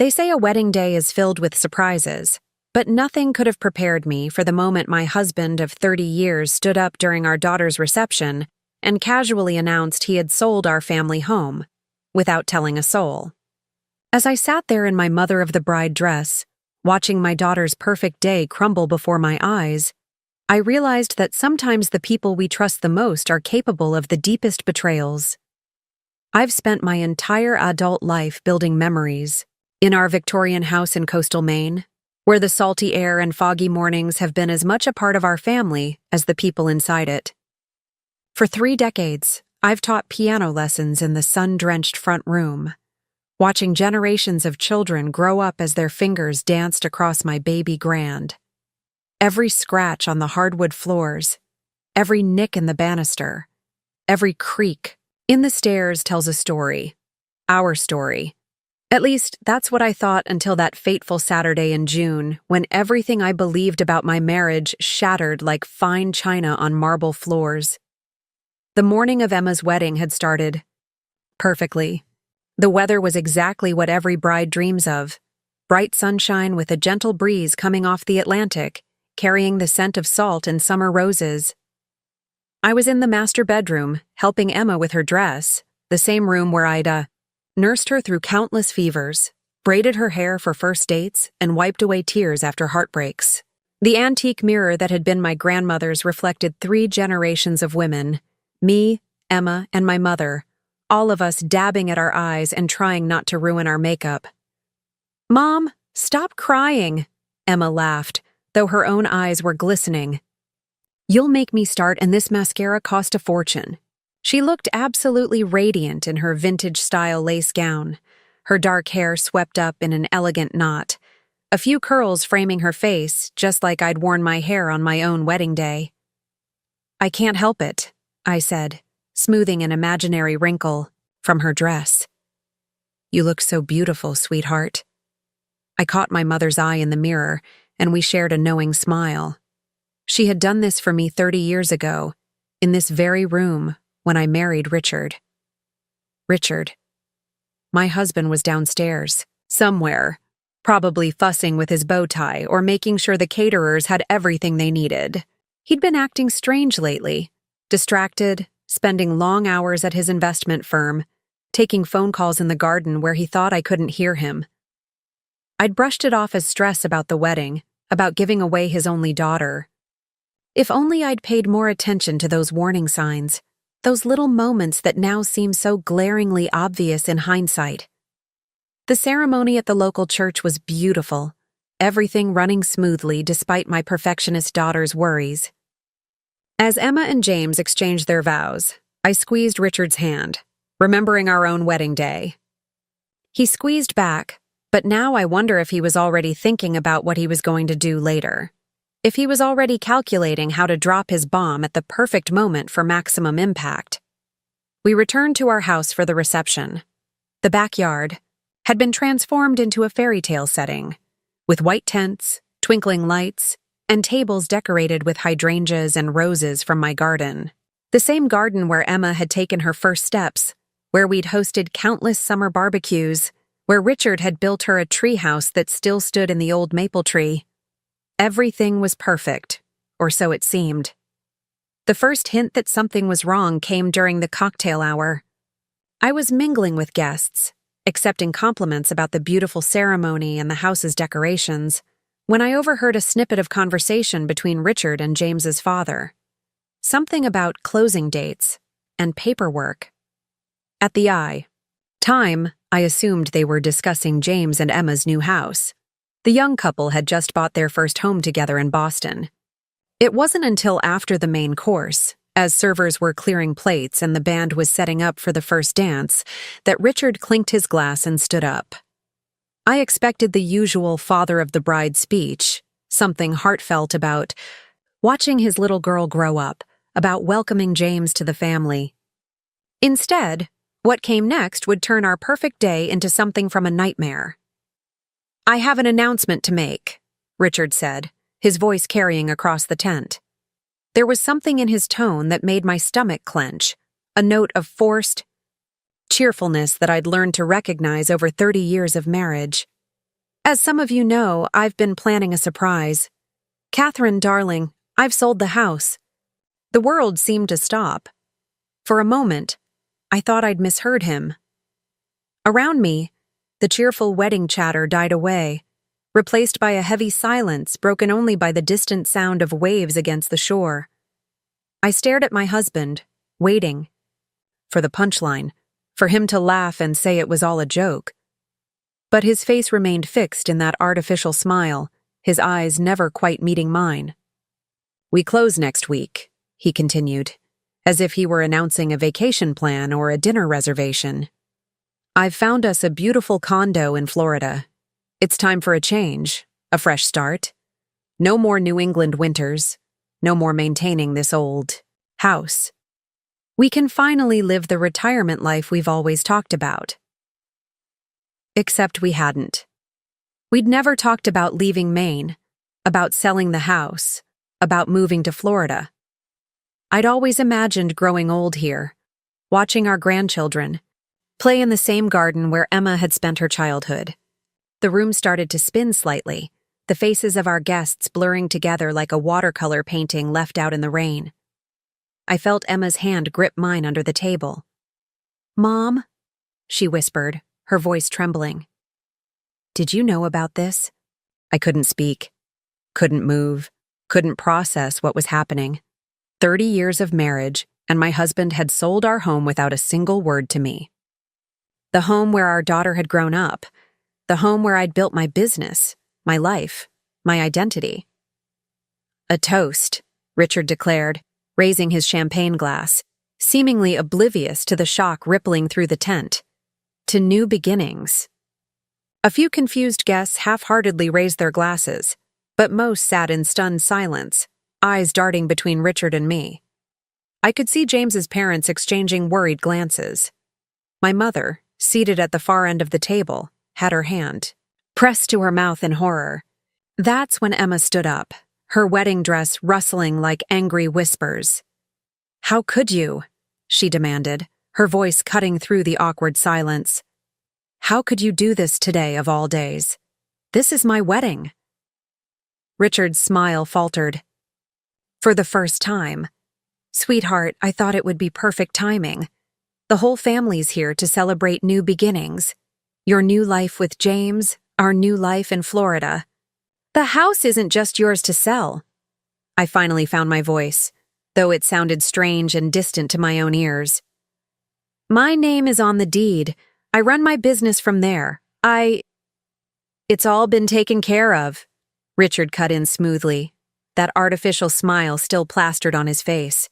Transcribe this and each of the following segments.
They say a wedding day is filled with surprises, but nothing could have prepared me for the moment my husband of 30 years stood up during our daughter's reception and casually announced he had sold our family home, without telling a soul. As I sat there in my mother-of-the-bride dress, watching my daughter's perfect day crumble before my eyes, I realized that sometimes the people we trust the most are capable of the deepest betrayals. I've spent my entire adult life building memories in our Victorian house in coastal Maine, where the salty air and foggy mornings have been as much a part of our family as the people inside it. For 3 decades, I've taught piano lessons in the sun-drenched front room, watching generations of children grow up as their fingers danced across my baby grand. Every scratch on the hardwood floors, every nick in the banister, every creak in the stairs tells a story, our story. At least, that's what I thought until that fateful Saturday in June, when everything I believed about my marriage shattered like fine china on marble floors. The morning of Emma's wedding had started perfectly. The weather was exactly what every bride dreams of: bright sunshine with a gentle breeze coming off the Atlantic, carrying the scent of salt and summer roses. I was in the master bedroom, helping Emma with her dress, the same room where I'd nursed her through countless fevers, braided her hair for first dates, and wiped away tears after heartbreaks. The antique mirror that had been my grandmother's reflected 3 generations of women: me, Emma, and my mother, all of us dabbing at our eyes and trying not to ruin our makeup. "Mom, stop crying," Emma laughed, though her own eyes were glistening. "You'll make me start, and this mascara cost a fortune." She looked absolutely radiant in her vintage-style lace gown, her dark hair swept up in an elegant knot, a few curls framing her face, just like I'd worn my hair on my own wedding day. "I can't help it," I said, smoothing an imaginary wrinkle from her dress. "You look so beautiful, sweetheart." I caught my mother's eye in the mirror, and we shared a knowing smile. She had done this for me 30 years ago, in this very room, when I married Richard. Richard. My husband was downstairs, somewhere, probably fussing with his bow tie or making sure the caterers had everything they needed. He'd been acting strange lately, distracted, spending long hours at his investment firm, taking phone calls in the garden where he thought I couldn't hear him. I'd brushed it off as stress about the wedding, about giving away his only daughter. If only I'd paid more attention to those warning signs, those little moments that now seem so glaringly obvious in hindsight. The ceremony at the local church was beautiful, everything running smoothly despite my perfectionist daughter's worries. As Emma and James exchanged their vows, I squeezed Richard's hand, remembering our own wedding day. He squeezed back, but now I wonder if he was already thinking about what he was going to do later. If he was already calculating how to drop his bomb at the perfect moment for maximum impact. We returned to our house for the reception. The backyard had been transformed into a fairy tale setting, with white tents, twinkling lights, and tables decorated with hydrangeas and roses from my garden. The same garden where Emma had taken her first steps, where we'd hosted countless summer barbecues, where Richard had built her a treehouse that still stood in the old maple tree. Everything was perfect, or so it seemed. The first hint that something was wrong came during the cocktail hour. I was mingling with guests, accepting compliments about the beautiful ceremony and the house's decorations, when I overheard a snippet of conversation between Richard and James's father. Something about closing dates and paperwork. At the time, I assumed they were discussing James and Emma's new house. The young couple had just bought their first home together in Boston. It wasn't until after the main course, as servers were clearing plates and the band was setting up for the first dance, that Richard clinked his glass and stood up. I expected the usual father of the bride speech, something heartfelt about watching his little girl grow up, about welcoming James to the family. Instead, what came next would turn our perfect day into something from a nightmare. "I have an announcement to make," Richard said, his voice carrying across the tent. There was something in his tone that made my stomach clench, a note of forced cheerfulness that I'd learned to recognize over 30 years of marriage. As some of you know, I've been planning a surprise. Catherine, darling, I've sold the house. The world seemed to stop. For a moment, I thought I'd misheard him. Around me, the cheerful wedding chatter died away, replaced by a heavy silence broken only by the distant sound of waves against the shore. I stared at my husband, waiting for the punchline, for him to laugh and say it was all a joke. But his face remained fixed in that artificial smile, his eyes never quite meeting mine. "We close next week," he continued, as if he were announcing a vacation plan or a dinner reservation. "I've found us a beautiful condo in Florida. It's time for a change, a fresh start. No more New England winters, no more maintaining this old house. We can finally live the retirement life we've always talked about." Except we hadn't. We'd never talked about leaving Maine, about selling the house, about moving to Florida. I'd always imagined growing old here, watching our grandchildren play in the same garden where Emma had spent her childhood. The room started to spin slightly, the faces of our guests blurring together like a watercolor painting left out in the rain. I felt Emma's hand grip mine under the table. "Mom," she whispered, her voice trembling. "Did you know about this?" I couldn't speak, couldn't move, couldn't process what was happening. 30 years of marriage, and my husband had sold our home without a single word to me. The home where our daughter had grown up, the home where I'd built my business, my life, my identity. "A toast," Richard declared, raising his champagne glass, seemingly oblivious to the shock rippling through the tent. "To new beginnings." A few confused guests half-heartedly raised their glasses, but most sat in stunned silence, eyes darting between Richard and me. I could see James's parents exchanging worried glances. My mother, seated at the far end of the table, had her hand pressed to her mouth in horror. That's when Emma stood up, her wedding dress rustling like angry whispers. "How could you?" she demanded, her voice cutting through the awkward silence. "How could you do this today of all days? This is my wedding." Richard's smile faltered. "For the first time. Sweetheart, I thought it would be perfect timing. The whole family's here to celebrate new beginnings. Your new life with James, our new life in Florida. The house isn't just yours to sell." I finally found my voice, though it sounded strange and distant to my own ears. "My name is on the deed. I run my business from there. It's all been taken care of," Richard cut in smoothly, that artificial smile still plastered on his face.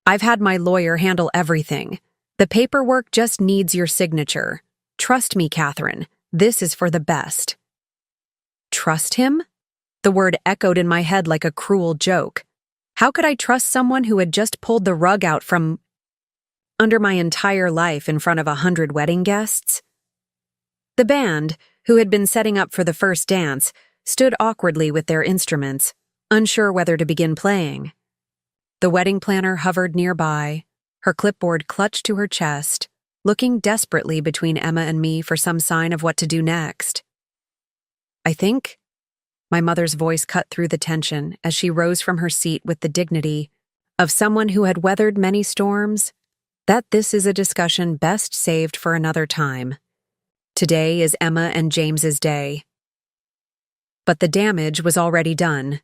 "I've had my lawyer handle everything. The paperwork just needs your signature. Trust me, Catherine, this is for the best." Trust him? The word echoed in my head like a cruel joke. How could I trust someone who had just pulled the rug out from under my entire life in front of 100 wedding guests? The band, who had been setting up for the first dance, stood awkwardly with their instruments, unsure whether to begin playing. The wedding planner hovered nearby, her clipboard clutched to her chest, looking desperately between Emma and me for some sign of what to do next. "I think," my mother's voice cut through the tension as she rose from her seat with the dignity of someone who had weathered many storms, "that this is a discussion best saved for another time. Today is Emma and James's day." But the damage was already done.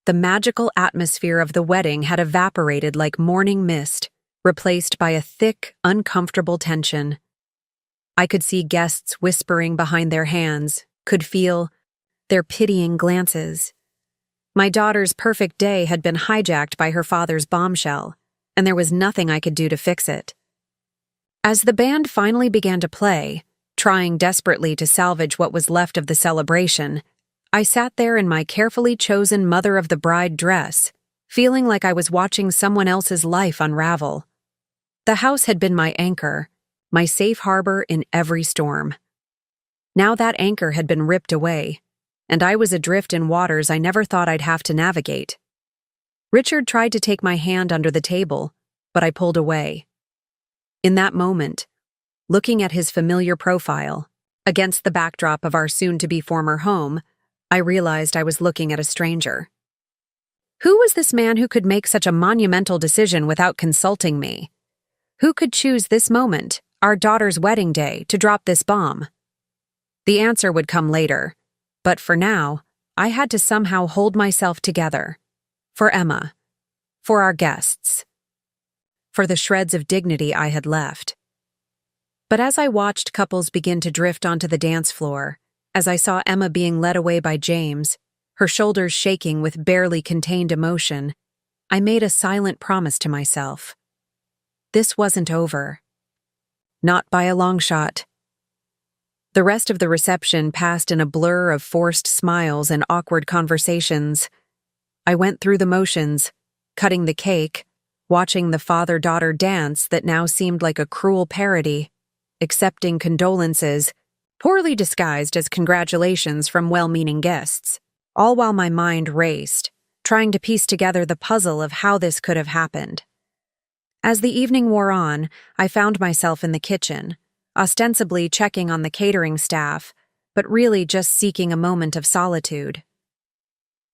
The magical atmosphere of the wedding had evaporated like morning mist, replaced by a thick, uncomfortable tension. I could see guests whispering behind their hands, could feel their pitying glances. My daughter's perfect day had been hijacked by her father's bombshell, and there was nothing I could do to fix it. As the band finally began to play, trying desperately to salvage what was left of the celebration, I sat there in my carefully chosen mother-of-the-bride dress, feeling like I was watching someone else's life unravel. The house had been my anchor, my safe harbor in every storm. Now that anchor had been ripped away, and I was adrift in waters I never thought I'd have to navigate. Richard tried to take my hand under the table, but I pulled away. In that moment, looking at his familiar profile, Against the backdrop of our soon-to-be former home, I realized I was looking at a stranger. Who was this man who could make such a monumental decision without consulting me? Who could choose this moment, our daughter's wedding day, to drop this bomb? The answer would come later, but for now, I had to somehow hold myself together. For Emma. For our guests. For the shreds of dignity I had left. But as I watched couples begin to drift onto the dance floor, as I saw Emma being led away by James, her shoulders shaking with barely contained emotion, I made a silent promise to myself. This wasn't over. Not by a long shot. The rest of the reception passed in a blur of forced smiles and awkward conversations. I went through the motions, cutting the cake, watching the father-daughter dance that now seemed like a cruel parody, accepting condolences, poorly disguised as congratulations from well-meaning guests, all while my mind raced, trying to piece together the puzzle of how this could have happened. As the evening wore on, I found myself in the kitchen, ostensibly checking on the catering staff, but really just seeking a moment of solitude.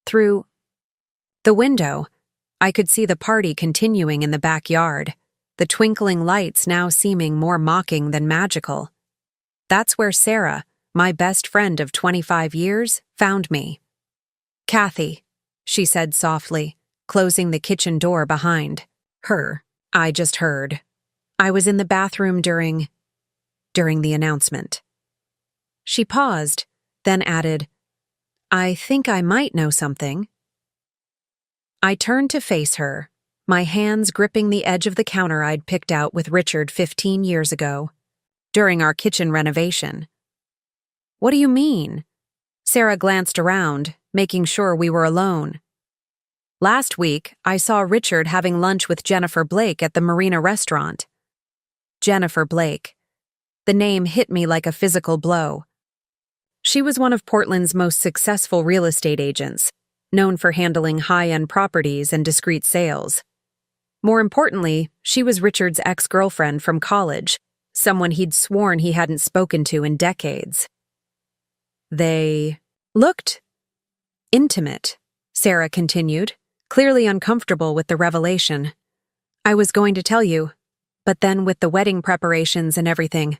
Through the window, I could see the party continuing in the backyard, the twinkling lights now seeming more mocking than magical. That's where Sarah, my best friend of 25 years, found me. "Kathy," she said softly, closing the kitchen door behind her. I just heard. I was in the bathroom during the announcement. She paused, then added, "I think I might know something." I turned to face her, my hands gripping the edge of the counter I'd picked out with Richard 15 years ago, during our kitchen renovation. "What do you mean?" Sarah glanced around, making sure we were alone. "Last week, I saw Richard having lunch with Jennifer Blake at the Marina restaurant." Jennifer Blake. The name hit me like a physical blow. She was one of Portland's most successful real estate agents, known for handling high-end properties and discreet sales. More importantly, she was Richard's ex-girlfriend from college, someone he'd sworn he hadn't spoken to in decades. They looked intimate, Sarah continued, clearly uncomfortable with the revelation. "I was going to tell you, but then with the wedding preparations and everything."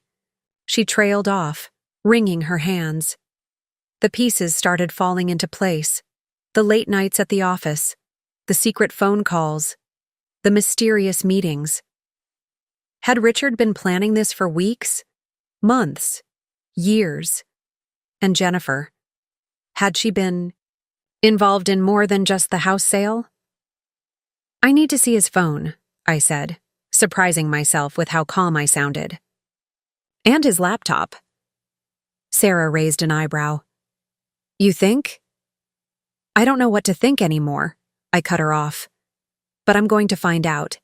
She trailed off, wringing her hands. The pieces started falling into place. The late nights at the office, the secret phone calls, the mysterious meetings. Had Richard been planning this for weeks, months, years? And Jennifer, had she been involved in more than just the house sale? "I need to see his phone," I said, surprising myself with how calm I sounded. "And his laptop." Sarah raised an eyebrow. "You think?" "I don't know what to think anymore," I cut her off. "But I'm going to find out."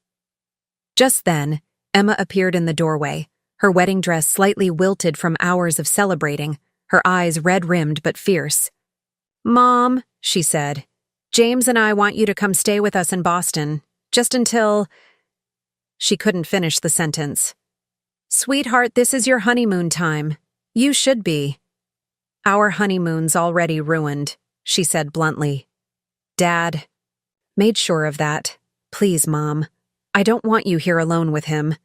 Just then, Emma appeared in the doorway, her wedding dress slightly wilted from hours of celebrating, her eyes red-rimmed but fierce. "Mom," she said, "James and I want you to come stay with us in Boston, just until—" She couldn't finish the sentence. "Sweetheart, this is your honeymoon time. You should be." "Our honeymoon's already ruined," she said bluntly. "Dad made sure of that. Please, Mom. I don't want you here alone with him."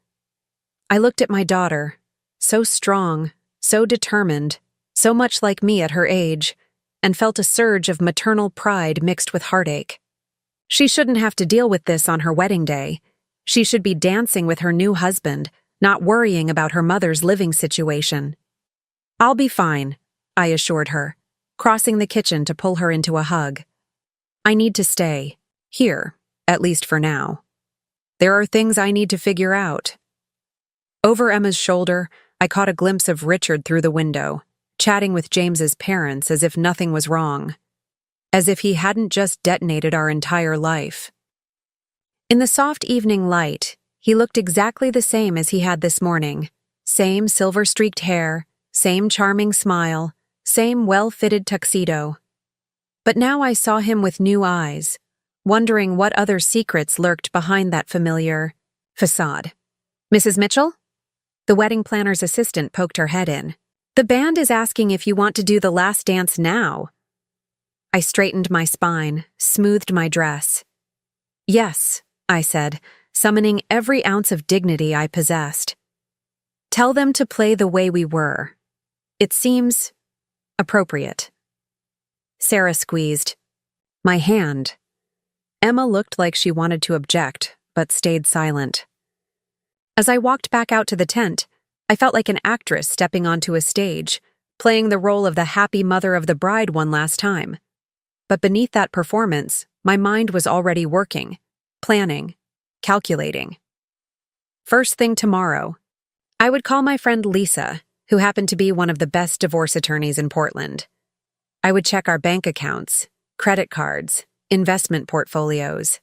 I looked at my daughter, so strong, so determined, so much like me at her age, and felt a surge of maternal pride mixed with heartache. She shouldn't have to deal with this on her wedding day. She should be dancing with her new husband, not worrying about her mother's living situation. "I'll be fine," I assured her, crossing the kitchen to pull her into a hug. "I need to stay, here, at least for now. There are things I need to figure out." Over Emma's shoulder, I caught a glimpse of Richard through the window, chatting with James's parents as if nothing was wrong. As if he hadn't just detonated our entire life. In the soft evening light, he looked exactly the same as he had this morning. Same silver-streaked hair, same charming smile, same well-fitted tuxedo. But now I saw him with new eyes, wondering what other secrets lurked behind that familiar facade. "Mrs. Mitchell?" The wedding planner's assistant poked her head in. The band is asking if you want to do the last dance now. I straightened my spine, smoothed my dress. Yes, I said, summoning every ounce of dignity I possessed. Tell them to play the way we were. It seems appropriate. Sarah squeezed my hand. Emma looked like she wanted to object, but stayed silent. As I walked back out to the tent, I felt like an actress stepping onto a stage, playing the role of the happy mother of the bride one last time. But beneath that performance, my mind was already working, planning, calculating. First thing tomorrow, I would call my friend Lisa, who happened to be one of the best divorce attorneys in Portland. I would check our bank accounts, credit cards, investment portfolios.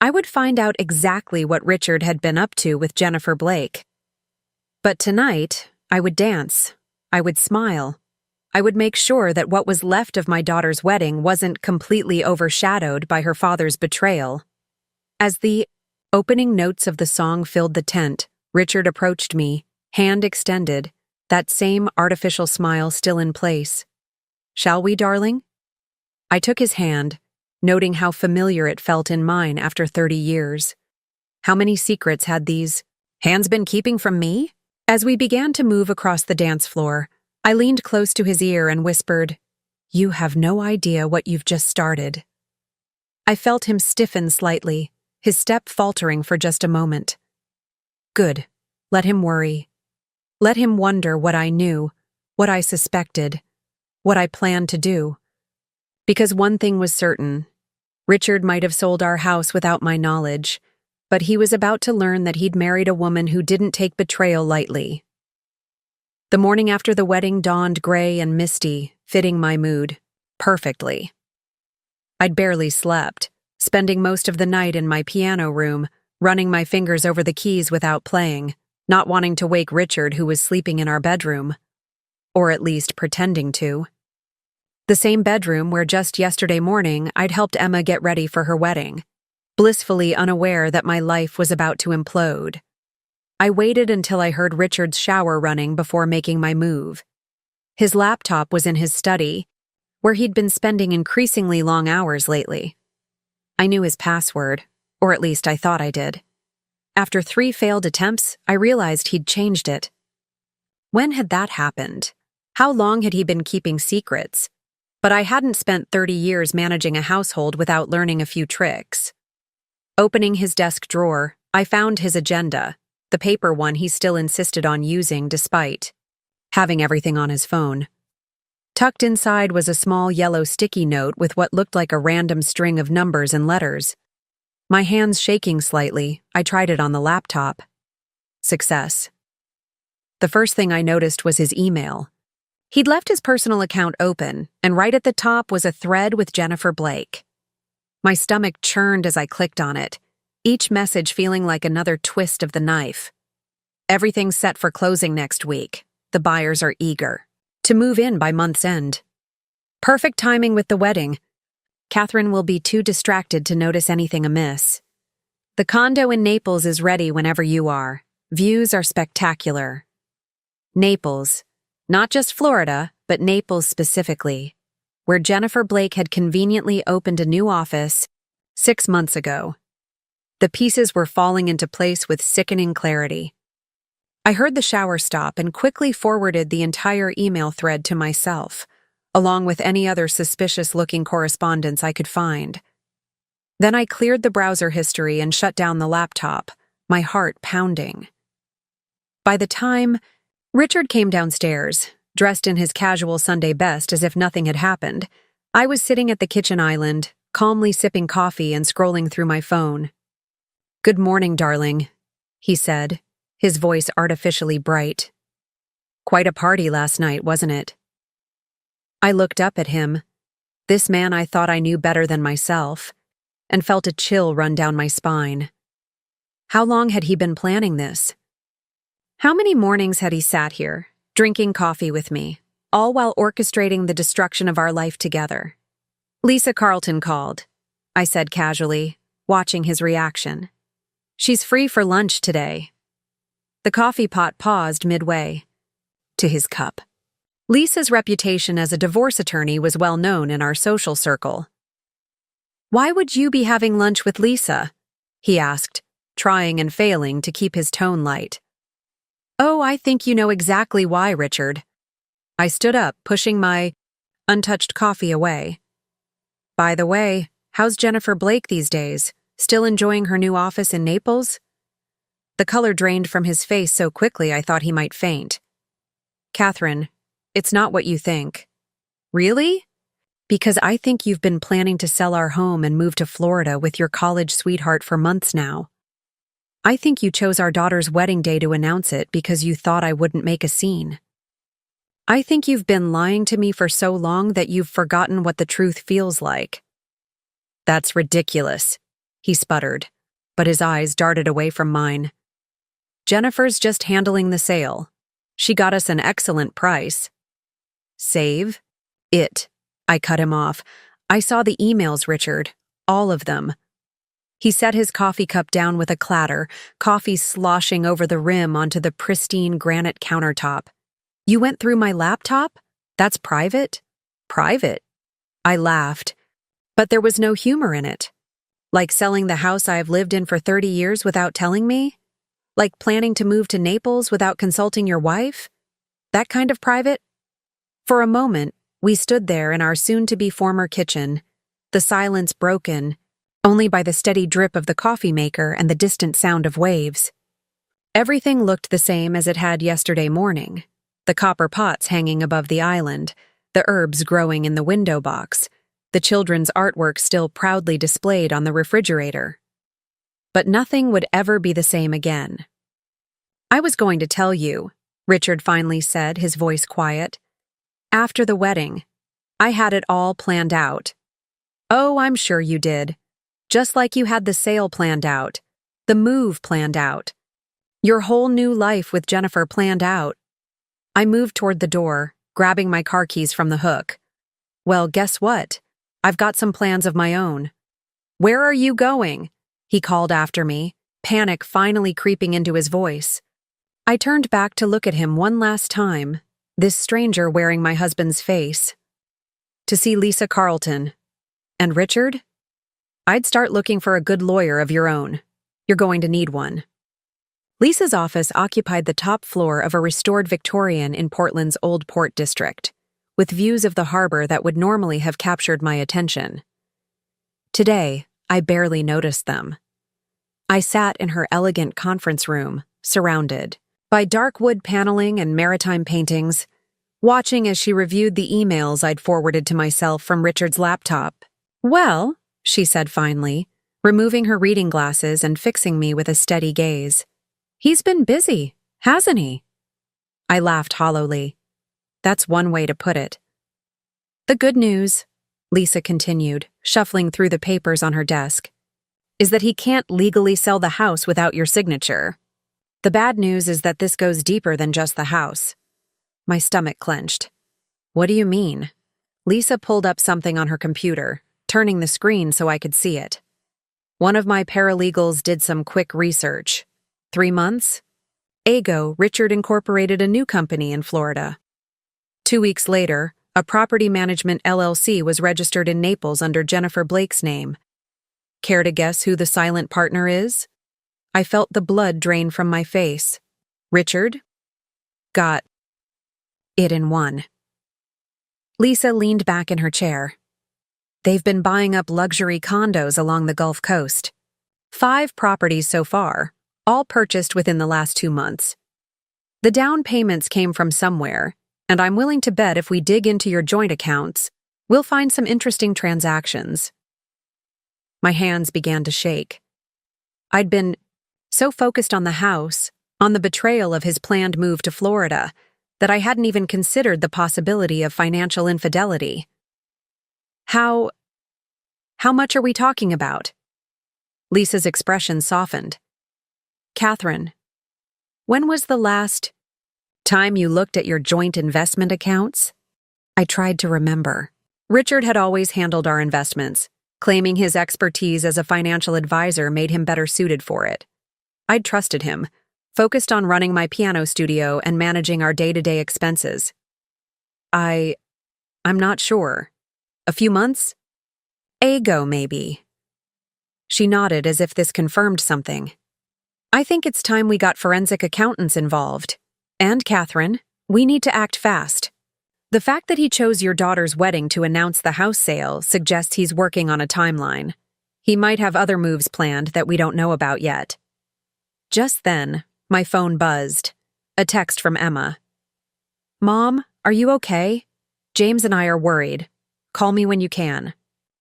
I would find out exactly what Richard had been up to with Jennifer Blake. But tonight, I would dance. I would smile. I would make sure that what was left of my daughter's wedding wasn't completely overshadowed by her father's betrayal. As the opening notes of the song filled the tent, Richard approached me, hand extended, that same artificial smile still in place. "Shall we, darling?" I took his hand, noting how familiar it felt in mine after 30 years. How many secrets had these hands been keeping from me? As we began to move across the dance floor, I leaned close to his ear and whispered, "You have no idea what you've just started." I felt him stiffen slightly, his step faltering for just a moment. Good. Let him worry. Let him wonder what I knew, what I suspected, what I planned to do. Because one thing was certain. Richard might have sold our house without my knowledge, but he was about to learn that he'd married a woman who didn't take betrayal lightly. The morning after the wedding dawned gray and misty, fitting my mood perfectly. I'd barely slept, spending most of the night in my piano room, running my fingers over the keys without playing, not wanting to wake Richard, who was sleeping in our bedroom. Or at least pretending to. The same bedroom where just yesterday morning I'd helped Emma get ready for her wedding, blissfully unaware that my life was about to implode. I waited until I heard Richard's shower running before making my move. His laptop was in his study, where he'd been spending increasingly long hours lately. I knew his password, or at least I thought I did. After 3 failed attempts, I realized he'd changed it. When had that happened? How long had he been keeping secrets? But I hadn't spent 30 years managing a household without learning a few tricks. Opening his desk drawer, I found his agenda, the paper one he still insisted on using despite having everything on his phone. Tucked inside was a small yellow sticky note with what looked like a random string of numbers and letters. My hands shaking slightly, I tried it on the laptop. Success. The first thing I noticed was his email. He'd left his personal account open, and right at the top was a thread with Jennifer Blake. My stomach churned as I clicked on it, each message feeling like another twist of the knife. Everything's set for closing next week. The buyers are eager to move in by month's end. Perfect timing with the wedding. Catherine will be too distracted to notice anything amiss. The condo in Naples is ready whenever you are. Views are spectacular. Naples. Not just Florida, but Naples specifically, where Jennifer Blake had conveniently opened a new office 6 months ago. The pieces were falling into place with sickening clarity. I heard the shower stop and quickly forwarded the entire email thread to myself, along with any other suspicious-looking correspondence I could find. Then I cleared the browser history and shut down the laptop, my heart pounding. By the time Richard came downstairs, dressed in his casual Sunday best as if nothing had happened, I was sitting at the kitchen island, calmly sipping coffee and scrolling through my phone. "Good morning, darling," he said, his voice artificially bright. "Quite a party last night, wasn't it?" I looked up at him, this man I thought I knew better than myself, and felt a chill run down my spine. How long had he been planning this? How many mornings had he sat here, drinking coffee with me, all while orchestrating the destruction of our life together? "Lisa Carlton called," I said casually, watching his reaction. "She's free for lunch today." The coffee pot paused midway. To his cup. Lisa's reputation as a divorce attorney was well known in our social circle. "Why would you be having lunch with Lisa?" he asked, trying and failing to keep his tone light. "Oh, I think you know exactly why, Richard." I stood up, pushing my untouched coffee away. "By the way, how's Jennifer Blake these days? Still enjoying her new office in Naples?" The color drained from his face so quickly I thought he might faint. "Catherine, it's not what you think." "Really?" "Because I think you've been planning to sell our home and move to Florida with your college sweetheart for months now. I think you chose our daughter's wedding day to announce it because you thought I wouldn't make a scene. I think you've been lying to me for so long that you've forgotten what the truth feels like." "That's ridiculous," he sputtered, but his eyes darted away from mine. "Jennifer's just handling the sale. She got us an excellent price." "Save it," I cut him off. "I saw the emails, Richard. All of them." He set his coffee cup down with a clatter, coffee sloshing over the rim onto the pristine granite countertop. "You went through my laptop? That's private?" "Private?" I laughed, but there was no humor in it. "Like selling the house I've lived in for 30 years without telling me? Like planning to move to Naples without consulting your wife? That kind of private?" For a moment, we stood there in our soon-to-be former kitchen, the silence broken only by the steady drip of the coffee maker and the distant sound of waves. Everything looked the same as it had yesterday morning. The copper pots hanging above the island, the herbs growing in the window box, the children's artwork still proudly displayed on the refrigerator. But nothing would ever be the same again. "I was going to tell you," Richard finally said, his voice quiet. "After the wedding, I had it all planned out." "Oh, I'm sure you did. Just like you had the sale planned out, the move planned out, your whole new life with Jennifer planned out." I moved toward the door, grabbing my car keys from the hook. "Well, guess what? I've got some plans of my own." "Where are you going?" he called after me, panic finally creeping into his voice. I turned back to look at him one last time, this stranger wearing my husband's face. "To see Lisa Carlton." "And Richard?" "I'd start looking for a good lawyer of your own. You're going to need one." Lisa's office occupied the top floor of a restored Victorian in Portland's Old Port District, with views of the harbor that would normally have captured my attention. Today, I barely noticed them. I sat in her elegant conference room, surrounded by dark wood paneling and maritime paintings, watching as she reviewed the emails I'd forwarded to myself from Richard's laptop. "Well," she said finally, removing her reading glasses and fixing me with a steady gaze, "he's been busy, hasn't he?" I laughed hollowly. That's one way to put it. "The good news," Lisa continued, shuffling through the papers on her desk, "is that he can't legally sell the house without your signature. The bad news is that this goes deeper than just the house." My stomach clenched. "What do you mean?" Lisa pulled up something on her computer, turning the screen so I could see it. "One of my paralegals did some quick research. 3 months ago, Richard incorporated a new company in Florida. 2 weeks later, a property management LLC was registered in Naples under Jennifer Blake's name. Care to guess who the silent partner is?" I felt the blood drain from my face. "Richard?" "Got it in one." Lisa leaned back in her chair. "They've been buying up luxury condos along the Gulf Coast. 5 properties so far, all purchased within the last 2 months. The down payments came from somewhere, and I'm willing to bet if we dig into your joint accounts, we'll find some interesting transactions." My hands began to shake. I'd been so focused on the house, on the betrayal of his planned move to Florida, that I hadn't even considered the possibility of financial infidelity. How much are we talking about?" Lisa's expression softened. "Catherine, when was the last time you looked at your joint investment accounts?" I tried to remember. Richard had always handled our investments, claiming his expertise as a financial advisor made him better suited for it. I'd trusted him, focused on running my piano studio and managing our day-to-day expenses. I'm not sure. A few months? Ago, maybe. She nodded as if this confirmed something. I think it's time we got forensic accountants involved. And, Catherine, we need to act fast. The fact that he chose your daughter's wedding to announce the house sale suggests he's working on a timeline. He might have other moves planned that we don't know about yet. Just then, my phone buzzed. A text from Emma. Mom, are you okay? James and I are worried. Call me when you can.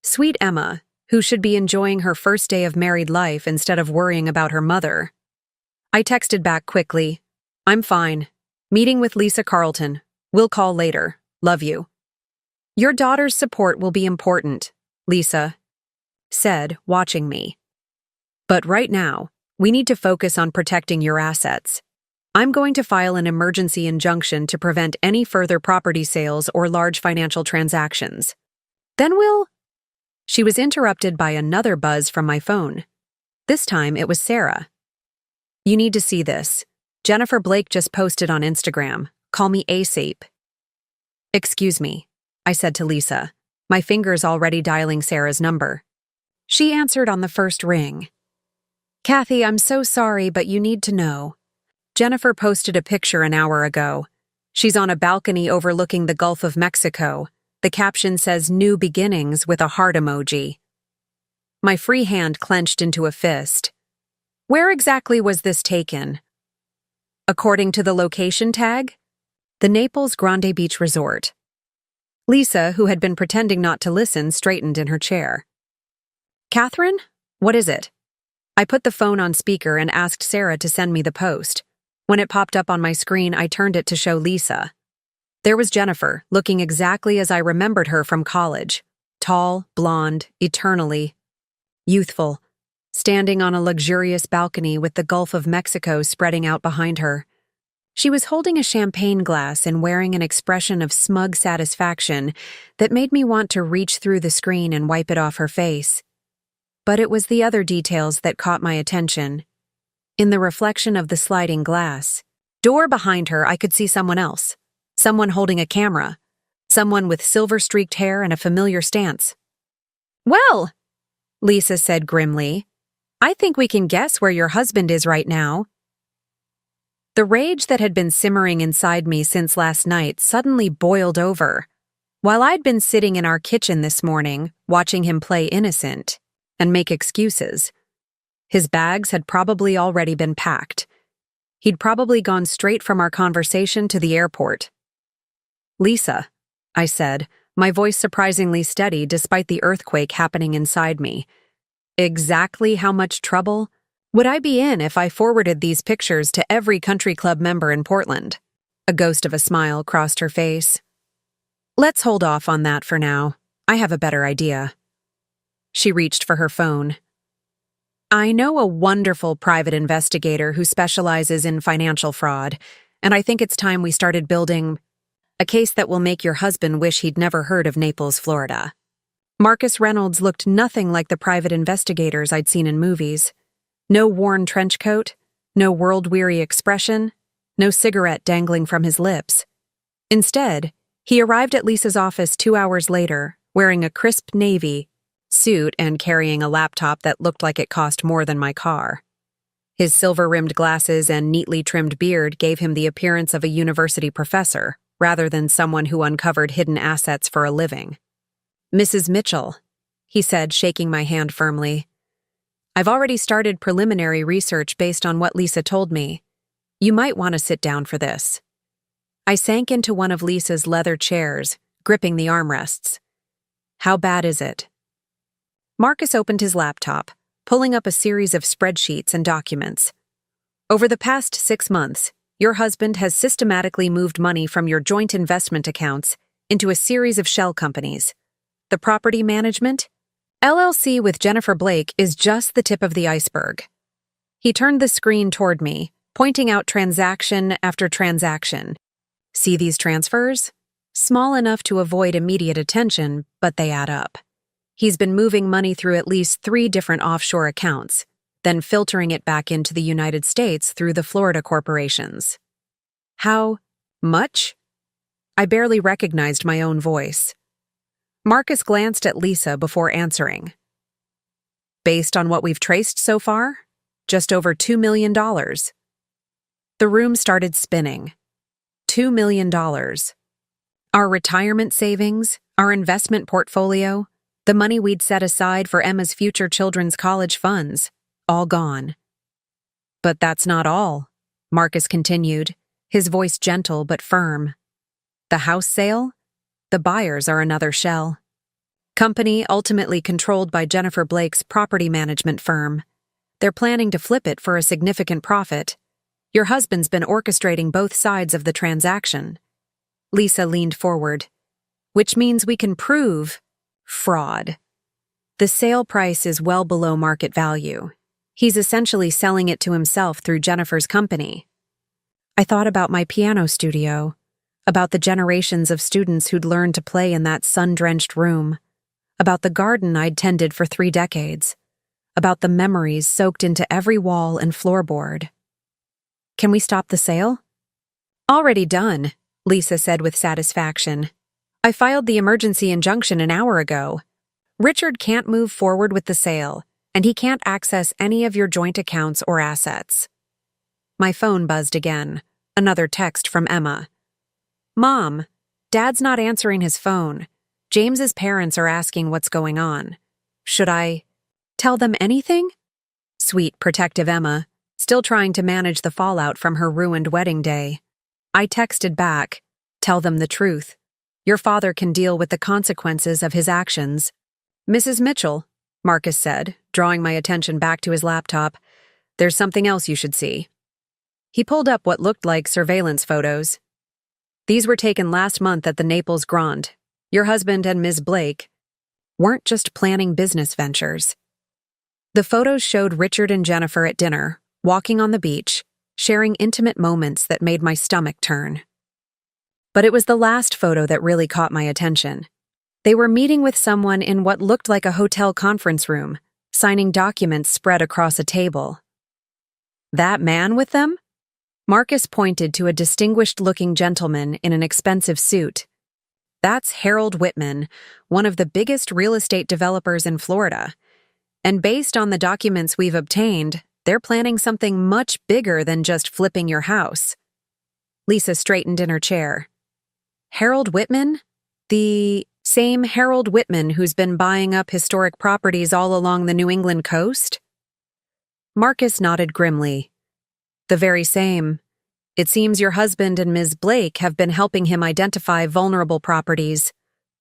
Sweet Emma, who should be enjoying her first day of married life instead of worrying about her mother. I texted back quickly. I'm fine. Meeting with Lisa Carlton. We'll call later. Love you. Your daughter's support will be important, Lisa said, watching me. But right now, we need to focus on protecting your assets. I'm going to file an emergency injunction to prevent any further property sales or large financial transactions. Then She was interrupted by another buzz from my phone. This time it was Sarah. You need to see this. Jennifer Blake just posted on Instagram. Call me ASAP. Excuse me, I said to Lisa, my fingers already dialing Sarah's number. She answered on the first ring. Kathy, I'm so sorry, but you need to know. Jennifer posted a picture an hour ago. She's on a balcony overlooking the Gulf of Mexico. The caption says New Beginnings with a heart emoji. My free hand clenched into a fist. Where exactly was this taken? According to the location tag, the Naples Grande Beach Resort. Lisa, who had been pretending not to listen, straightened in her chair. Catherine, what is it? I put the phone on speaker and asked Sarah to send me the post. When it popped up on my screen, I turned it to show Lisa. There was Jennifer, looking exactly as I remembered her from college. Tall, blonde, eternally youthful, standing on a luxurious balcony with the Gulf of Mexico spreading out behind her. She was holding a champagne glass and wearing an expression of smug satisfaction that made me want to reach through the screen and wipe it off her face. But it was the other details that caught my attention. In the reflection of the sliding glass door behind her, I could see someone else. Someone holding a camera. Someone with silver-streaked hair and a familiar stance. Well, Lisa said grimly, I think we can guess where your husband is right now. The rage that had been simmering inside me since last night suddenly boiled over. While I'd been sitting in our kitchen this morning, watching him play innocent and make excuses, his bags had probably already been packed. He'd probably gone straight from our conversation to the airport. Lisa, I said, my voice surprisingly steady despite the earthquake happening inside me. Exactly how much trouble would I be in if I forwarded these pictures to every country club member in Portland? A ghost of a smile crossed her face. Let's hold off on that for now. I have a better idea. She reached for her phone. I know a wonderful private investigator who specializes in financial fraud, and I think it's time we started building a case that will make your husband wish he'd never heard of Naples, Florida. Marcus Reynolds looked nothing like the private investigators I'd seen in movies. No worn trench coat, no world-weary expression, no cigarette dangling from his lips. Instead, he arrived at Lisa's office 2 hours later, wearing a crisp navy suit and carrying a laptop that looked like it cost more than my car. His silver-rimmed glasses and neatly trimmed beard gave him the appearance of a university professor, rather than someone who uncovered hidden assets for a living. Mrs. Mitchell, he said, shaking my hand firmly. I've already started preliminary research based on what Lisa told me. You might want to sit down for this. I sank into one of Lisa's leather chairs, gripping the armrests. How bad is it? Marcus opened his laptop, pulling up a series of spreadsheets and documents. Over the past 6 months, your husband has systematically moved money from your joint investment accounts into a series of shell companies. The property management LLC with Jennifer Blake is just the tip of the iceberg. He turned the screen toward me, pointing out transaction after transaction. See these transfers? Small enough to avoid immediate attention, but they add up. He's been moving money through at least 3 different offshore accounts, then filtering it back into the United States through the Florida corporations. How much? I barely recognized my own voice. Marcus glanced at Lisa before answering. Based on what we've traced so far, just over $2 million. The room started spinning. $2 million. Our retirement savings, our investment portfolio, the money we'd set aside for Emma's future children's college funds, all gone. But that's not all, Marcus continued, his voice gentle but firm. The house sale? The buyers are another shell. Company ultimately controlled by Jennifer Blake's property management firm. They're planning to flip it for a significant profit. Your husband's been orchestrating both sides of the transaction. Lisa leaned forward. Which means we can prove fraud. The sale price is well below market value. He's essentially selling it to himself through Jennifer's company. I thought about my piano studio, about the generations of students who'd learned to play in that sun-drenched room, about the garden I'd tended for 3 decades, about the memories soaked into every wall and floorboard. Can we stop the sale? Already done, Lisa said with satisfaction. I filed the emergency injunction an hour ago. Richard can't move forward with the sale, and he can't access any of your joint accounts or assets. My phone buzzed again. Another text from Emma. Mom, Dad's not answering his phone. James's parents are asking what's going on. Should I tell them anything? Sweet, protective Emma, still trying to manage the fallout from her ruined wedding day. I texted back, tell them the truth. Your father can deal with the consequences of his actions. Mrs. Mitchell, Marcus said, drawing my attention back to his laptop, there's something else you should see. He pulled up what looked like surveillance photos. These were taken last month at the Naples Grand. Your husband and Ms. Blake weren't just planning business ventures. The photos showed Richard and Jennifer at dinner, walking on the beach, sharing intimate moments that made my stomach turn. But it was the last photo that really caught my attention. They were meeting with someone in what looked like a hotel conference room, signing documents spread across a table. That man with them? Marcus pointed to a distinguished-looking gentleman in an expensive suit. That's Harold Whitman, one of the biggest real estate developers in Florida. And based on the documents we've obtained, they're planning something much bigger than just flipping your house. Lisa straightened in her chair. Harold Whitman? The same Harold Whitman who's been buying up historic properties all along the New England coast? Marcus nodded grimly. The very same. It seems your husband and Ms. Blake have been helping him identify vulnerable properties,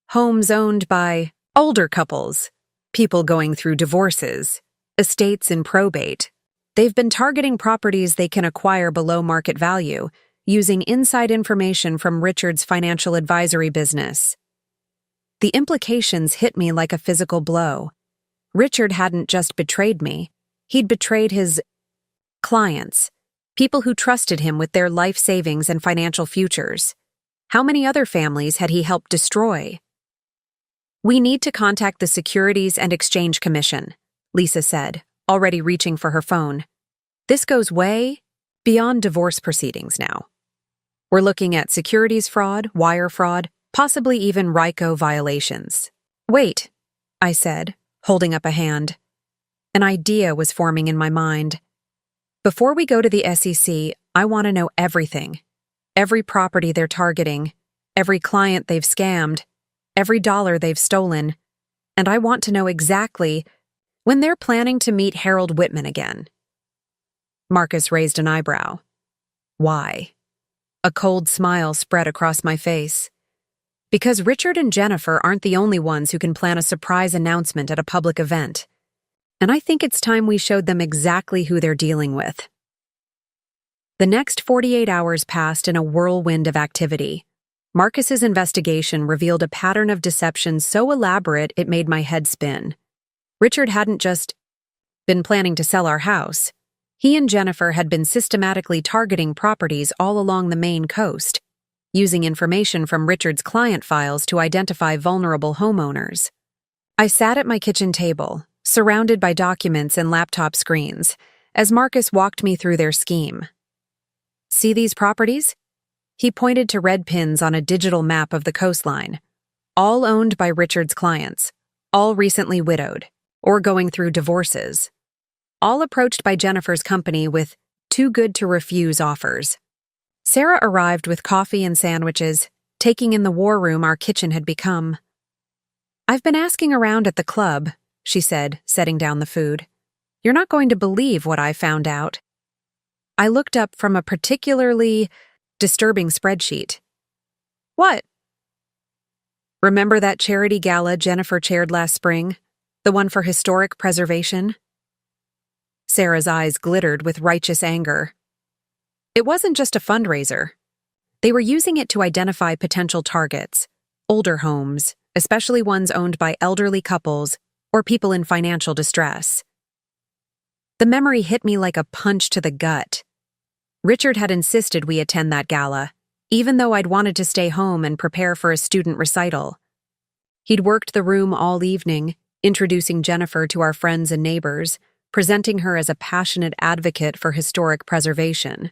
homes owned by older couples, people going through divorces, estates in probate. They've been targeting properties they can acquire below market value, using inside information from Richard's financial advisory business. The implications hit me like a physical blow. Richard hadn't just betrayed me, he'd betrayed his clients, people who trusted him with their life savings and financial futures. How many other families had he helped destroy? We need to contact the Securities and Exchange Commission, Lisa said, already reaching for her phone. This goes way beyond divorce proceedings now. We're looking at securities fraud, wire fraud, possibly even RICO violations. Wait, I said, holding up a hand. An idea was forming in my mind. Before we go to the SEC, I want to know everything. Every property they're targeting, every client they've scammed, every dollar they've stolen. And I want to know exactly when they're planning to meet Harold Whitman again. Marcus raised an eyebrow. Why? A cold smile spread across my face. Because Richard and Jennifer aren't the only ones who can plan a surprise announcement at a public event. And I think it's time we showed them exactly who they're dealing with. The next 48 hours passed in a whirlwind of activity. Marcus's investigation revealed a pattern of deception so elaborate it made my head spin. Richard hadn't just been planning to sell our house. He and Jennifer had been systematically targeting properties all along the Maine coast, using information from Richard's client files to identify vulnerable homeowners. I sat at my kitchen table, surrounded by documents and laptop screens, as Marcus walked me through their scheme. See these properties? He pointed to red pins on a digital map of the coastline, all owned by Richard's clients, all recently widowed, or going through divorces, all approached by Jennifer's company with too good to refuse offers. Sarah arrived with coffee and sandwiches, taking in the war room our kitchen had become. "I've been asking around at the club," she said, setting down the food. "You're not going to believe what I found out." I looked up from a particularly disturbing spreadsheet. "What?" "Remember that charity gala Jennifer chaired last spring? The one for historic preservation?" Sarah's eyes glittered with righteous anger. "It wasn't just a fundraiser. They were using it to identify potential targets, older homes, especially ones owned by elderly couples or people in financial distress." The memory hit me like a punch to the gut. Richard had insisted we attend that gala, even though I'd wanted to stay home and prepare for a student recital. He'd worked the room all evening, introducing Jennifer to our friends and neighbors, presenting her as a passionate advocate for historic preservation.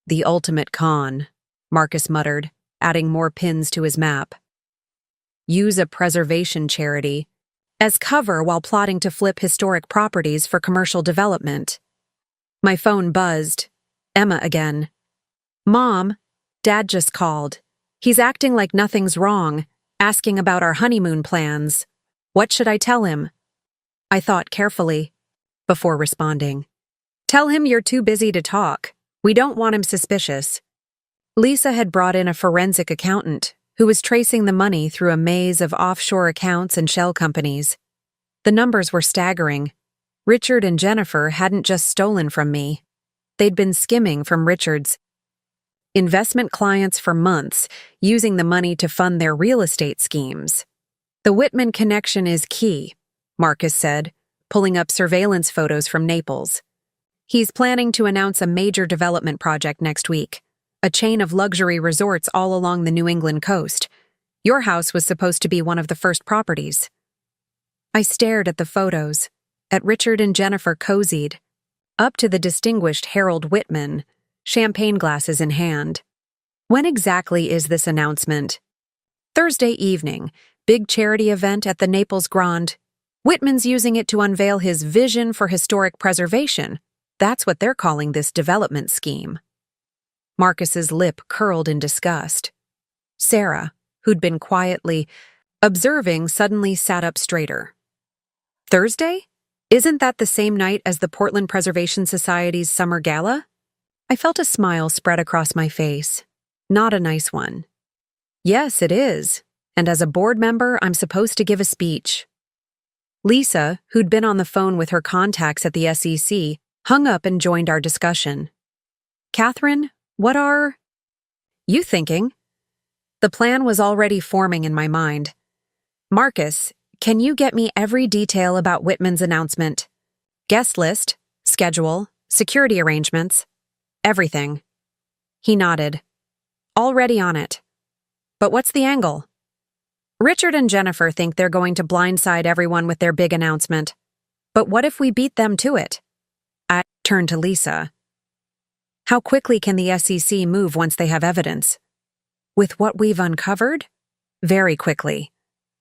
"The ultimate con," Marcus muttered, adding more pins to his map. "Use a preservation charity as cover while plotting to flip historic properties for commercial development." My phone buzzed. Emma again. "Mom, Dad just called. He's acting like nothing's wrong, asking about our honeymoon plans. What should I tell him?" I thought carefully before responding. "Tell him you're too busy to talk. We don't want him suspicious." Lisa had brought in a forensic accountant who was tracing the money through a maze of offshore accounts and shell companies. The numbers were staggering. Richard and Jennifer hadn't just stolen from me. They'd been skimming from Richard's investment clients for months, using the money to fund their real estate schemes. "The Whitman connection is key," Marcus said, pulling up surveillance photos from Naples. "He's planning to announce a major development project next week, a chain of luxury resorts all along the New England coast. Your house was supposed to be one of the first properties." I stared at the photos, at Richard and Jennifer cozied, up to the distinguished Harold Whitman, champagne glasses in hand. "When exactly is this announcement?" "Thursday evening, big charity event at the Naples Grand. Whitman's using it to unveil his vision for historic preservation. That's what they're calling this development scheme." Marcus's lip curled in disgust. Sarah, who'd been quietly observing, suddenly sat up straighter. "Thursday? Isn't that the same night as the Portland Preservation Society's summer gala?" I felt a smile spread across my face. Not a nice one. "Yes, it is. And as a board member, I'm supposed to give a speech." Lisa, who'd been on the phone with her contacts at the SEC, hung up and joined our discussion. "Catherine, what are you thinking?" The plan was already forming in my mind. "Marcus, can you get me every detail about Whitman's announcement? Guest list, schedule, security arrangements, everything." He nodded. "Already on it. But what's the angle?" "Richard and Jennifer think they're going to blindside everyone with their big announcement. But what if we beat them to it?" I turned to Lisa. "How quickly can the SEC move once they have evidence?" "With what we've uncovered?" "Very quickly.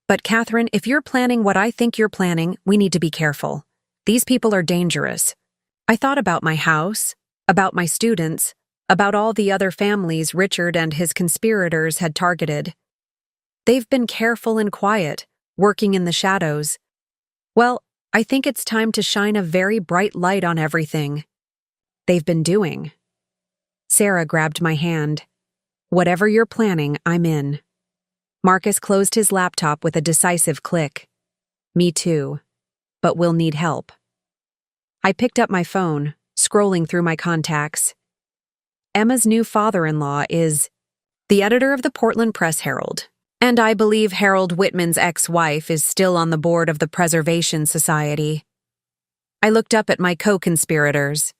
But Catherine, if you're planning what I think you're planning, we need to be careful. These people are dangerous." I thought about my house, about my students, about all the other families Richard and his conspirators had targeted. They've been careful and quiet, working in the shadows. Well, I think it's time to shine a very bright light on everything they've been doing. Sarah grabbed my hand. "Whatever you're planning, I'm in." Marcus closed his laptop with a decisive click. "Me too. But we'll need help." I picked up my phone, scrolling through my contacts. Emma's new father-in-law is the editor of the Portland Press-Herald, and I believe Harold Whitman's ex-wife is still on the board of the Preservation Society. I looked up at my co-conspirators.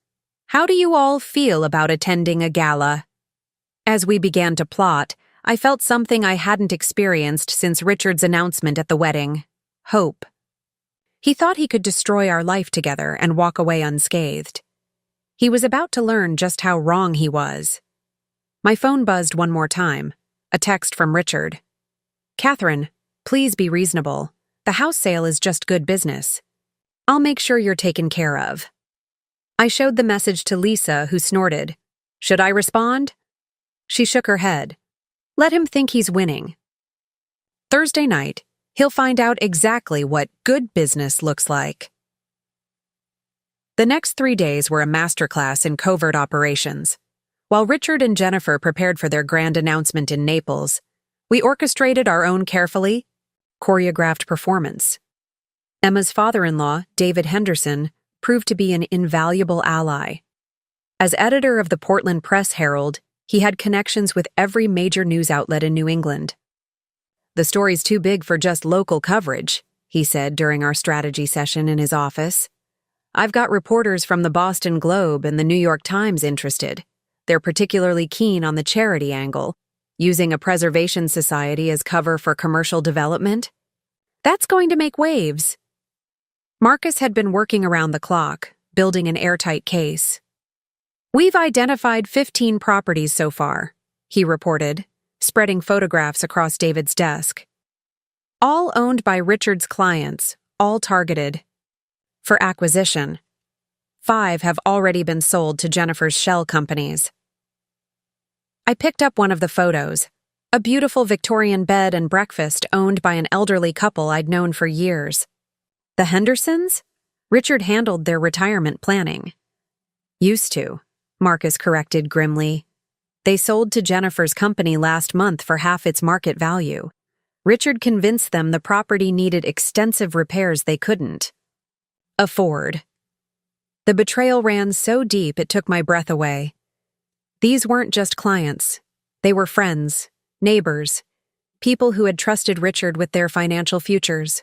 "How do you all feel about attending a gala?" As we began to plot, I felt something I hadn't experienced since Richard's announcement at the wedding: hope. He thought he could destroy our life together and walk away unscathed. He was about to learn just how wrong he was. My phone buzzed one more time. A text from Richard. Catherine, please be reasonable. The house sale is just good business. I'll make sure you're taken care of. I showed the message to Lisa, who snorted. Should I respond? She shook her head. Let him think he's winning. Thursday night, he'll find out exactly what good business looks like. The next 3 days were a masterclass in covert operations. While Richard and Jennifer prepared for their grand announcement in Naples, we orchestrated our own carefully choreographed performance. Emma's father-in-law, David Henderson, proved to be an invaluable ally. As editor of the Portland Press-Herald, he had connections with every major news outlet in New England. The story's too big for just local coverage, he said during our strategy session in his office. I've got reporters from the Boston Globe and the New York Times interested. They're particularly keen on the charity angle, using a preservation society as cover for commercial development. That's going to make waves. Marcus had been working around the clock, building an airtight case. We've identified 15 properties so far, he reported, spreading photographs across David's desk. All owned by Richard's clients, all targeted for acquisition. 5 have already been sold to Jennifer's shell companies. I picked up one of the photos, a beautiful Victorian bed and breakfast owned by an elderly couple I'd known for years. The Hendersons? Richard handled their retirement planning. Used to, Marcus corrected grimly. They sold to Jennifer's company last month for half its market value. Richard convinced them the property needed extensive repairs they couldn't afford. The betrayal ran so deep it took my breath away. These weren't just clients. They were friends, neighbors, people who had trusted Richard with their financial futures.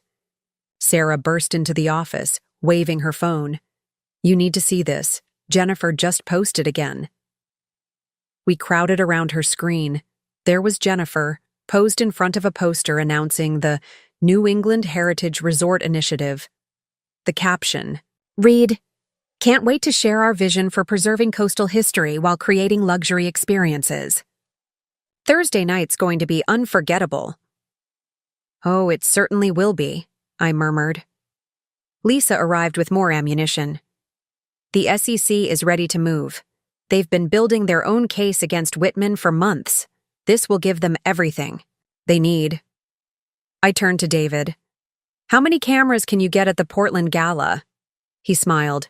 Sarah burst into the office, waving her phone. You need to see this. Jennifer just posted again. We crowded around her screen. There was Jennifer, posed in front of a poster announcing the New England Heritage Resort Initiative. The caption, read, "Can't wait to share our vision for preserving coastal history while creating luxury experiences. Thursday night's going to be unforgettable." Oh, it certainly will be, I murmured. Lisa arrived with more ammunition. The SEC is ready to move. They've been building their own case against Whitman for months. This will give them everything they need. I turned to David. How many cameras can you get at the Portland Gala? He smiled.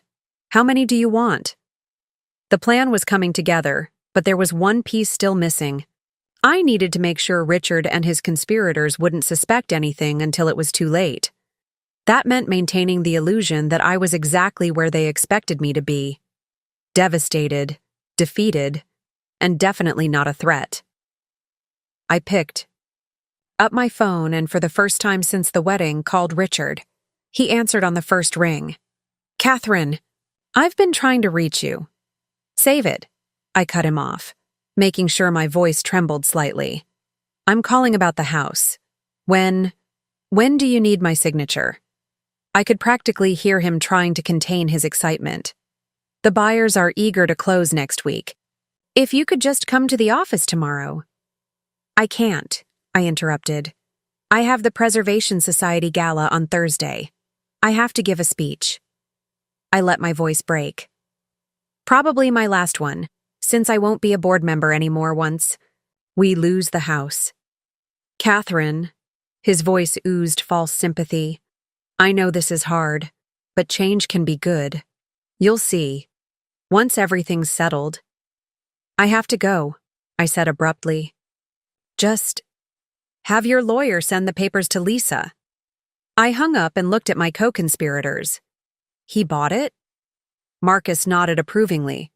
How many do you want? The plan was coming together, but there was one piece still missing. I needed to make sure Richard and his conspirators wouldn't suspect anything until it was too late. That meant maintaining the illusion that I was exactly where they expected me to be. Devastated, defeated, and definitely not a threat. I picked up my phone and for the first time since the wedding called Richard. He answered on the first ring. Catherine, I've been trying to reach you. Save it. I cut him off, making sure my voice trembled slightly. I'm calling about the house. When do you need my signature? I could practically hear him trying to contain his excitement. The buyers are eager to close next week. If you could just come to the office tomorrow. I can't, I interrupted. I have the Preservation Society Gala on Thursday. I have to give a speech. I let my voice break. Probably my last one, since I won't be a board member anymore once we lose the house. Catherine, his voice oozed false sympathy. I know this is hard, but change can be good. You'll see. Once everything's settled. I have to go, I said abruptly. Just have your lawyer send the papers to Lisa. I hung up and looked at my co-conspirators. He bought it? Marcus nodded approvingly.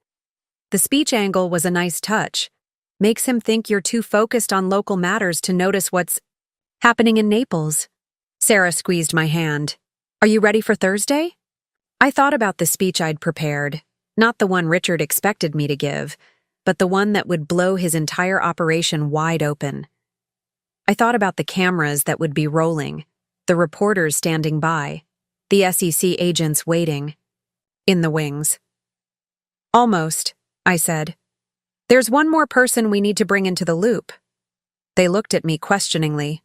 The speech angle was a nice touch. Makes him think you're too focused on local matters to notice what's happening in Naples. Sarah squeezed my hand. Are you ready for Thursday? I thought about the speech I'd prepared, not the one Richard expected me to give, but the one that would blow his entire operation wide open. I thought about the cameras that would be rolling, the reporters standing by, the SEC agents waiting. In the wings. Almost, I said. There's one more person we need to bring into the loop. They looked at me questioningly.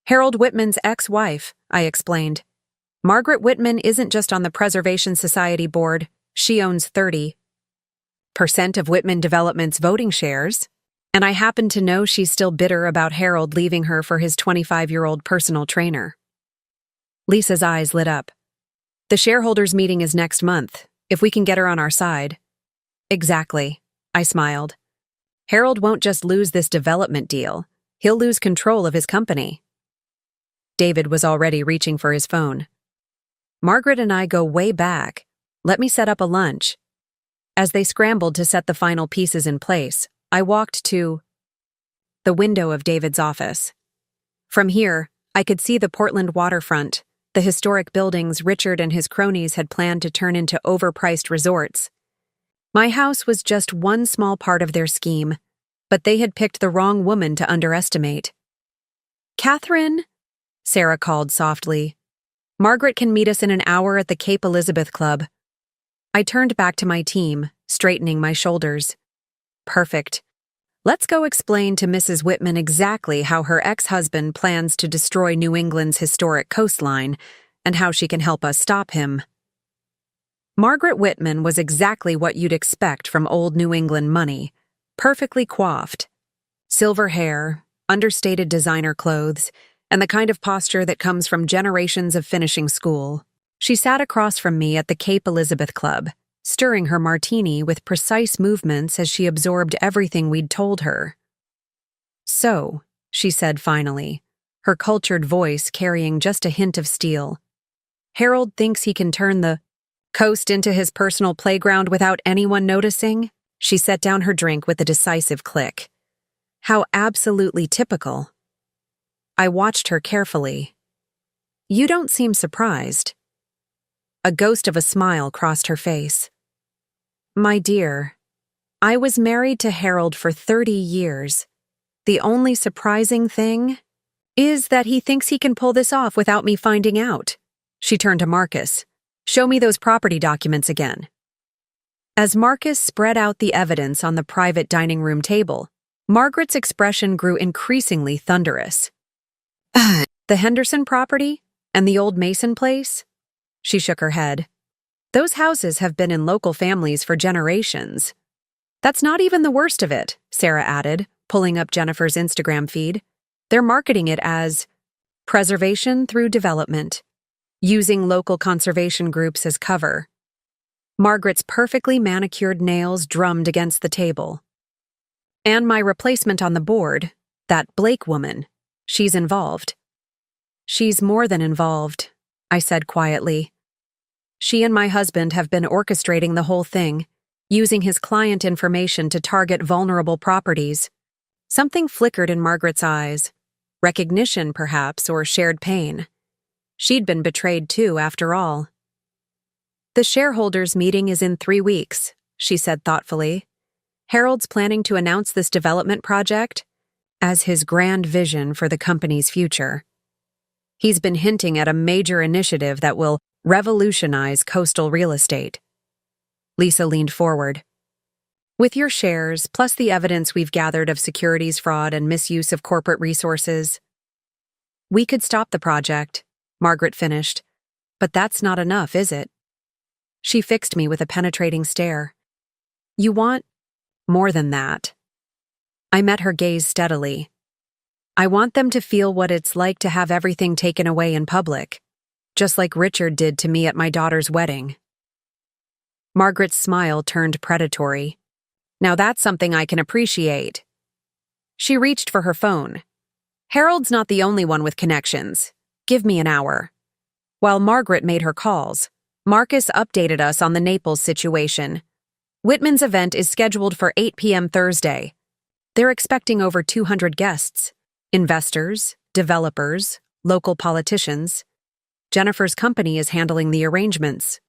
Harold Whitman's ex-wife, I explained. Margaret Whitman isn't just on the Preservation Society board, she owns 30% of Whitman Development's voting shares, and I happen to know she's still bitter about Harold leaving her for his 25-year-old personal trainer. Lisa's eyes lit up. The shareholders' meeting is next month, if we can get her on our side. Exactly, I smiled. Harold won't just lose this development deal, he'll lose control of his company. David was already reaching for his phone. Margaret and I go way back. Let me set up a lunch. As they scrambled to set the final pieces in place, I walked to the window of David's office. From here, I could see the Portland waterfront, the historic buildings Richard and his cronies had planned to turn into overpriced resorts. My house was just one small part of their scheme, but they had picked the wrong woman to underestimate. Catherine, Sarah called softly. Margaret can meet us in an hour at the Cape Elizabeth Club. I turned back to my team, straightening my shoulders. Perfect. Let's go explain to Mrs. Whitman exactly how her ex-husband plans to destroy New England's historic coastline and how she can help us stop him. Margaret Whitman was exactly what you'd expect from old New England money, perfectly coiffed. Silver hair, understated designer clothes, and the kind of posture that comes from generations of finishing school. She sat across from me at the Cape Elizabeth Club, stirring her martini with precise movements as she absorbed everything we'd told her. So, she said finally, her cultured voice carrying just a hint of steel. Harold thinks he can turn the coast into his personal playground without anyone noticing? She set down her drink with a decisive click. How absolutely typical. I watched her carefully. You don't seem surprised. A ghost of a smile crossed her face. My dear, I was married to Harold for 30 years. The only surprising thing is that he thinks he can pull this off without me finding out. She turned to Marcus. Show me those property documents again. As Marcus spread out the evidence on the private dining room table, Margaret's expression grew increasingly thunderous. The Henderson property? And the old Mason place? She shook her head. Those houses have been in local families for generations. That's not even the worst of it, Sarah added, pulling up Jennifer's Instagram feed. They're marketing it as preservation through development, using local conservation groups as cover. Margaret's perfectly manicured nails drummed against the table. And my replacement on the board, that Blake woman, she's involved. She's more than involved, I said quietly. She and my husband have been orchestrating the whole thing, using his client information to target vulnerable properties. Something flickered in Margaret's eyes. Recognition, perhaps, or shared pain. She'd been betrayed too, after all. The shareholders' meeting is in 3 weeks, she said thoughtfully. Harold's planning to announce this development project as his grand vision for the company's future. He's been hinting at a major initiative that will revolutionize coastal real estate. Lisa leaned forward. With your shares, plus the evidence we've gathered of securities fraud and misuse of corporate resources, we could stop the project, Margaret finished. But that's not enough, is it? She fixed me with a penetrating stare. You want more than that. I met her gaze steadily. I want them to feel what it's like to have everything taken away in public, just like Richard did to me at my daughter's wedding. Margaret's smile turned predatory. Now that's something I can appreciate. She reached for her phone. Harold's not the only one with connections. Give me an hour. While Margaret made her calls, Marcus updated us on the Naples situation. Whitman's event is scheduled for 8 p.m. Thursday. They're expecting over 200 guests. Investors, developers, local politicians. Jennifer's company is handling the arrangements.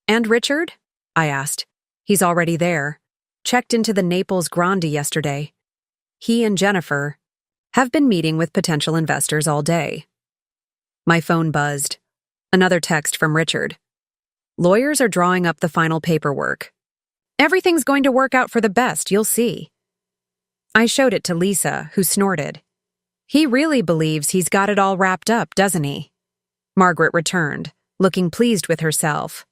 And Richard? I asked. He's already there. Checked into the Naples Grande yesterday. He and Jennifer have been meeting with potential investors all day. My phone buzzed. Another text from Richard. Lawyers are drawing up the final paperwork. Everything's going to work out for the best, you'll see. I showed it to Lisa, who snorted. He really believes he's got it all wrapped up, doesn't he? Margaret returned, looking pleased with herself.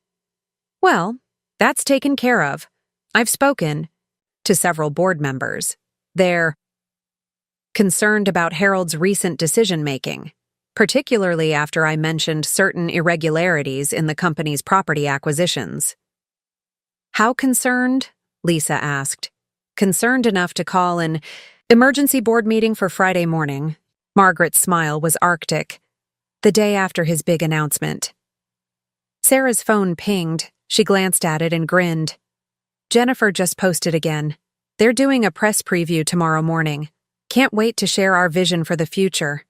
Well, that's taken care of. I've spoken to several board members. They're concerned about Harold's recent decision-making, particularly after I mentioned certain irregularities in the company's property acquisitions. How concerned? Lisa asked. Concerned enough to call an emergency board meeting for Friday morning. Margaret's smile was arctic. The day after his big announcement. Sarah's phone pinged. She glanced at it and grinned. Jennifer just posted again. They're doing a press preview tomorrow morning. Can't wait to share our vision for the future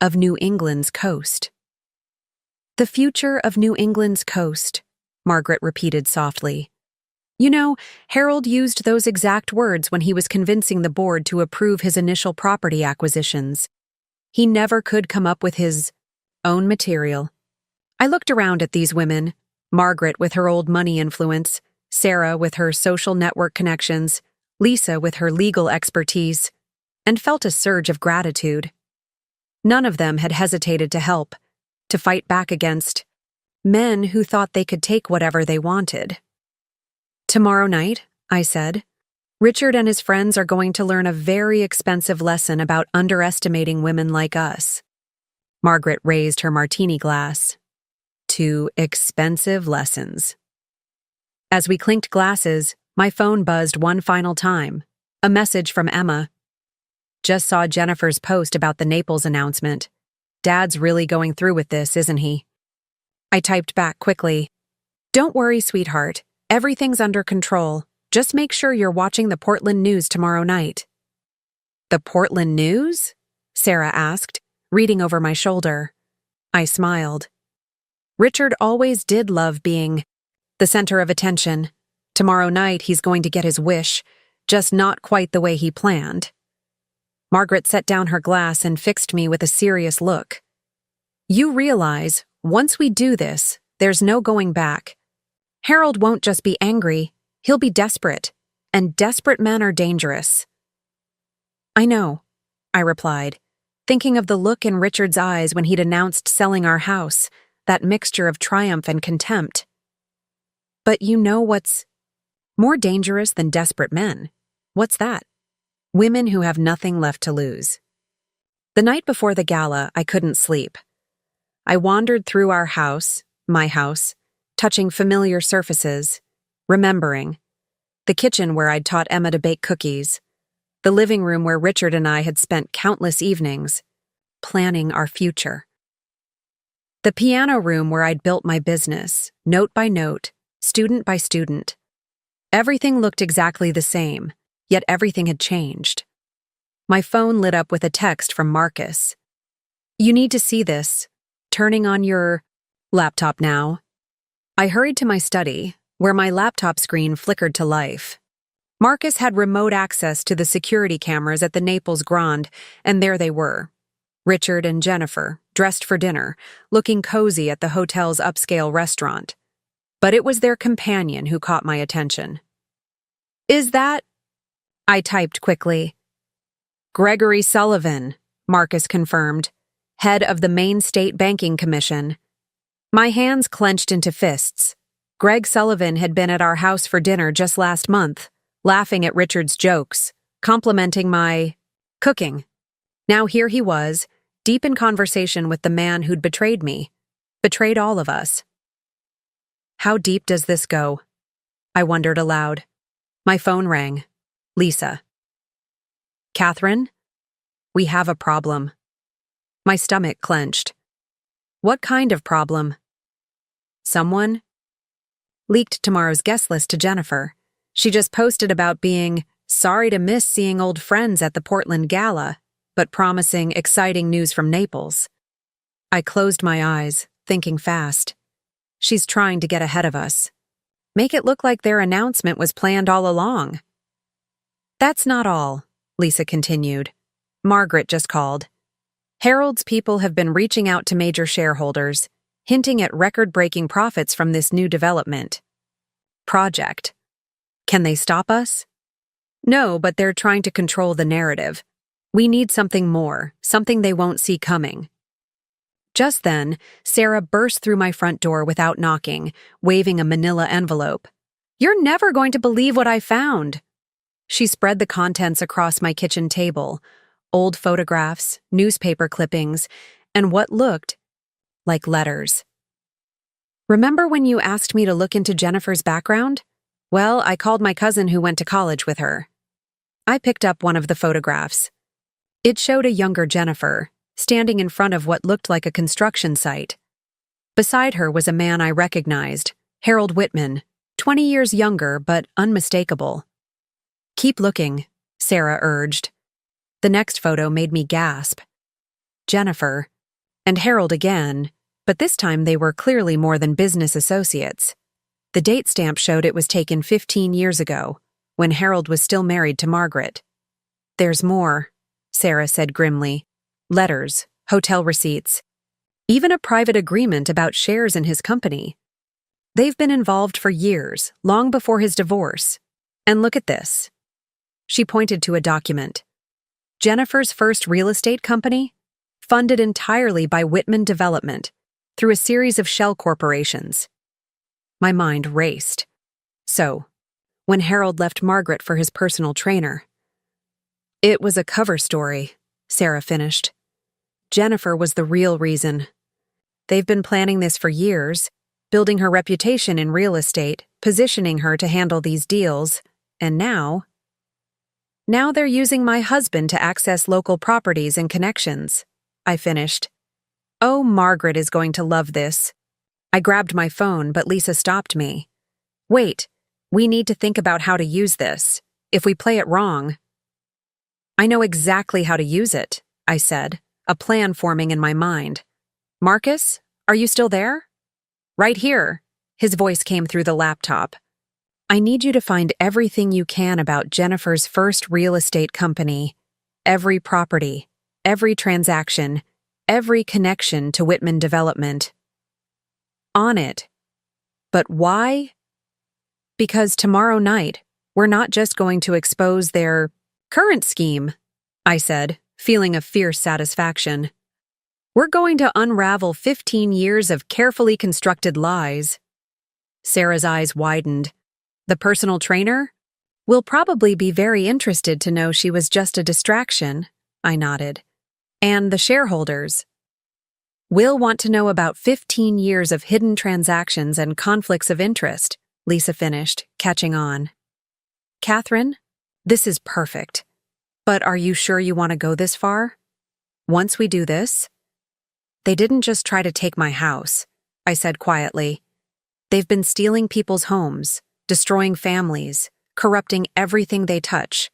of New England's coast. The future of New England's coast, Margaret repeated softly. You know, Harold used those exact words when he was convincing the board to approve his initial property acquisitions. He never could come up with his own material. I looked around at these women, Margaret with her old money influence, Sarah with her social network connections, Lisa with her legal expertise, and felt a surge of gratitude. None of them had hesitated to help, to fight back against men who thought they could take whatever they wanted. Tomorrow night, I said, Richard and his friends are going to learn a very expensive lesson about underestimating women like us. Margaret raised her martini glass. 2 expensive lessons. As we clinked glasses, my phone buzzed one final time. A message from Emma. Just saw Jennifer's post about the Naples announcement. Dad's really going through with this, isn't he? I typed back quickly. Don't worry, sweetheart. Everything's under control. Just make sure you're watching the Portland news tomorrow night. The Portland news? Sarah asked, reading over my shoulder. I smiled. Richard always did love being the center of attention. Tomorrow night he's going to get his wish, just not quite the way he planned. Margaret set down her glass and fixed me with a serious look. You realize, once we do this, there's no going back. Harold won't just be angry, he'll be desperate, and desperate men are dangerous. I know, I replied, thinking of the look in Richard's eyes when he'd announced selling our house, that mixture of triumph and contempt. But you know what's more dangerous than desperate men? What's that? Women who have nothing left to lose. The night before the gala, I couldn't sleep. I wandered through our house, my house, touching familiar surfaces, remembering. The kitchen where I'd taught Emma to bake cookies. The living room where Richard and I had spent countless evenings, planning our future. The piano room where I'd built my business, note by note, student by student. Everything looked exactly the same, yet everything had changed. My phone lit up with a text from Marcus. You need to see this. Turning on your laptop now. I hurried to my study, where my laptop screen flickered to life. Marcus had remote access to the security cameras at the Naples Grand, and there they were. Richard and Jennifer, dressed for dinner, looking cozy at the hotel's upscale restaurant. But it was their companion who caught my attention. Is that? I typed quickly. Gregory Sullivan, Marcus confirmed, head of the Maine State Banking Commission. My hands clenched into fists. Greg Sullivan had been at our house for dinner just last month, laughing at Richard's jokes, complimenting my cooking. Now here he was, deep in conversation with the man who'd betrayed me, betrayed all of us. How deep does this go? I wondered aloud. My phone rang. Lisa. Catherine? We have a problem. My stomach clenched. What kind of problem? Someone leaked tomorrow's guest list to Jennifer. She just posted about being sorry to miss seeing old friends at the Portland Gala, but promising exciting news from Naples. I closed my eyes, thinking fast. She's trying to get ahead of us. Make it look like their announcement was planned all along. That's not all, Lisa continued. Margaret just called. Harold's people have been reaching out to major shareholders, hinting at record-breaking profits from this new development. Project. Can they stop us? No, but they're trying to control the narrative. We need something more, something they won't see coming. Just then, Sarah burst through my front door without knocking, waving a manila envelope. "You're never going to believe what I found." She spread the contents across my kitchen table, old photographs, newspaper clippings, and what looked like letters. "Remember when you asked me to look into Jennifer's background? Well, I called my cousin who went to college with her." I picked up one of the photographs. It showed a younger Jennifer, standing in front of what looked like a construction site. Beside her was a man I recognized, Harold Whitman, 20 years younger but unmistakable. "Keep looking," Sarah urged. The next photo made me gasp. Jennifer, and Harold again, but this time they were clearly more than business associates. The date stamp showed it was taken 15 years ago, when Harold was still married to Margaret. "There's more," Sarah said grimly. "Letters, hotel receipts, even a private agreement about shares in his company. They've been involved for years, long before his divorce. And look at this." She pointed to a document. Jennifer's first real estate company, funded entirely by Whitman Development, through a series of shell corporations. My mind raced. So, when Harold left Margaret for his personal trainer. "It was a cover story," Sarah finished. "Jennifer was the real reason. They've been planning this for years, building her reputation in real estate, positioning her to handle these deals, and now they're using my husband to access local properties and connections," I finished. "Oh, Margaret is going to love this." I grabbed my phone, but Lisa stopped me. "Wait, we need to think about how to use this. If we play it wrong—" "I know exactly how to use it," I said, a plan forming in my mind. "Marcus, are you still there?" "Right here," his voice came through the laptop. "I need you to find everything you can about Jennifer's first real estate company. Every property, every transaction, every connection to Whitman Development. On it. But why? Because tomorrow night, we're not just going to expose their current scheme," I said, feeling a fierce satisfaction. "We're going to unravel 15 years of carefully constructed lies." Sarah's eyes widened. "The personal trainer? Will probably be very interested to know she was just a distraction," I nodded. "And the shareholders? We'll want to know about 15 years of hidden transactions and conflicts of interest," Lisa finished, catching on. "Catherine, this is perfect. But are you sure you want to go this far? Once we do this—" "They didn't just try to take my house," I said quietly. "They've been stealing people's homes, destroying families, corrupting everything they touch.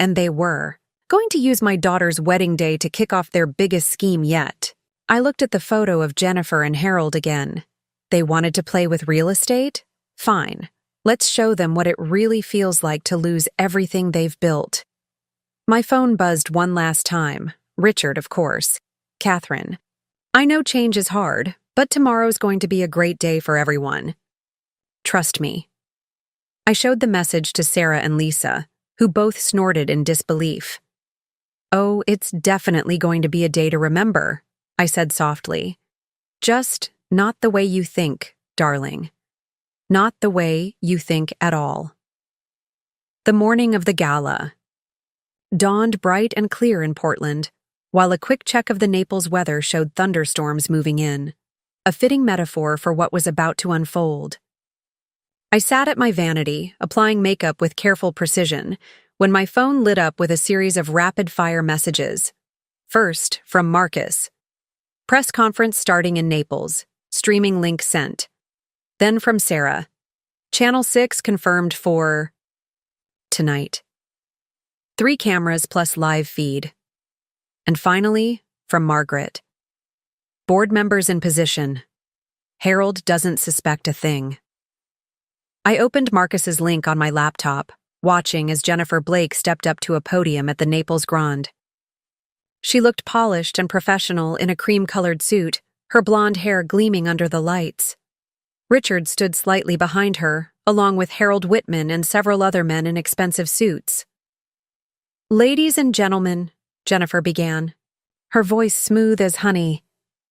And they were going to use my daughter's wedding day to kick off their biggest scheme yet." I looked at the photo of Jennifer and Harold again. They wanted to play with real estate? Fine. Let's show them what it really feels like to lose everything they've built. My phone buzzed one last time. Richard, of course. "Catherine, I know change is hard, but tomorrow's going to be a great day for everyone. Trust me." I showed the message to Sarah and Lisa, who both snorted in disbelief. "Oh, it's definitely going to be a day to remember," I said softly. "Just not the way you think, darling. Not the way you think at all." The morning of the gala dawned bright and clear in Portland, while a quick check of the Naples weather showed thunderstorms moving in, a fitting metaphor for what was about to unfold. I sat at my vanity, applying makeup with careful precision, when my phone lit up with a series of rapid-fire messages. First, from Marcus. "Press conference starting in Naples. Streaming link sent." Then from Sarah. "Channel 6 confirmed for tonight. 3 cameras plus live feed." And finally, from Margaret. "Board members in position. Harold doesn't suspect a thing." I opened Marcus's link on my laptop, watching as Jennifer Blake stepped up to a podium at the Naples Grand. She looked polished and professional in a cream-colored suit, her blonde hair gleaming under the lights. Richard stood slightly behind her, along with Harold Whitman and several other men in expensive suits. "Ladies and gentlemen," Jennifer began, her voice smooth as honey,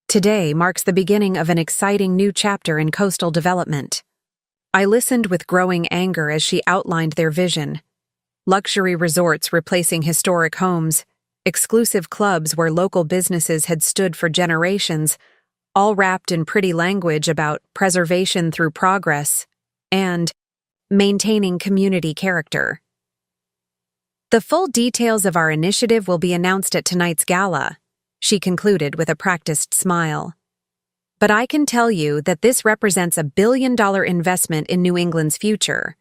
"today marks the beginning of an exciting new chapter in coastal development." I listened with growing anger as she outlined their vision. Luxury resorts replacing historic homes, exclusive clubs where local businesses had stood for generations, all wrapped in pretty language about preservation through progress and maintaining community character. "The full details of our initiative will be announced at tonight's gala," she concluded with a practiced smile. "But I can tell you that this represents $1 billion investment in New England's future."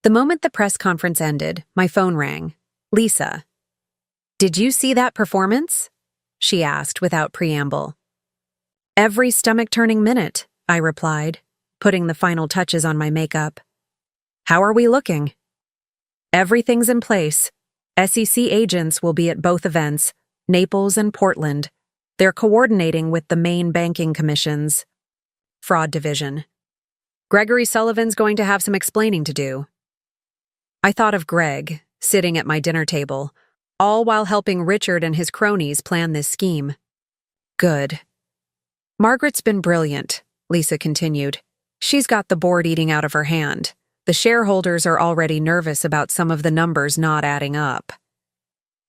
The moment the press conference ended, my phone rang. "Lisa." "Did you see that performance?" she asked without preamble. "Every stomach-turning minute," I replied, putting the final touches on my makeup. "How are we looking?" "Everything's in place. SEC agents will be at both events, Naples and Portland. They're coordinating with the Maine banking commissions. Fraud division. Gregory Sullivan's going to have some explaining to do." I thought of Greg, sitting at my dinner table, all while helping Richard and his cronies plan this scheme. Good. "Margaret's been brilliant," Lisa continued. "She's got the board eating out of her hand. The shareholders are already nervous about some of the numbers not adding up."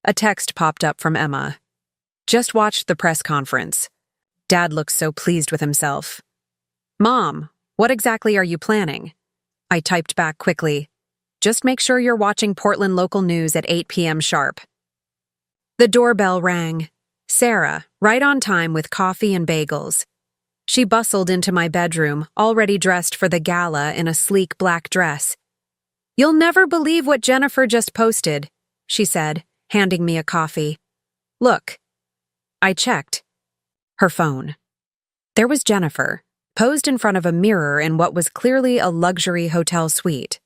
A text popped up from Emma. "Just watched the press conference. Dad looks so pleased with himself." "Mom, what exactly are you planning?" I typed back quickly. "Just make sure you're watching Portland local news at 8 p.m. sharp." The doorbell rang. Sarah, right on time with coffee and bagels. She bustled into my bedroom, already dressed for the gala in a sleek black dress. "You'll never believe what Jennifer just posted," she said, handing me a coffee. "Look." I checked. Her phone. There was Jennifer, posed in front of a mirror in what was clearly a luxury hotel suite.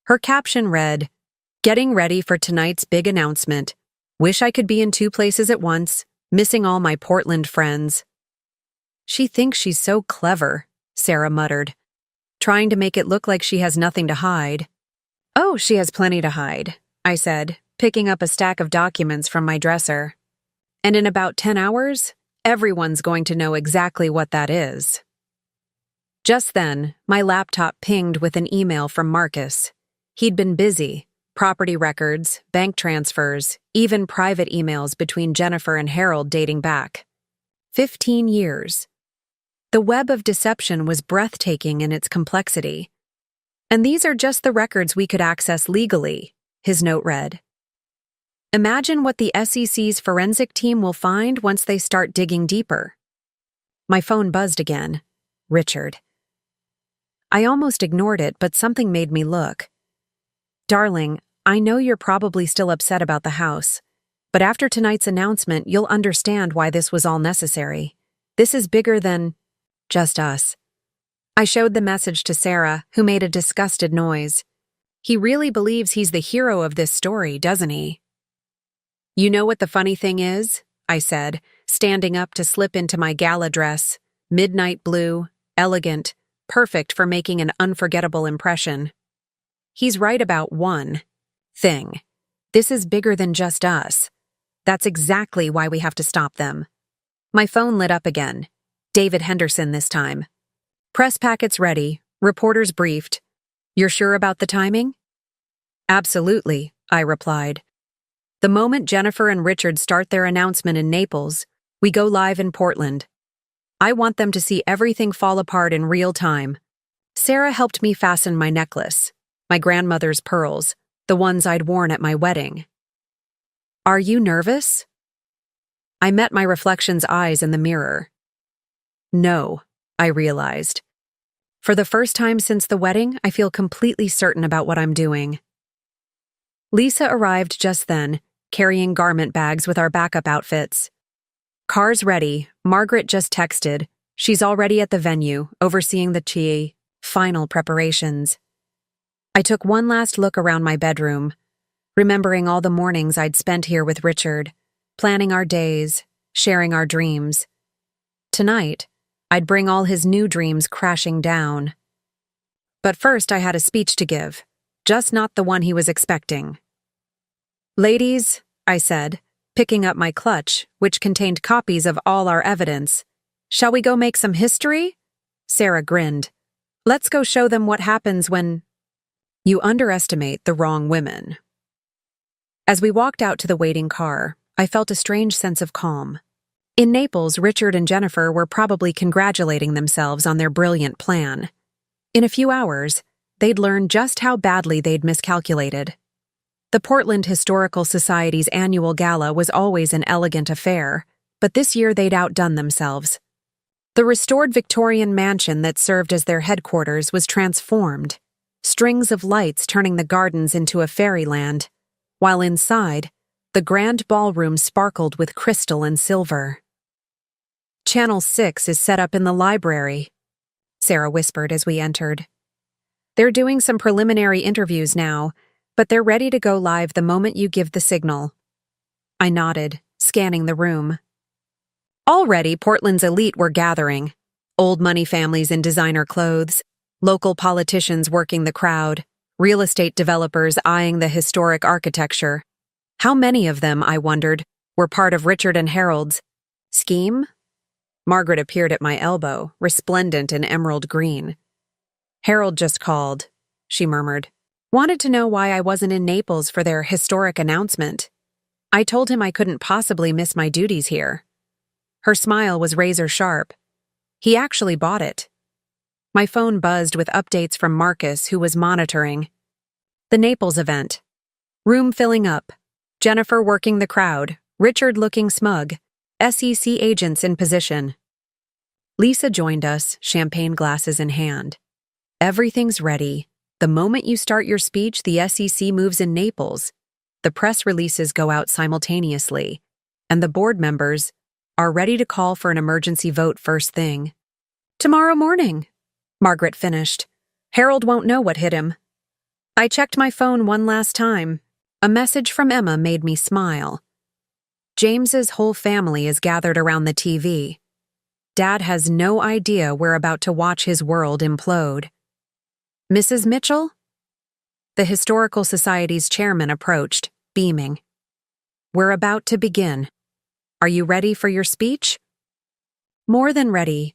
Her caption read, "Getting ready for tonight's big announcement. Wish I could be in 2 places at once. Missing all my Portland friends." "She thinks she's so clever," Sarah muttered, trying to make it look like she has nothing to hide. "Oh, she has plenty to hide," I said, picking up a stack of documents from my dresser. "And in about 10 hours, everyone's going to know exactly what that is." Just then, my laptop pinged with an email from Marcus. He'd been busy. Property records, bank transfers, even private emails between Jennifer and Harold dating back 15 years. The web of deception was breathtaking in its complexity. "And these are just the records we could access legally," his note read. "Imagine what the SEC's forensic team will find once they start digging deeper." My phone buzzed again. Richard. I almost ignored it, but something made me look. "Darling, I know you're probably still upset about the house, but after tonight's announcement, you'll understand why this was all necessary. This is bigger than just us." I showed the message to Sarah, who made a disgusted noise. "He really believes he's the hero of this story, doesn't he?" "You know what the funny thing is?" I said, standing up to slip into my gala dress, midnight blue, elegant, perfect for making an unforgettable impression. "He's right about one thing. This is bigger than just us. That's exactly why we have to stop them." My phone lit up again. David Henderson this time. "Press packets ready. Reporters briefed. You're sure about the timing?" "Absolutely," I replied. "The moment Jennifer and Richard start their announcement in Naples, we go live in Portland. I want them to see everything fall apart in real time." Sarah helped me fasten my necklace, my grandmother's pearls, the ones I'd worn at my wedding. "Are you nervous?" I met my reflection's eyes in the mirror. "No," I realized. "For the first time since the wedding, I feel completely certain about what I'm doing." Lisa arrived just then, carrying garment bags with our backup outfits. "Car's ready. Margaret just texted. She's already at the venue, overseeing the final preparations." I took one last look around my bedroom, remembering all the mornings I'd spent here with Richard, planning our days, sharing our dreams. Tonight, I'd bring all his new dreams crashing down. But first I had a speech to give, just not the one he was expecting. "Ladies," I said, picking up my clutch, which contained copies of all our evidence. "Shall we go make some history?" Sarah grinned. "Let's go show them what happens when—" "You underestimate the wrong women." As we walked out to the waiting car, I felt a strange sense of calm. In Naples, Richard and Jennifer were probably congratulating themselves on their brilliant plan. In a few hours, they'd learn just how badly they'd miscalculated. The Portland Historical Society's annual gala was always an elegant affair, but this year they'd outdone themselves. The restored Victorian mansion that served as their headquarters was transformed, strings of lights turning the gardens into a fairyland, while inside, the grand ballroom sparkled with crystal and silver. "Channel 6 is set up in the library," Sarah whispered as we entered. "They're doing some preliminary interviews now, but they're ready to go live the moment you give the signal." I nodded, scanning the room. Already, Portland's elite were gathering. Old money families in designer clothes, local politicians working the crowd, real estate developers eyeing the historic architecture. How many of them, I wondered, were part of Richard and Harold's scheme? Margaret appeared at my elbow, resplendent in emerald green. "Harold just called," she murmured. "Wanted to know why I wasn't in Naples for their historic announcement. I told him I couldn't possibly miss my duties here." Her smile was razor-sharp. "He actually bought it." My phone buzzed with updates from Marcus, who was monitoring. The Naples event. Room filling up. Jennifer working the crowd, Richard looking smug, SEC agents in position. Lisa joined us, champagne glasses in hand. "Everything's ready. The moment you start your speech, the SEC moves in Naples. The press releases go out simultaneously, and the board members are ready to call for an emergency vote first thing." "Tomorrow morning," Margaret finished. "Harold won't know what hit him." I checked my phone one last time. A message from Emma made me smile. "James's whole family is gathered around the TV. Dad has no idea we're about to watch his world implode." "Mrs. Mitchell?" The Historical Society's chairman approached, beaming. "We're about to begin. Are you ready for your speech?" "More than ready,"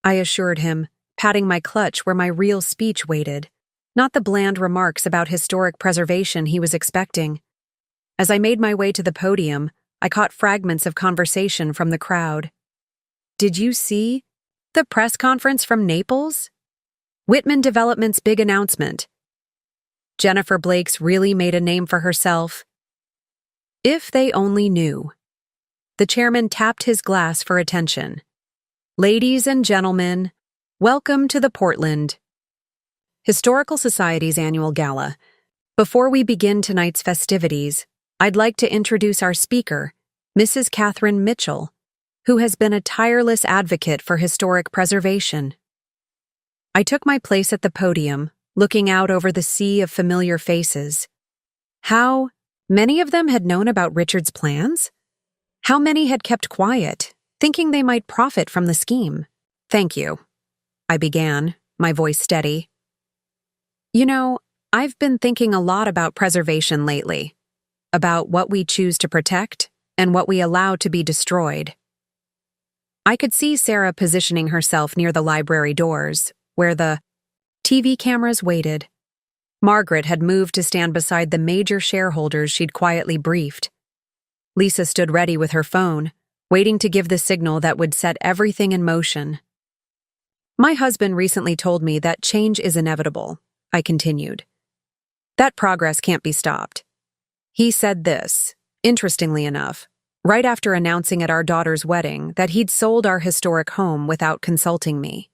I assured him, patting my clutch where my real speech waited, not the bland remarks about historic preservation he was expecting. As I made my way to the podium, I caught fragments of conversation from the crowd. "Did you see the press conference from Naples? Whitman Development's big announcement. Jennifer Blake's really made a name for herself." If they only knew. The chairman tapped his glass for attention. "Ladies and gentlemen, welcome to the Portland Historical Society's annual gala. Before we begin tonight's festivities, I'd like to introduce our speaker, Mrs. Catherine Mitchell, who has been a tireless advocate for historic preservation." I took my place at the podium, looking out over the sea of familiar faces. How many of them had known about Richard's plans? How many had kept quiet, thinking they might profit from the scheme? "Thank you," I began, my voice steady. "You know, I've been thinking a lot about preservation lately, about what we choose to protect and what we allow to be destroyed." I could see Sarah positioning herself near the library doors, where the TV cameras waited. Margaret had moved to stand beside the major shareholders she'd quietly briefed. Lisa stood ready with her phone, waiting to give the signal that would set everything in motion. "My husband recently told me that change is inevitable," I continued. "That progress can't be stopped. He said this, interestingly enough, right after announcing at our daughter's wedding that he'd sold our historic home without consulting me."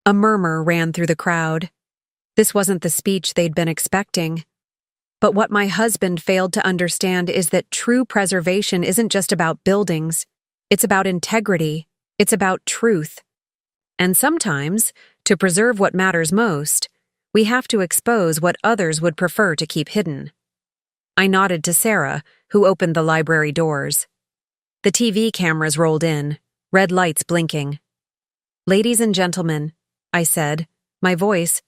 A murmur ran through the crowd. This wasn't the speech they'd been expecting. But what my husband failed to understand is that true preservation isn't just about buildings. It's about integrity. It's about truth. And sometimes, to preserve what matters most, we have to expose what others would prefer to keep hidden. I nodded to Sarah, who opened the library doors. The TV cameras rolled in, red lights blinking. Ladies and gentlemen, I said, my voice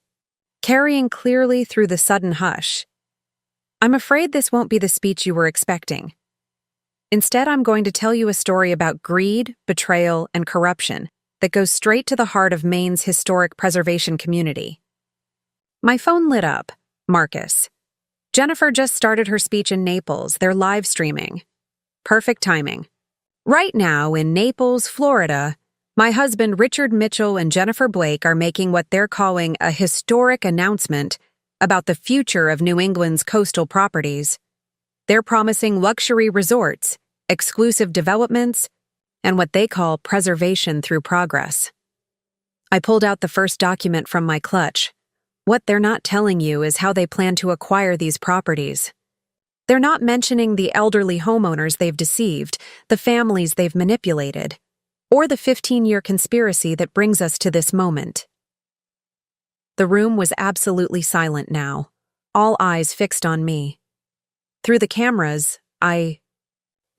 carrying clearly through the sudden hush. I'm afraid this won't be the speech you were expecting. Instead, I'm going to tell you a story about greed, betrayal, and corruption that goes straight to the heart of Maine's historic preservation community. My phone lit up. Marcus. Jennifer just started her speech in Naples. They're live streaming. Perfect timing. Right now, in Naples, Florida, my husband Richard Mitchell and Jennifer Blake are making what they're calling a historic announcement about the future of New England's coastal properties. They're promising luxury resorts, exclusive developments, and what they call preservation through progress. I pulled out the first document from my clutch. What they're not telling you is how they plan to acquire these properties. They're not mentioning the elderly homeowners they've deceived, the families they've manipulated, or the 15-year conspiracy that brings us to this moment. The room was absolutely silent now, all eyes fixed on me. Through the cameras, I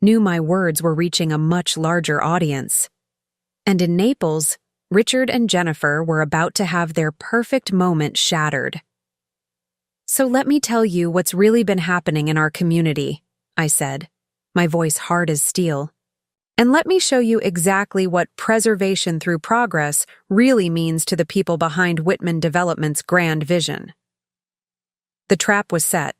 knew my words were reaching a much larger audience. And in Naples, Richard and Jennifer were about to have their perfect moment shattered. So let me tell you what's really been happening in our community, I said, my voice hard as steel. And let me show you exactly what preservation through progress really means to the people behind Whitman Development's grand vision. The trap was set.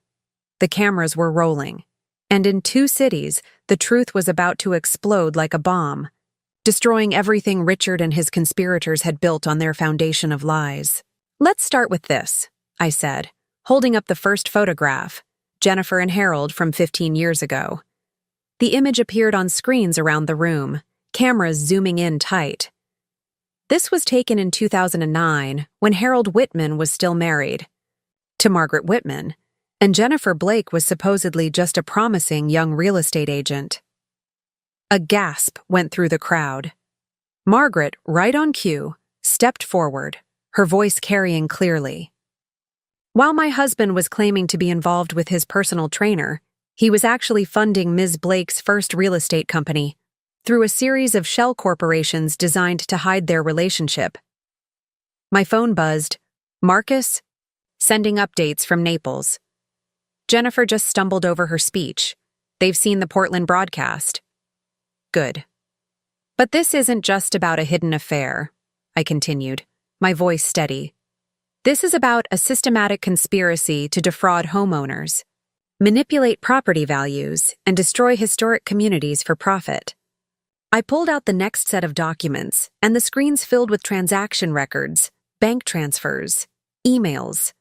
The cameras were rolling. And in 2 cities, the truth was about to explode like a bomb, destroying everything Richard and his conspirators had built on their foundation of lies. Let's start with this, I said, holding up the first photograph, Jennifer and Harold from 15 years ago. The image appeared on screens around the room, cameras zooming in tight. This was taken in 2009, when Harold Whitman was still married to Margaret Whitman, and Jennifer Blake was supposedly just a promising young real estate agent. A gasp went through the crowd. Margaret, right on cue, stepped forward, her voice carrying clearly. While my husband was claiming to be involved with his personal trainer, he was actually funding Ms. Blake's first real estate company through a series of shell corporations designed to hide their relationship. My phone buzzed. Marcus? Sending updates from Naples. Jennifer just stumbled over her speech. They've seen the Portland broadcast. Good. But this isn't just about a hidden affair, I continued, my voice steady. This is about a systematic conspiracy to defraud homeowners, manipulate property values, and destroy historic communities for profit. I pulled out the next set of documents, and the screens filled with transaction records, bank transfers, emails.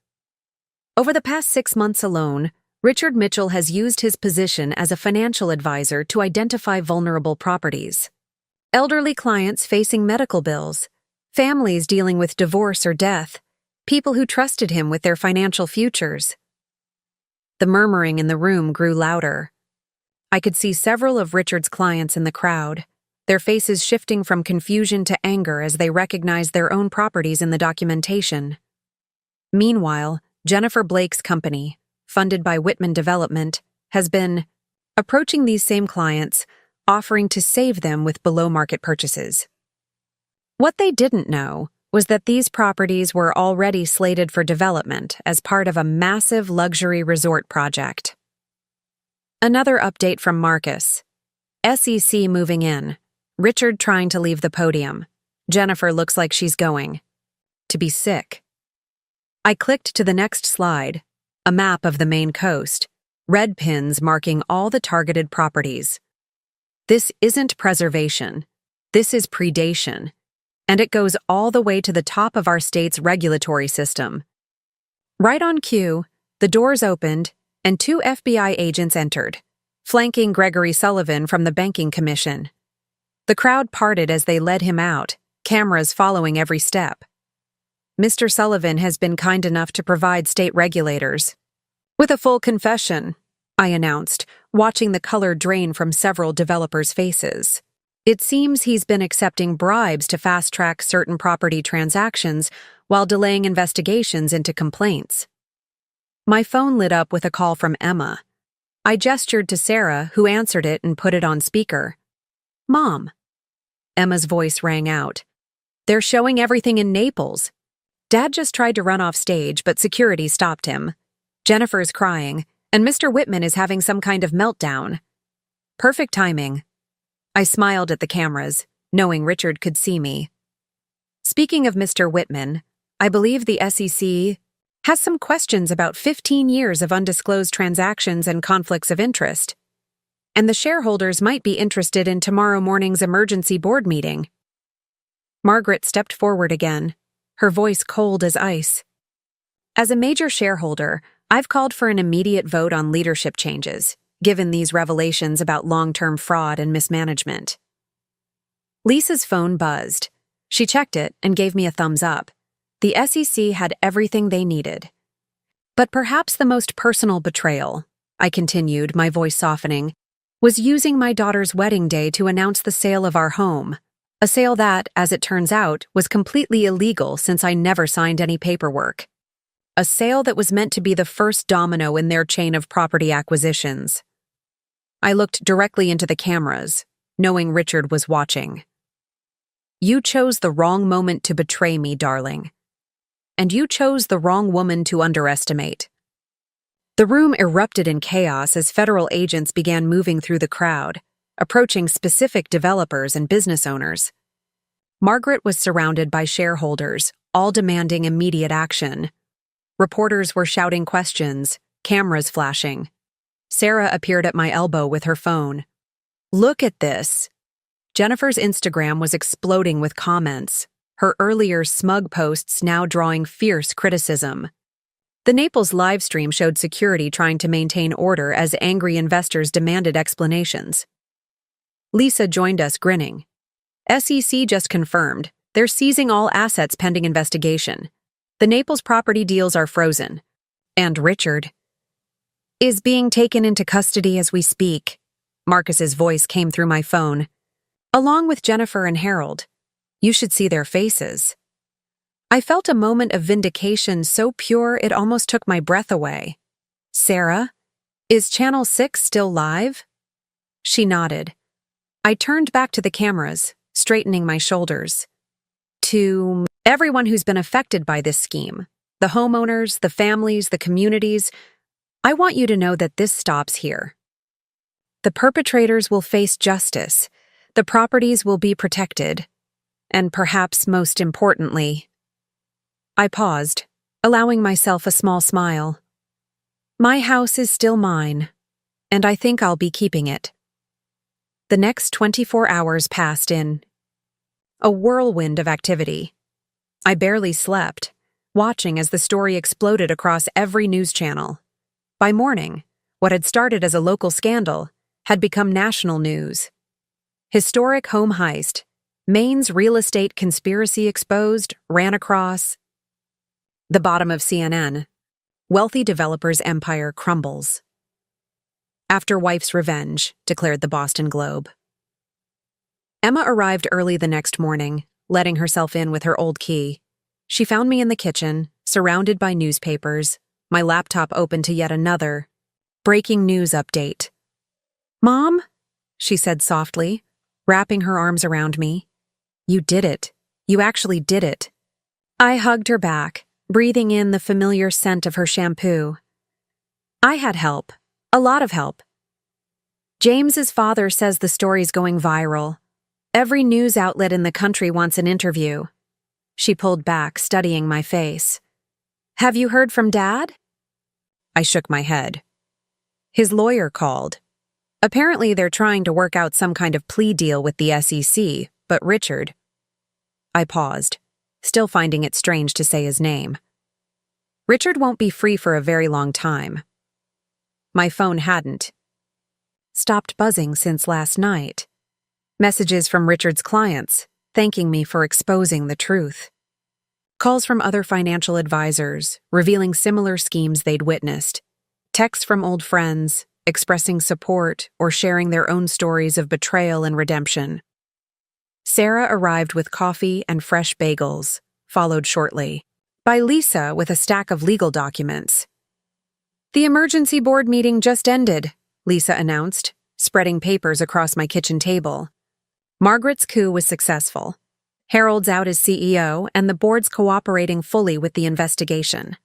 Over the past 6 months alone, Richard Mitchell has used his position as a financial advisor to identify vulnerable properties. Elderly clients facing medical bills, families dealing with divorce or death, people who trusted him with their financial futures. The murmuring in the room grew louder. I could see several of Richard's clients in the crowd, their faces shifting from confusion to anger as they recognized their own properties in the documentation. Meanwhile, Jennifer Blake's company, funded by Whitman Development, has been approaching these same clients, offering to save them with below-market purchases. What they didn't know was that these properties were already slated for development as part of a massive luxury resort project. Another update from Marcus. SEC moving in. Richard trying to leave the podium. Jennifer looks like she's going to be sick. I clicked to the next slide, a map of the Maine coast, red pins marking all the targeted properties. This isn't preservation. This is predation. And it goes all the way to the top of our state's regulatory system. Right on cue, the doors opened, and 2 FBI agents entered, flanking Gregory Sullivan from the Banking Commission. The crowd parted as they led him out, cameras following every step. Mr. Sullivan has been kind enough to provide state regulators with a full confession, I announced, watching the color drain from several developers' faces. It seems he's been accepting bribes to fast-track certain property transactions while delaying investigations into complaints. My phone lit up with a call from Emma. I gestured to Sarah, who answered it and put it on speaker. Mom. Emma's voice rang out. They're showing everything in Naples. Dad just tried to run off stage, but security stopped him. Jennifer's crying, and Mr. Whitman is having some kind of meltdown. Perfect timing. I smiled at the cameras, knowing Richard could see me. Speaking of Mr. Whitman, I believe the SEC has some questions about 15 years of undisclosed transactions and conflicts of interest. And the shareholders might be interested in tomorrow morning's emergency board meeting. Margaret stepped forward again, her voice cold as ice. As a major shareholder, I've called for an immediate vote on leadership changes, given these revelations about long-term fraud and mismanagement. Lisa's phone buzzed. She checked it and gave me a thumbs up. The SEC had everything they needed. But perhaps the most personal betrayal, I continued, my voice softening, was using my daughter's wedding day to announce the sale of our home. A sale that, as it turns out, was completely illegal since I never signed any paperwork. A sale that was meant to be the first domino in their chain of property acquisitions. I looked directly into the cameras, knowing Richard was watching. You chose the wrong moment to betray me, darling. And you chose the wrong woman to underestimate. The room erupted in chaos as federal agents began moving through the crowd, approaching specific developers and business owners. Margaret was surrounded by shareholders, all demanding immediate action. Reporters were shouting questions, cameras flashing. Sarah appeared at my elbow with her phone. Look at this. Jennifer's Instagram was exploding with comments, her earlier smug posts now drawing fierce criticism. The Naples livestream showed security trying to maintain order as angry investors demanded explanations. Lisa joined us, grinning. SEC just confirmed they're seizing all assets pending investigation. The Naples property deals are frozen. And Richard is being taken into custody as we speak. Marcus's voice came through my phone. Along with Jennifer and Harold. You should see their faces. I felt a moment of vindication so pure it almost took my breath away. Sarah, is Channel 6 still live? She nodded. I turned back to the cameras, straightening my shoulders. To everyone who's been affected by this scheme, the homeowners, the families, the communities, I want you to know that this stops here. The perpetrators will face justice, the properties will be protected, and perhaps most importantly, I paused, allowing myself a small smile. My house is still mine, and I think I'll be keeping it. The next 24 hours passed in a whirlwind of activity. I barely slept, watching as the story exploded across every news channel. By morning, what had started as a local scandal had become national news. Historic home heist, Maine's real estate conspiracy exposed, ran across the bottom of CNN. Wealthy developer's empire crumbles. After wife's revenge, declared the Boston Globe. Emma arrived early the next morning, letting herself in with her old key. She found me in the kitchen, surrounded by newspapers, my laptop open to yet another breaking news update. Mom, she said softly, wrapping her arms around me. You did it. You actually did it. I hugged her back, breathing in the familiar scent of her shampoo. I had help. A lot of help. James's father says the story's going viral. Every news outlet in the country wants an interview. She pulled back, studying my face. Have you heard from Dad? I shook my head. His lawyer called. Apparently they're trying to work out some kind of plea deal with the SEC, but Richard... I paused, still finding it strange to say his name. Richard won't be free for a very long time. My phone hadn't stopped buzzing since last night. Messages from Richard's clients, thanking me for exposing the truth. Calls from other financial advisors, revealing similar schemes they'd witnessed. Texts from old friends, expressing support or sharing their own stories of betrayal and redemption. Sarah arrived with coffee and fresh bagels, followed shortly by Lisa with a stack of legal documents. The emergency board meeting just ended, Lisa announced, spreading papers across my kitchen table. Margaret's coup was successful. Harold's out as CEO, and the board's cooperating fully with the investigation.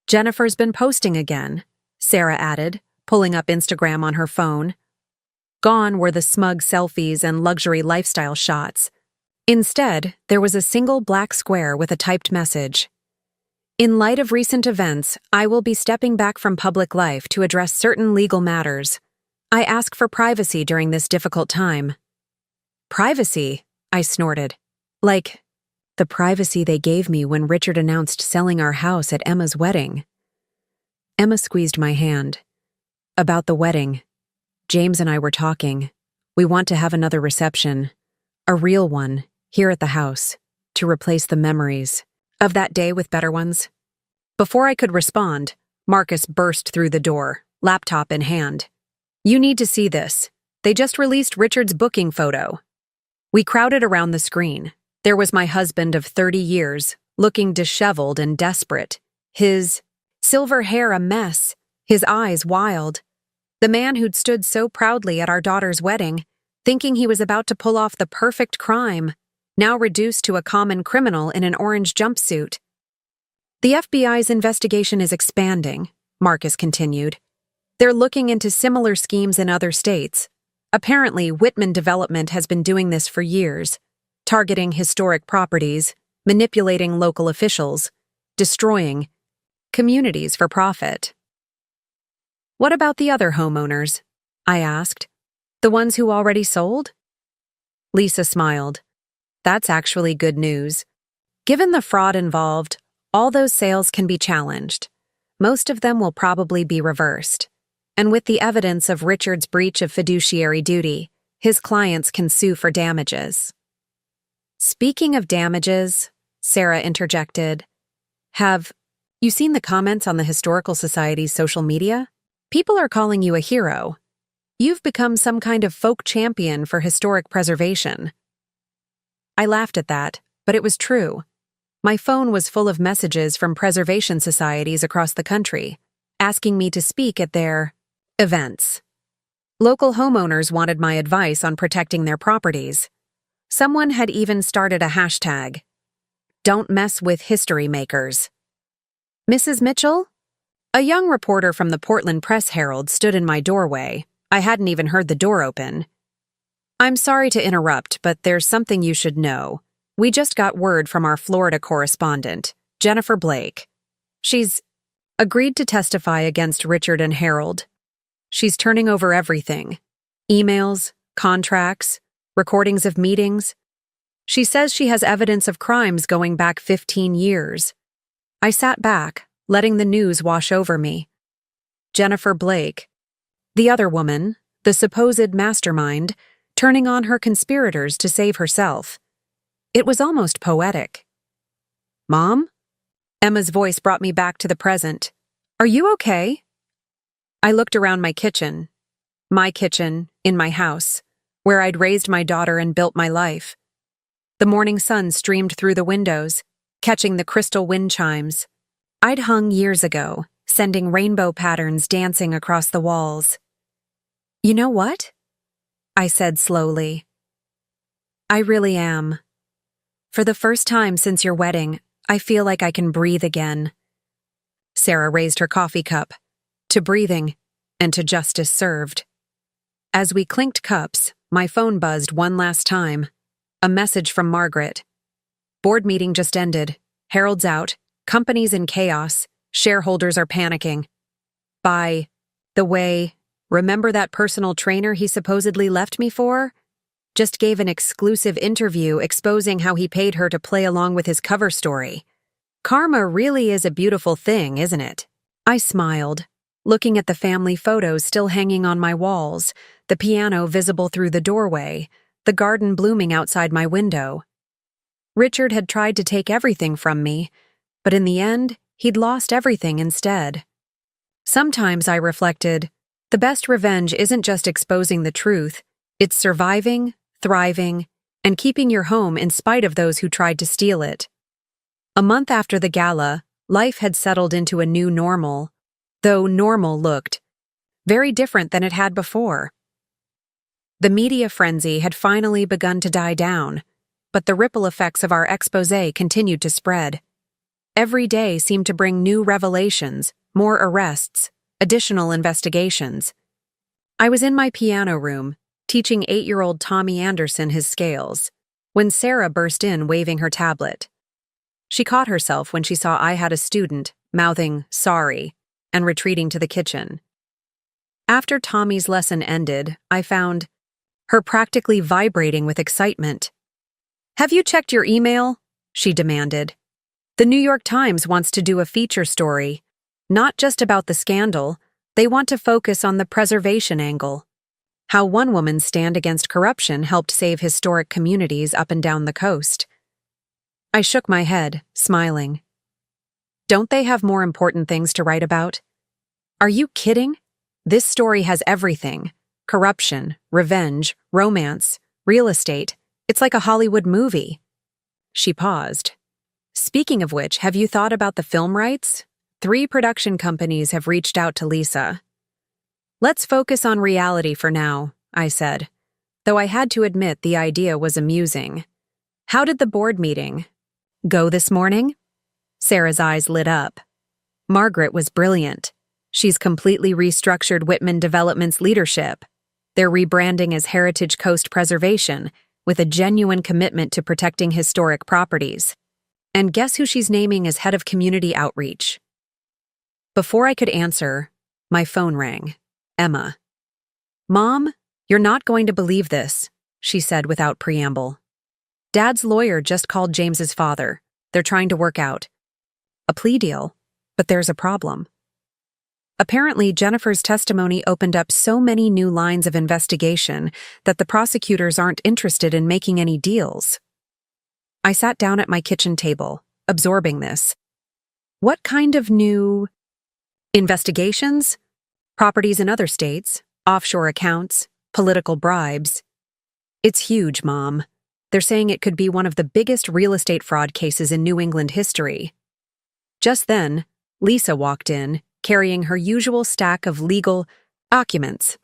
Jennifer's been posting again, Sarah added, pulling up Instagram on her phone. Gone were the smug selfies and luxury lifestyle shots. Instead, there was a single black square with a typed message. In light of recent events, I will be stepping back from public life to address certain legal matters. I ask for privacy during this difficult time. Privacy? I snorted. Like, the privacy they gave me when Richard announced selling our house at Emma's wedding. Emma squeezed my hand. About the wedding. James and I were talking. We want to have another reception. A real one, here at the house, to replace the memories of that day with better ones. Before I could respond, Marcus burst through the door, laptop in hand. You need to see this. They just released Richard's booking photo. We crowded around the screen. There was my husband of 30 years, looking disheveled and desperate. His silver hair a mess, his eyes wild. The man who'd stood so proudly at our daughter's wedding, thinking he was about to pull off the perfect crime, now reduced to a common criminal in an orange jumpsuit. The FBI's investigation is expanding, Marcus continued. They're looking into similar schemes in other states. Apparently, Whitman Development has been doing this for years, targeting historic properties, manipulating local officials, destroying communities for profit. What about the other homeowners? I asked. The ones who already sold? Lisa smiled. That's actually good news. Given the fraud involved, all those sales can be challenged. Most of them will probably be reversed. And with the evidence of Richard's breach of fiduciary duty, his clients can sue for damages. Speaking of damages, Sarah interjected, have you seen the comments on the Historical Society's social media? People are calling you a hero. You've become some kind of folk champion for historic preservation. I laughed at that, but it was true. My phone was full of messages from preservation societies across the country, asking me to speak at their events. Local homeowners wanted my advice on protecting their properties. Someone had even started a hashtag, "Don't mess with history makers." Mrs. Mitchell? A young reporter from the Portland Press-Herald stood in my doorway. I hadn't even heard the door open. I'm sorry to interrupt, but there's something you should know. We just got word from our Florida correspondent, Jennifer Blake. She's agreed to testify against Richard and Harold. She's turning over everything. Emails, contracts, recordings of meetings. She says she has evidence of crimes going back 15 years. I sat back, letting the news wash over me. Jennifer Blake, the other woman, the supposed mastermind, turning on her conspirators to save herself. It was almost poetic. Mom? Emma's voice brought me back to the present. Are you okay? I looked around my kitchen, in my house, where I'd raised my daughter and built my life. The morning sun streamed through the windows, catching the crystal wind chimes. I'd hung years ago, sending rainbow patterns dancing across the walls. You know what? I said slowly. I really am. For the first time since your wedding, I feel like I can breathe again. Sarah raised her coffee cup, to breathing, and to justice served. As we clinked cups, my phone buzzed one last time. A message from Margaret. Board meeting just ended. Harold's out. Company's in chaos. Shareholders are panicking. By the way, remember that personal trainer he supposedly left me for? Just gave an exclusive interview exposing how he paid her to play along with his cover story. Karma really is a beautiful thing, isn't it? I smiled, looking at the family photos still hanging on my walls, the piano visible through the doorway, the garden blooming outside my window. Richard had tried to take everything from me, but in the end, he'd lost everything instead. Sometimes I reflected, the best revenge isn't just exposing the truth, it's surviving, thriving, and keeping your home in spite of those who tried to steal it. A month after the gala, life had settled into a new normal, though normal looked very different than it had before. The media frenzy had finally begun to die down. but the ripple effects of our exposé continued to spread. Every day seemed to bring new revelations, more arrests, additional investigations. I was in my piano room, teaching 8-year-old Tommy Anderson his scales, when Sarah burst in waving her tablet. She caught herself when she saw I had a student, mouthing, "sorry," and retreating to the kitchen. After Tommy's lesson ended, I found her practically vibrating with excitement. "Have you checked your email?" she demanded. "The New York Times wants to do a feature story, not just about the scandal. They want to focus on the preservation angle. How one woman's stand against corruption helped save historic communities up and down the coast." I shook my head, smiling. Don't they have more important things to write about? Are you kidding? This story has everything. Corruption, revenge, romance, real estate. It's like a Hollywood movie. She paused. "Speaking of which, have you thought about the film rights? 3 production companies have reached out to Lisa." "Let's focus on reality for now," I said, though I had to admit the idea was amusing. "How did the board meeting go this morning?" Sarah's eyes lit up. Margaret was brilliant. She's completely restructured Whitman Development's leadership. They're rebranding as Heritage Coast Preservation, with a genuine commitment to protecting historic properties. And guess who she's naming as head of community outreach? Before I could answer, my phone rang. Emma. "Mom, you're not going to believe this," she said without preamble. "Dad's lawyer just called James's father. They're trying to work out a plea deal, but there's a problem." Apparently, Jennifer's testimony opened up so many new lines of investigation that the prosecutors aren't interested in making any deals. I sat down at my kitchen table, absorbing this. What kind of new investigations? Properties in other states, offshore accounts, political bribes. It's huge, Mom. They're saying it could be one of the biggest real estate fraud cases in New England history. Just then, Lisa walked in, carrying her usual stack of legal documents.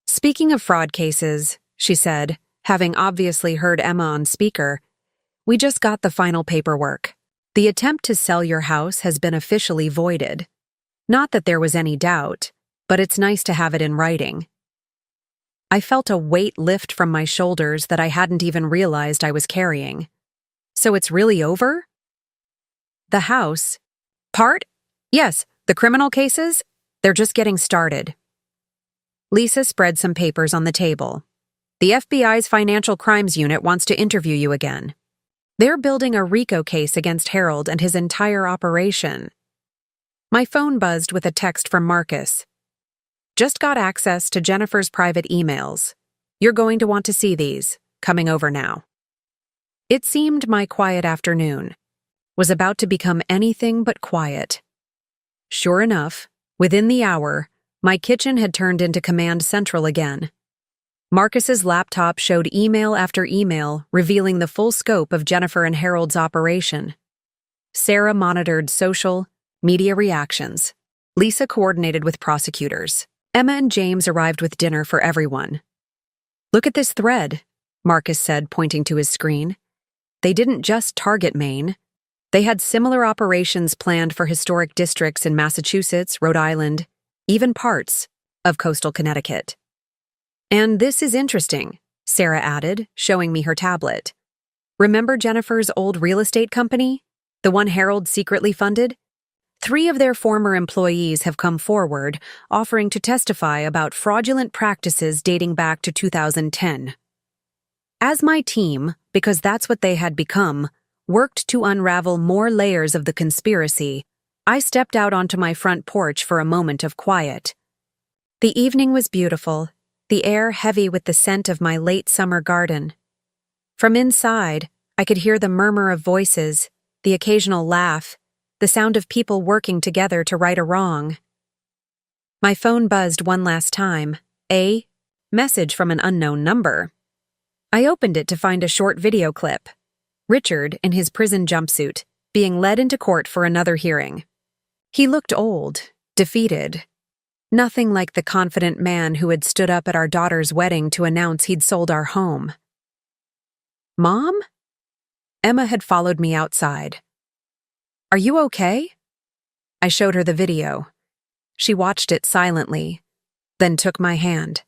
"Speaking of fraud cases," she said, having obviously heard Emma on speaker, "we just got the final paperwork. The attempt to sell your house has been officially voided. Not that there was any doubt, but it's nice to have it in writing." I felt a weight lift from my shoulders that I hadn't even realized I was carrying. "So it's really over?" "The house part? Yes, the criminal cases? They're just getting started." Lisa spread some papers on the table. "The FBI's Financial Crimes Unit wants to interview you again. They're building a RICO case against Harold and his entire operation." My phone buzzed with a text from Marcus. "Just got access to Jennifer's private emails. You're going to want to see these. Coming over now." It seemed my quiet afternoon was about to become anything but quiet. Sure enough, within the hour, my kitchen had turned into command central again. Marcus's laptop showed email after email revealing the full scope of Jennifer and Harold's operation. Sarah monitored social media reactions. Lisa coordinated with prosecutors. Emma and James arrived with dinner for everyone. "Look at this thread," Marcus said, pointing to his screen. "They didn't just target Maine. They had similar operations planned for historic districts in Massachusetts, Rhode Island, even parts of coastal Connecticut." "And this is interesting," Sarah added, showing me her tablet. "Remember Jennifer's old real estate company? The one Harold secretly funded? 3 of their former employees have come forward, offering to testify about fraudulent practices dating back to 2010. As my team, because that's what they had become, worked to unravel more layers of the conspiracy, I stepped out onto my front porch for a moment of quiet. The evening was beautiful, the air heavy with the scent of my late summer garden. From inside, I could hear the murmur of voices, the occasional laugh, the sound of people working together to right a wrong. My phone buzzed one last time. A message from an unknown number. I opened it to find a short video clip. Richard, in his prison jumpsuit, being led into court for another hearing. He looked old, defeated. Nothing like the confident man who had stood up at our daughter's wedding to announce he'd sold our home. Mom? Emma had followed me outside. Are you okay? I showed her the video. She watched it silently, then took my hand.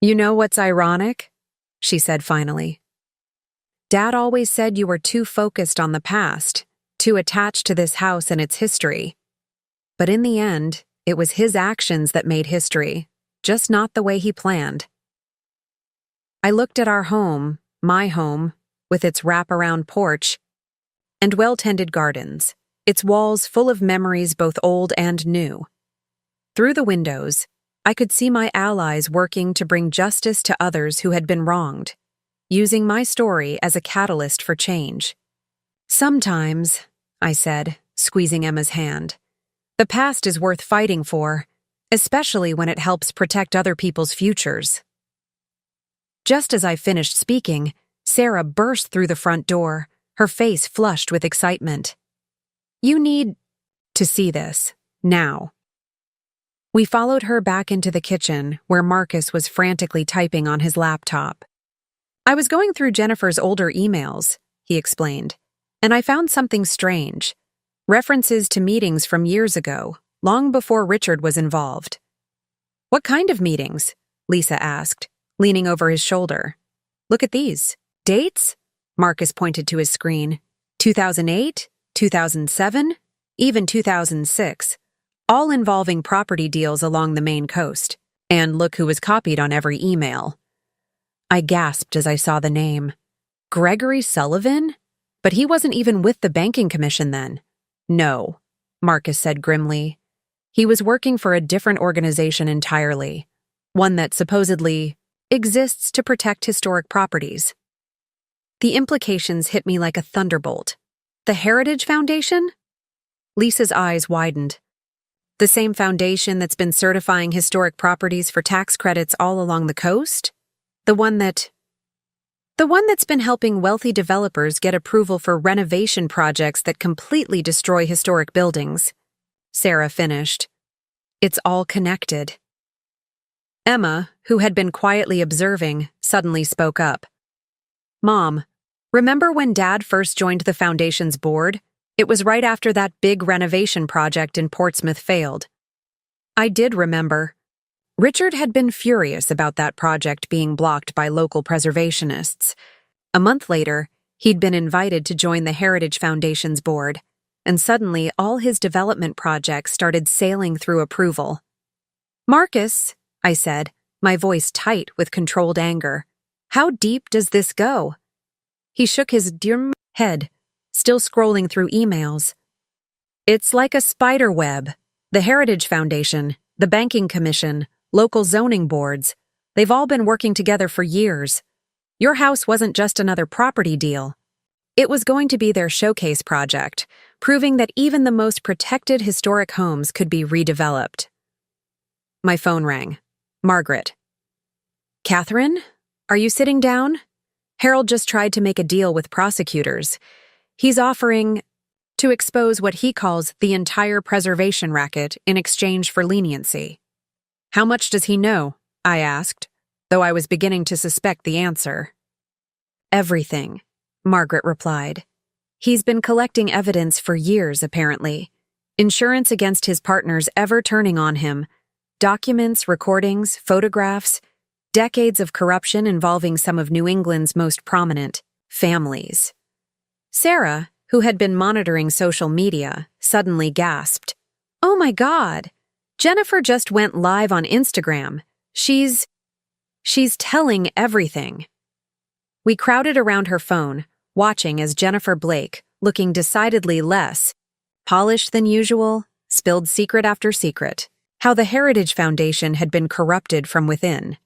You know what's ironic? She said finally. Dad always said you were too focused on the past, too attached to this house and its history. But in the end, it was his actions that made history, just not the way he planned. I looked at our home, my home, with its wraparound porch and well-tended gardens, its walls full of memories both old and new. Through the windows, I could see my allies working to bring justice to others who had been wronged, using my story as a catalyst for change. Sometimes, I said, squeezing Emma's hand, the past is worth fighting for, especially when it helps protect other people's futures. Just as I finished speaking, Sarah burst through the front door, her face flushed with excitement. You need to see this, now. We followed her back into the kitchen, where Marcus was frantically typing on his laptop. I was going through Jennifer's older emails, he explained, and I found something strange. References to meetings from years ago, long before Richard was involved. What kind of meetings? Lisa asked, leaning over his shoulder. Look at these. Dates? Marcus pointed to his screen. 2008, 2007, even 2006. All involving property deals along the Maine coast. And look who was copied on every email. I gasped as I saw the name. Gregory Sullivan? But he wasn't even with the banking commission then. No, Marcus said grimly. He was working for a different organization entirely, one that supposedly exists to protect historic properties. The implications hit me like a thunderbolt. The Heritage Foundation? Lisa's eyes widened. The same foundation that's been certifying historic properties for tax credits all along the coast? The one that's been helping wealthy developers get approval for renovation projects that completely destroy historic buildings. Sarah finished. It's all connected. Emma, who had been quietly observing, suddenly spoke up. Mom, remember when Dad first joined the foundation's board? It was right after that big renovation project in Portsmouth failed. I did remember. Richard had been furious about that project being blocked by local preservationists. A month later, he'd been invited to join the Heritage Foundation's board, and suddenly all his development projects started sailing through approval. Marcus, I said, my voice tight with controlled anger, how deep does this go? He shook his dim head, still scrolling through emails. It's like a spider web. The Heritage Foundation, the Banking Commission, local zoning boards, they've all been working together for years. Your house wasn't just another property deal. It was going to be their showcase project, proving that even the most protected historic homes could be redeveloped. My phone rang. Margaret. Catherine, are you sitting down? Harold just tried to make a deal with prosecutors. He's offering to expose what he calls the entire preservation racket in exchange for leniency. How much does he know? I asked, though I was beginning to suspect the answer. Everything, Margaret replied. He's been collecting evidence for years, apparently. Insurance against his partners ever turning on him. Documents, recordings, photographs, decades of corruption involving some of New England's most prominent families. Sarah, who had been monitoring social media, suddenly gasped. Oh my God! Jennifer just went live on Instagram. She's telling everything. We crowded around her phone, watching as Jennifer Blake, looking decidedly less polished than usual, spilled secret after secret. How the Heritage Foundation had been corrupted from within.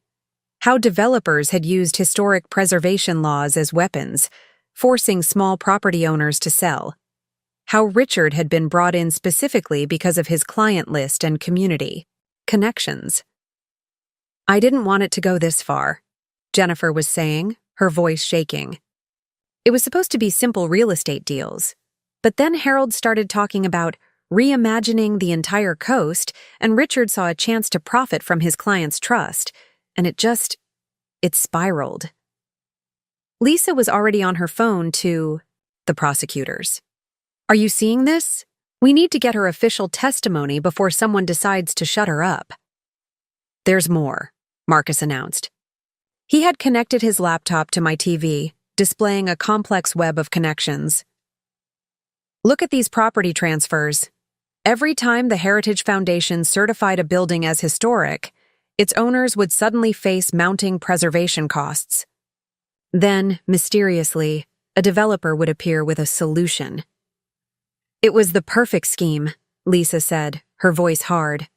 How developers had used historic preservation laws as weapons, forcing small property owners to sell. How Richard had been brought in specifically because of his client list and community connections. I didn't want it to go this far, Jennifer was saying, her voice shaking. It was supposed to be simple real estate deals, but then Harold started talking about reimagining the entire coast, and Richard saw a chance to profit from his client's trust, and it spiraled. Lisa was already on her phone to the prosecutors. Are you seeing this? We need to get her official testimony before someone decides to shut her up. There's more, Marcus announced. He had connected his laptop to my TV, displaying a complex web of connections. Look at these property transfers. Every time the Heritage Foundation certified a building as historic, its owners would suddenly face mounting preservation costs. Then, mysteriously, a developer would appear with a solution. It was the perfect scheme, Lisa said, her voice hard.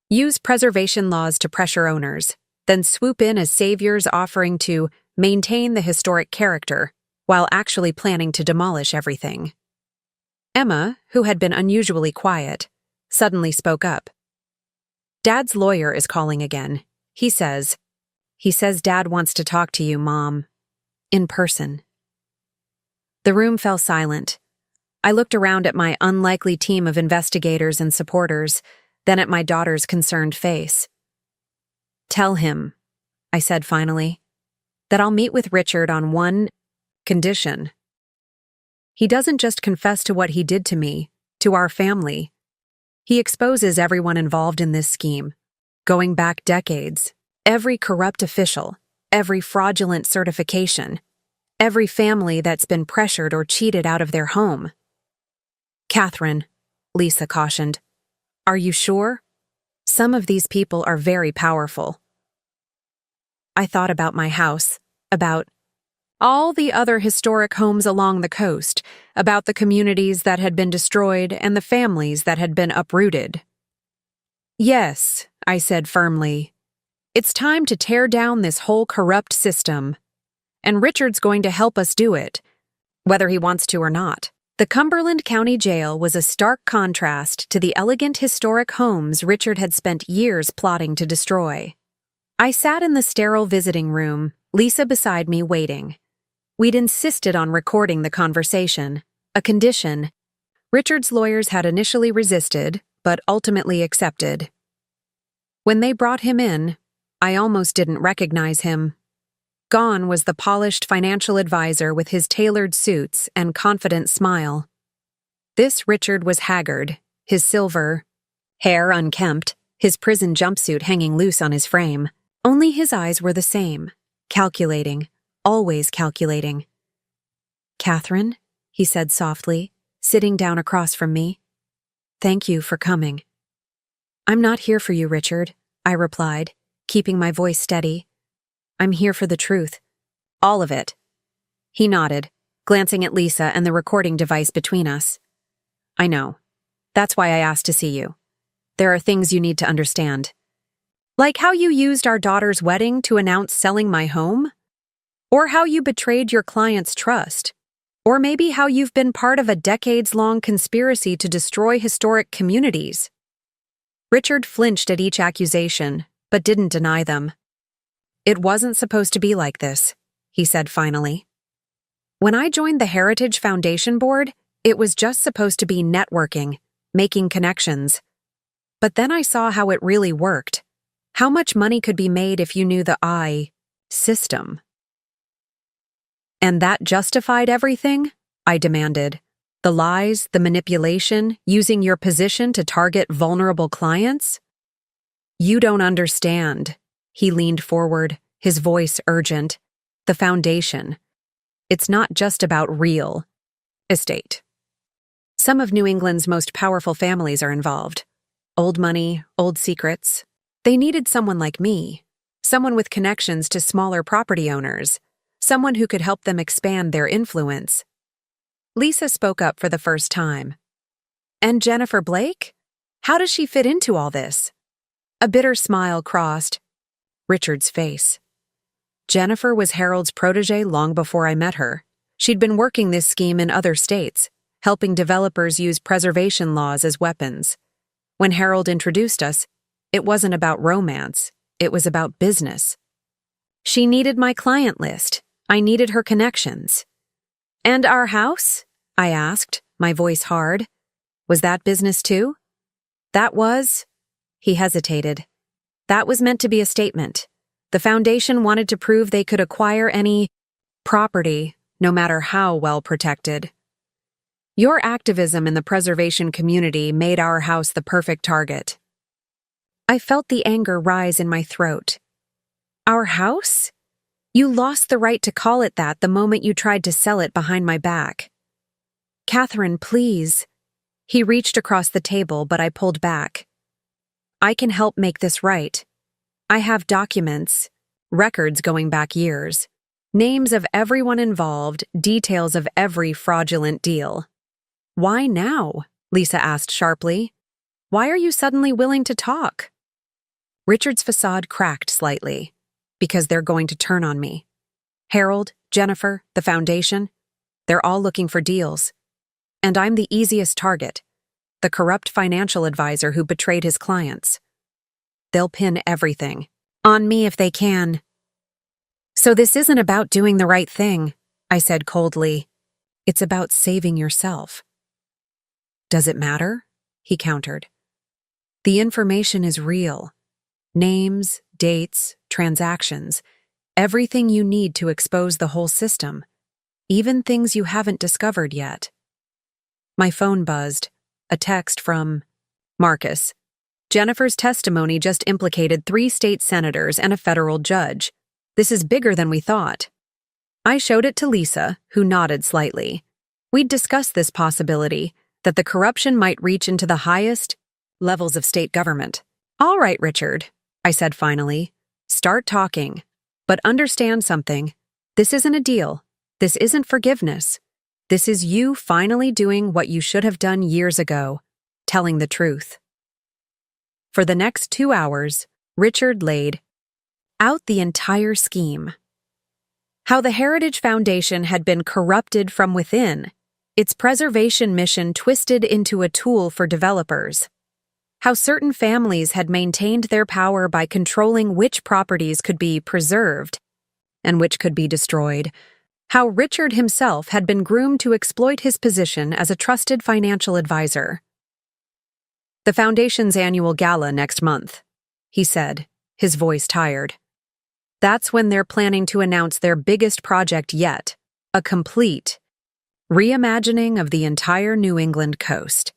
Use preservation laws to pressure owners, then swoop in as saviors offering to maintain the historic character while actually planning to demolish everything. Emma, who had been unusually quiet, suddenly spoke up. Dad's lawyer is calling again. He says Dad wants to talk to you, Mom. In person. The room fell silent. I looked around at my unlikely team of investigators and supporters, then at my daughter's concerned face. Tell him, I said finally, that I'll meet with Richard on one condition. He doesn't just confess to what he did to me, to our family. He exposes everyone involved in this scheme, going back decades, every corrupt official, every fraudulent certification, every family that's been pressured or cheated out of their home. Catherine, Lisa cautioned, are you sure? Some of these people are very powerful. I thought about my house, about all the other historic homes along the coast, about the communities that had been destroyed and the families that had been uprooted. Yes, I said firmly. It's time to tear down this whole corrupt system. And Richard's going to help us do it, whether he wants to or not. The Cumberland County Jail was a stark contrast to the elegant historic homes Richard had spent years plotting to destroy. I sat in the sterile visiting room, Lisa beside me waiting. We'd insisted on recording the conversation, a condition Richard's lawyers had initially resisted, but ultimately accepted. When they brought him in, I almost didn't recognize him. Gone was the polished financial advisor with his tailored suits and confident smile. This Richard was haggard, his silver hair unkempt, his prison jumpsuit hanging loose on his frame. Only his eyes were the same, calculating, always calculating. Catherine, he said softly, sitting down across from me. Thank you for coming. I'm not here for you, Richard, I replied, keeping my voice steady. I'm here for the truth. All of it. He nodded, glancing at Lisa and the recording device between us. I know. That's why I asked to see you. There are things you need to understand. Like how you used our daughter's wedding to announce selling my home? Or how you betrayed your client's trust? Or maybe how you've been part of a decades-long conspiracy to destroy historic communities? Richard flinched at each accusation, but didn't deny them. It wasn't supposed to be like this, he said finally. When I joined the Heritage Foundation Board, it was just supposed to be networking, making connections. But then I saw how it really worked, how much money could be made if you knew the system. And that justified everything? I demanded. The lies, the manipulation, using your position to target vulnerable clients? You don't understand. He leaned forward, his voice urgent. The foundation. It's not just about real estate. Some of New England's most powerful families are involved. Old money, old secrets. They needed someone like me, someone with connections to smaller property owners, someone who could help them expand their influence. Lisa spoke up for the first time. And Jennifer Blake? How does she fit into all this? A bitter smile crossed Richard's face. Jennifer was Harold's protege long before I met her. She'd been working this scheme in other states, helping developers use preservation laws as weapons. When Harold introduced us, it wasn't about romance, it was about business. She needed my client list. I needed her connections. And our house? I asked, my voice hard. Was that business too? That was... He hesitated. That was meant to be a statement. The foundation wanted to prove they could acquire any property, no matter how well protected. Your activism in the preservation community made our house the perfect target. I felt the anger rise in my throat. Our house? You lost the right to call it that the moment you tried to sell it behind my back. Catherine, please. He reached across the table, but I pulled back. I can help make this right. I have documents, records going back years, names of everyone involved, details of every fraudulent deal. Why now? Lisa asked sharply. Why are you suddenly willing to talk? Richard's facade cracked slightly. Because they're going to turn on me. Harold, Jennifer, the foundation, they're all looking for deals. And I'm the easiest target, the corrupt financial advisor who betrayed his clients. They'll pin everything on me if they can. So this isn't about doing the right thing, I said coldly. It's about saving yourself. Does it matter? He countered. The information is real. Names, dates, transactions, everything you need to expose the whole system, even things you haven't discovered yet. My phone buzzed, a text from Marcus. Jennifer's testimony just implicated 3 state senators and a federal judge. This is bigger than we thought. I showed it to Lisa, who nodded slightly. We'd discussed this possibility, that the corruption might reach into the highest levels of state government. All right, Richard, I said finally. Start talking. But understand something. This isn't a deal. This isn't forgiveness. This is you finally doing what you should have done years ago, telling the truth. For the next 2 hours, Richard laid out the entire scheme. How the Heritage Foundation had been corrupted from within, its preservation mission twisted into a tool for developers. How certain families had maintained their power by controlling which properties could be preserved and which could be destroyed. How Richard himself had been groomed to exploit his position as a trusted financial advisor. The Foundation's annual gala next month, he said, his voice tired. That's when they're planning to announce their biggest project yet, a complete reimagining of the entire New England coast.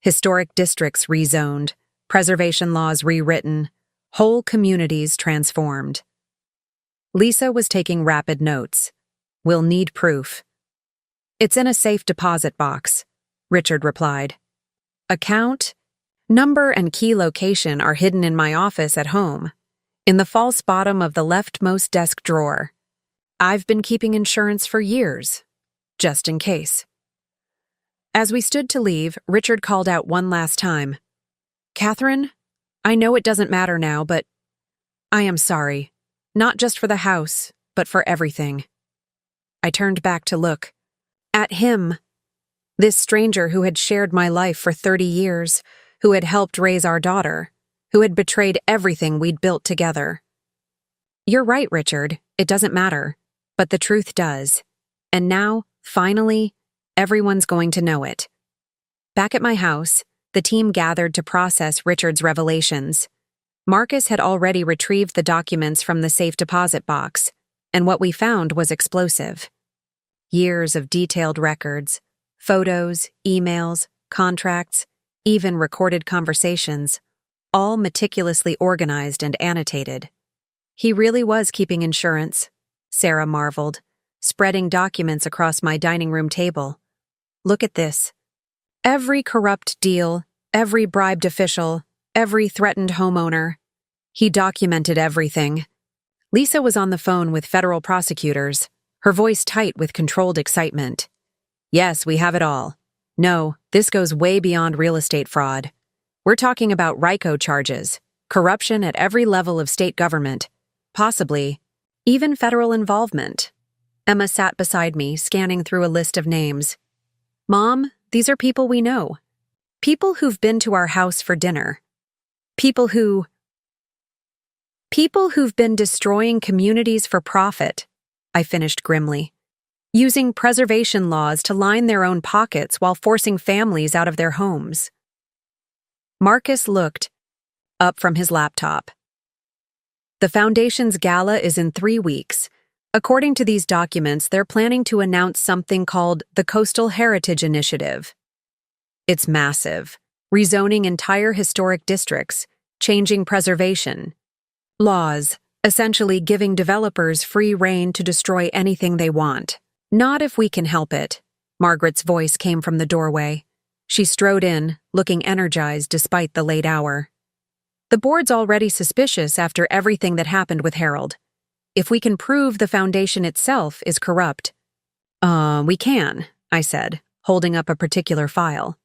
Historic districts rezoned, preservation laws rewritten, whole communities transformed. Lisa was taking rapid notes. We'll need proof. It's in a safe deposit box, Richard replied. Account, number, and key location are hidden in my office at home, in the false bottom of the leftmost desk drawer. I've been keeping insurance for years, just in case. As we stood to leave, Richard called out one last time. Catherine, I know it doesn't matter now, but I am sorry. Not just for the house, but for everything. I turned back to look. At him. This stranger who had shared my life for 30 years, who had helped raise our daughter, who had betrayed everything we'd built together. You're right, Richard. It doesn't matter. But the truth does. And now, finally, everyone's going to know it. Back at my house, the team gathered to process Richard's revelations. Marcus had already retrieved the documents from the safe deposit box, and what we found was explosive. Years of detailed records, photos, emails, contracts, even recorded conversations, all meticulously organized and annotated. He really was keeping insurance, Sarah marveled, spreading documents across my dining room table. Look at this. Every corrupt deal, every bribed official, every threatened homeowner. He documented everything. Lisa was on the phone with federal prosecutors, her voice tight with controlled excitement. Yes, we have it all. No, this goes way beyond real estate fraud. We're talking about RICO charges, corruption at every level of state government, possibly even federal involvement. Emma sat beside me, scanning through a list of names. Mom, these are people we know. People who've been to our house for dinner. People who've been destroying communities for profit, I finished grimly. Using preservation laws to line their own pockets while forcing families out of their homes. Marcus looked up from his laptop. The Foundation's gala is in 3 weeks, According to these documents, they're planning to announce something called the Coastal Heritage Initiative. It's massive, rezoning entire historic districts, changing preservation laws, essentially giving developers free rein to destroy anything they want. Not if we can help it. Margaret's voice came from the doorway. She strode in, looking energized despite the late hour. The board's already suspicious after everything that happened with Harold. If we can prove the foundation itself is corrupt. We can, I said, holding up a particular file.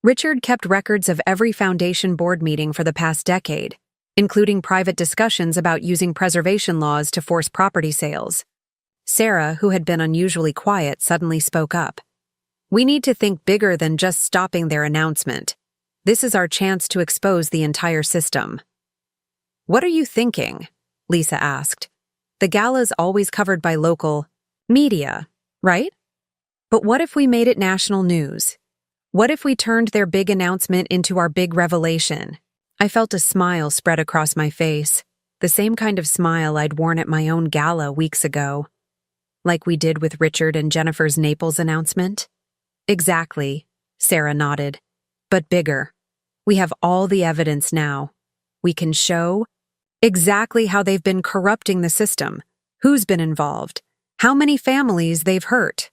Richard kept records of every foundation board meeting for the past decade, including private discussions about using preservation laws to force property sales. Sarah, who had been unusually quiet, suddenly spoke up. We need to think bigger than just stopping their announcement. This is our chance to expose the entire system. What are you thinking? Lisa asked. The gala's always covered by local media, right? But what if we made it national news? What if we turned their big announcement into our big revelation? I felt a smile spread across my face, the same kind of smile I'd worn at my own gala weeks ago. Like we did with Richard and Jennifer's Naples announcement? Exactly, Sarah nodded. But bigger. We have all the evidence now. We can show exactly how they've been corrupting the system, who's been involved, how many families they've hurt.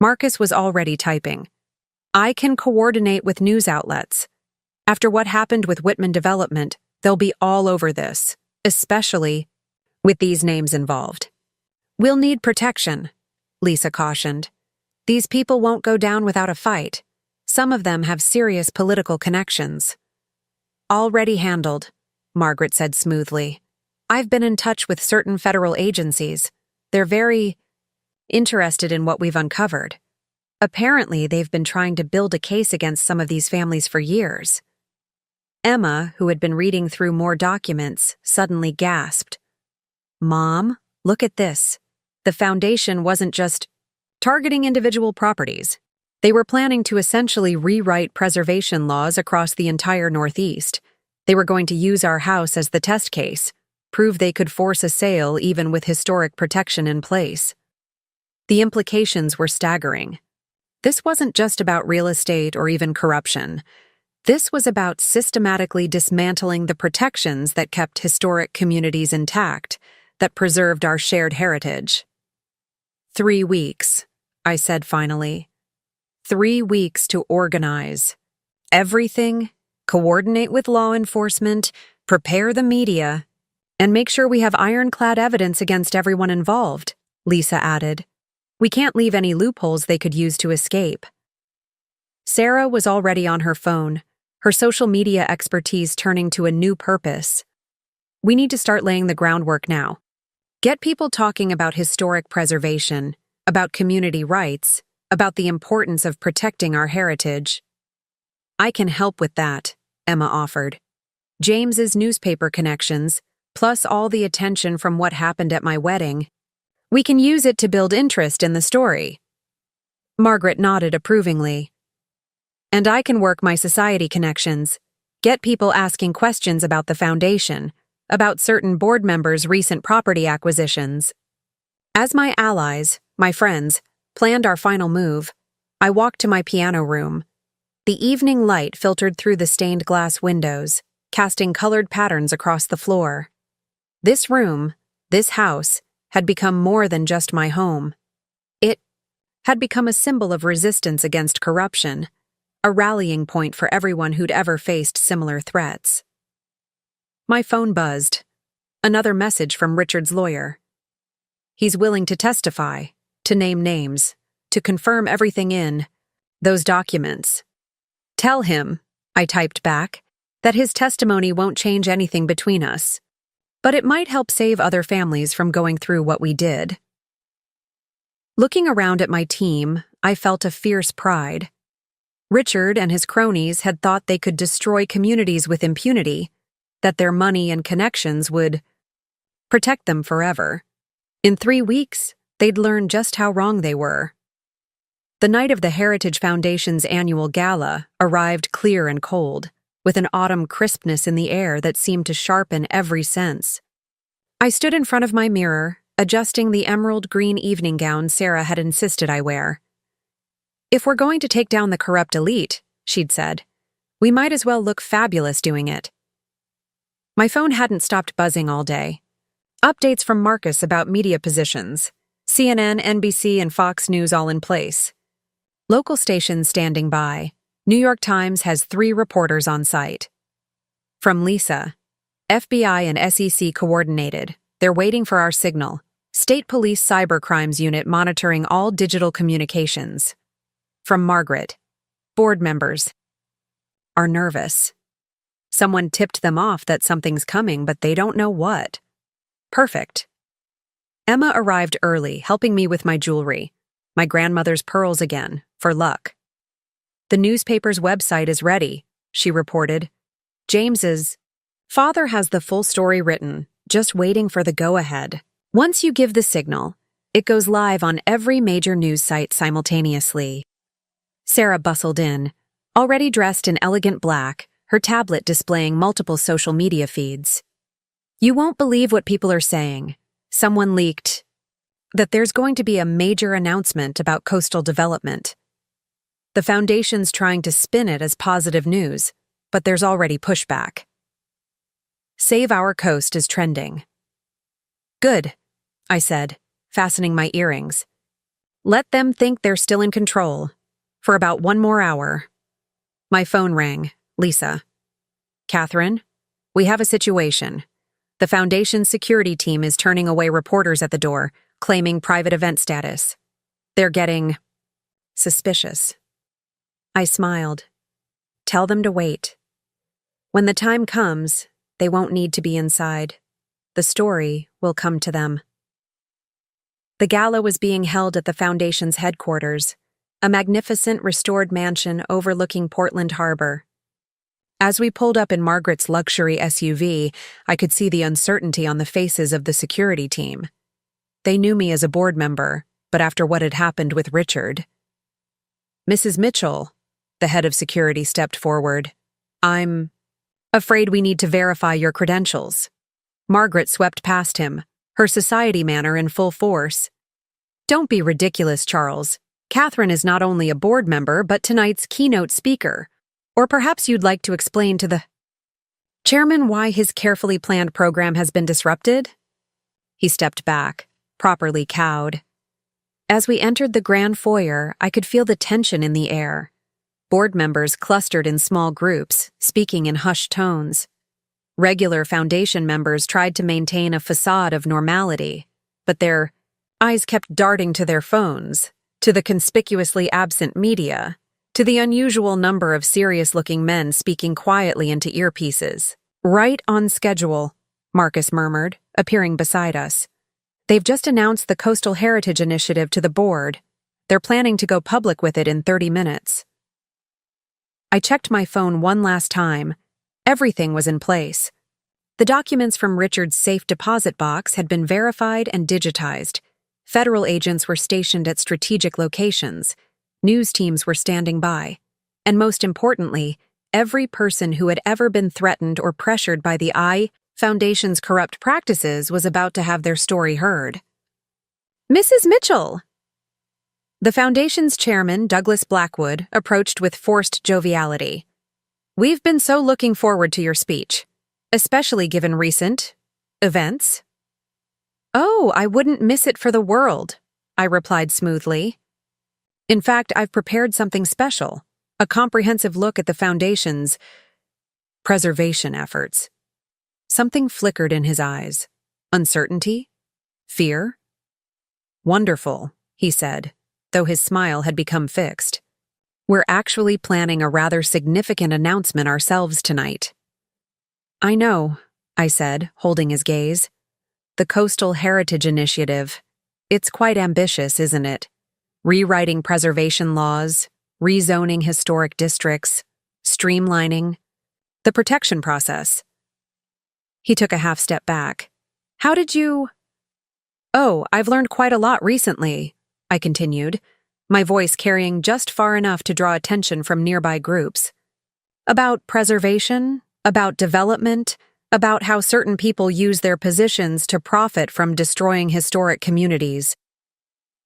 Marcus was already typing. I can coordinate with news outlets. After what happened with Whitman Development, they'll be all over this, especially with these names involved. We'll need protection, Lisa cautioned. These people won't go down without a fight. Some of them have serious political connections. Already handled, Margaret said smoothly. I've been in touch with certain federal agencies. They're very interested in what we've uncovered. Apparently, they've been trying to build a case against some of these families for years. Emma, who had been reading through more documents, suddenly gasped. Mom, look at this. The foundation wasn't just targeting individual properties. They were planning to essentially rewrite preservation laws across the entire Northeast. They were going to use our house as the test case, prove they could force a sale even with historic protection in place. The implications were staggering. This wasn't just about real estate or even corruption. This was about systematically dismantling the protections that kept historic communities intact, that preserved our shared heritage. 3 weeks, I said finally. 3 weeks to organize everything, coordinate with law enforcement, prepare the media, and make sure we have ironclad evidence against everyone involved, Lisa added. We can't leave any loopholes they could use to escape. Sarah was already on her phone, her social media expertise turning to a new purpose. We need to start laying the groundwork now. Get people talking about historic preservation, about community rights, about the importance of protecting our heritage. I can help with that, Emma offered. James's newspaper connections, plus all the attention from what happened at my wedding. We can use it to build interest in the story. Margaret nodded approvingly. And I can work my society connections, get people asking questions about the foundation, about certain board members' recent property acquisitions. As my allies, my friends, planned our final move, I walked to my piano room. The evening light filtered through the stained glass windows, casting colored patterns across the floor. This room, this house, had become more than just my home. It had become a symbol of resistance against corruption, a rallying point for everyone who'd ever faced similar threats. My phone buzzed. Another message from Richard's lawyer. He's willing to testify, to name names, to confirm everything in those documents. Tell him, I typed back, that his testimony won't change anything between us, but it might help save other families from going through what we did. Looking around at my team, I felt a fierce pride. Richard and his cronies had thought they could destroy communities with impunity, that their money and connections would protect them forever. In 3 weeks, they'd learn just how wrong they were. The night of the Heritage Foundation's annual gala arrived clear and cold, with an autumn crispness in the air that seemed to sharpen every sense. I stood in front of my mirror, adjusting the emerald green evening gown Sarah had insisted I wear. "If we're going to take down the corrupt elite," she'd said, "we might as well look fabulous doing it." My phone hadn't stopped buzzing all day. Updates from Marcus about media positions. CNN, NBC, and Fox News all in place. Local stations standing by. New York Times has 3 reporters on site. From Lisa. FBI and SEC coordinated. They're waiting for our signal. State Police Cybercrimes Unit monitoring all digital communications. From Margaret. Board members are nervous. Someone tipped them off that something's coming, but they don't know what. Perfect. Emma arrived early, helping me with my jewelry. My grandmother's pearls again, for luck. "The newspaper's website is ready," she reported. "James's father has the full story written, just waiting for the go-ahead. Once you give the signal, it goes live on every major news site simultaneously." Sarah bustled in, already dressed in elegant black, her tablet displaying multiple social media feeds. "You won't believe what people are saying. Someone leaked that there's going to be a major announcement about coastal development. The foundation's trying to spin it as positive news, but there's already pushback. Save Our Coast is trending." "Good," I said, fastening my earrings. "Let them think they're still in control. For about 1 more hour." My phone rang. Lisa. "Catherine, we have a situation. The Foundation's security team is turning away reporters at the door, claiming private event status. They're getting suspicious." I smiled. "Tell them to wait. When the time comes, they won't need to be inside. The story will come to them." The gala was being held at the Foundation's headquarters, a magnificent restored mansion overlooking Portland Harbor. As we pulled up in Margaret's luxury SUV, I could see the uncertainty on the faces of the security team. They knew me as a board member, but after what had happened with Richard. "Mrs. Mitchell," the head of security stepped forward. "I'm afraid we need to verify your credentials." Margaret swept past him, her society manner in full force. "Don't be ridiculous, Charles. Catherine is not only a board member, but tonight's keynote speaker. Or perhaps you'd like to explain to the chairman why his carefully planned program has been disrupted?" He stepped back, properly cowed. As we entered the grand foyer, I could feel the tension in the air. Board members clustered in small groups, speaking in hushed tones. Regular Foundation members tried to maintain a facade of normality, but their eyes kept darting to their phones, to the conspicuously absent media, to the unusual number of serious-looking men speaking quietly into earpieces. "Right on schedule," Marcus murmured, appearing beside us. "They've just announced the Coastal Heritage Initiative to the board. They're planning to go public with it in 30 minutes. I checked my phone one last time. Everything was in place. The documents from Richard's safe deposit box had been verified and digitized. Federal agents were stationed at strategic locations. News teams were standing by. And most importantly, every person who had ever been threatened or pressured by the Foundation's corrupt practices was about to have their story heard. "Mrs. Mitchell!" The Foundation's chairman, Douglas Blackwood, approached with forced joviality. "We've been so looking forward to your speech, especially given recent events." "Oh, I wouldn't miss it for the world," I replied smoothly. "In fact, I've prepared something special, a comprehensive look at the Foundation's preservation efforts." Something flickered in his eyes. Uncertainty? Fear? "Wonderful," he said, though his smile had become fixed. "We're actually planning a rather significant announcement ourselves tonight." "I know," I said, holding his gaze. "The Coastal Heritage Initiative. It's quite ambitious, isn't it? Rewriting preservation laws, rezoning historic districts, streamlining the protection process." He took a half step back. "How did you—" "Oh, I've learned quite a lot recently," I continued, my voice carrying just far enough to draw attention from nearby groups. "About preservation, about development, about how certain people use their positions to profit from destroying historic communities.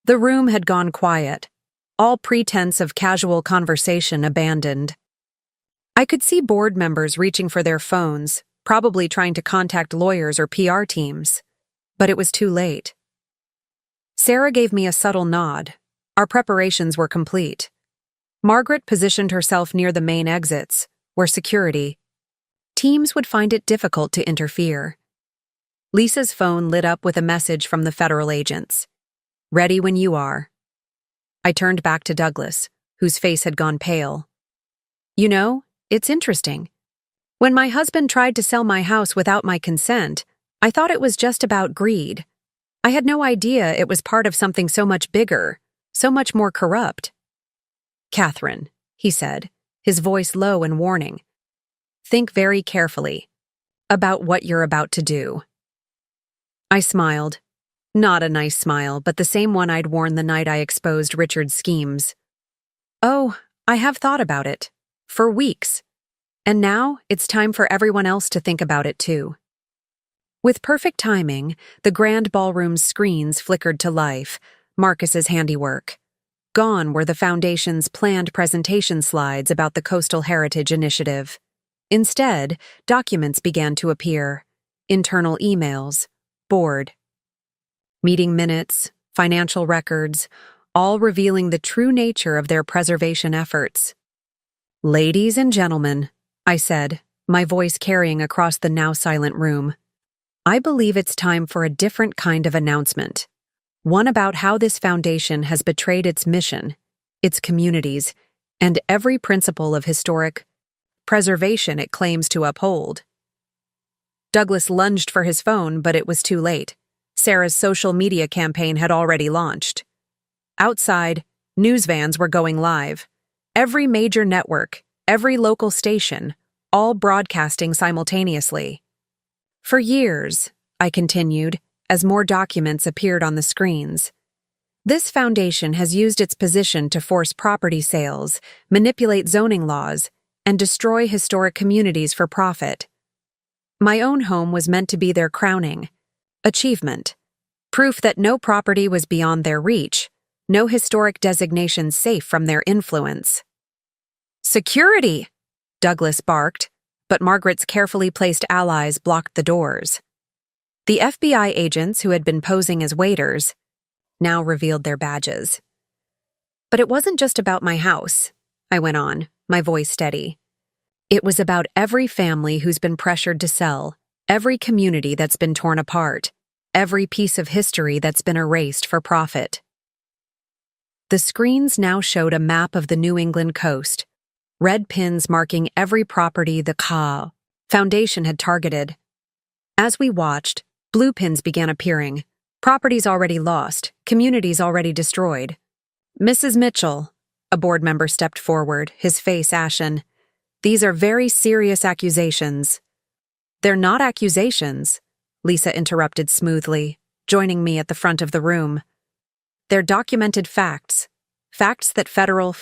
The room had gone quiet, all pretense of casual conversation abandoned. I could see board members reaching for their phones, probably trying to contact lawyers or PR teams. But it was too late. Sarah gave me a subtle nod. Our preparations were complete. Margaret positioned herself near the main exits, where security. Teams would find it difficult to interfere. Lisa's phone lit up with a message from the federal agents. "Ready when you are." I turned back to Douglas, whose face had gone pale. "You know, it's interesting. When my husband tried to sell my house without my consent, I thought it was just about greed. I had no idea it was part of something so much bigger, so much more corrupt." "Catherine," he said, his voice low and warning, "think very carefully about what you're about to do." I smiled. Not a nice smile, but the same one I'd worn the night I exposed Richard's schemes. "Oh, I have thought about it. For weeks. And now it's time for everyone else to think about it too." With perfect timing, the grand ballroom's screens flickered to life, Marcus's handiwork. Gone were the Foundation's planned presentation slides about the Coastal Heritage Initiative. Instead, documents began to appear. Internal emails, board, meeting minutes, financial records, all revealing the true nature of their preservation efforts. "Ladies and gentlemen," I said, my voice carrying across the now silent room, "I believe it's time for a different kind of announcement. One about how this foundation has betrayed its mission, its communities, and every principle of historic preservation it claims to uphold." Douglas lunged for his phone, but it was too late. Sarah's social media campaign had already launched. Outside, news vans were going live. Every major network, every local station, all broadcasting simultaneously. "For years," I continued, as more documents appeared on the screens, "this foundation has used its position to force property sales, manipulate zoning laws, and destroy historic communities for profit. My own home was meant to be their crowning achievement, proof that no property was beyond their reach, no historic designation safe from their influence." "Security!" Douglas barked, but Margaret's carefully placed allies blocked the doors. The FBI agents who had been posing as waiters now revealed their badges. "But it wasn't just about my house," I went on, my voice steady. "It was about every family who's been pressured to sell, every community that's been torn apart, every piece of history that's been erased for profit." The screens now showed a map of the New England coast, red pins marking every property the Foundation had targeted. As we watched, blue pins began appearing, properties already lost, communities already destroyed. "Mrs. Mitchell," a board member stepped forward, his face ashen, "these are very serious accusations." "They're not accusations," Lisa interrupted smoothly, joining me at the front of the room. "They're documented facts, facts that federal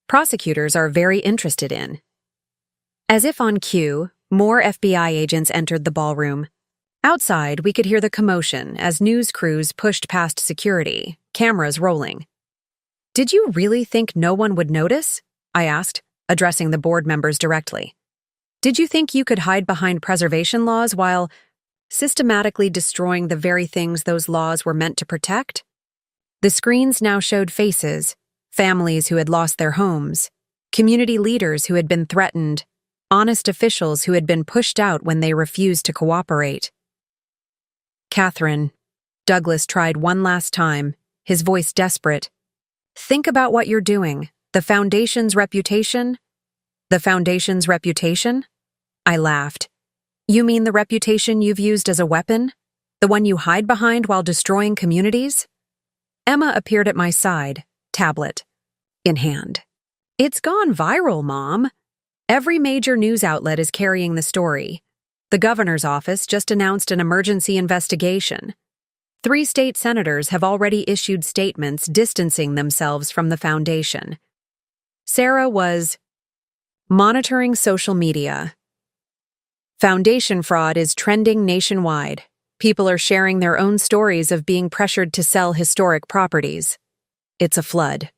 prosecutors are very interested in." As if on cue, more FBI agents entered the ballroom. Outside, we could hear the commotion as news crews pushed past security, cameras rolling. "Did you really think no one would notice?" I asked, addressing the board members directly. "Did you think you could hide behind preservation laws while systematically destroying the very things those laws were meant to protect?" The screens now showed faces, families who had lost their homes, community leaders who had been threatened, honest officials who had been pushed out when they refused to cooperate. "Catherine," Douglas tried one last time, his voice desperate, "think about what you're doing. The Foundation's reputation?" "The Foundation's reputation?" I laughed. "You mean the reputation you've used as a weapon? The one you hide behind while destroying communities?" Emma appeared at my side, tablet in hand. "It's gone viral, Mom. Every major news outlet is carrying the story. The governor's office just announced an emergency investigation. 3 state senators have already issued statements distancing themselves from the Foundation." Sarah was monitoring social media. Foundation fraud is trending nationwide. People are sharing their own stories of being pressured to sell historic properties. It's a flood.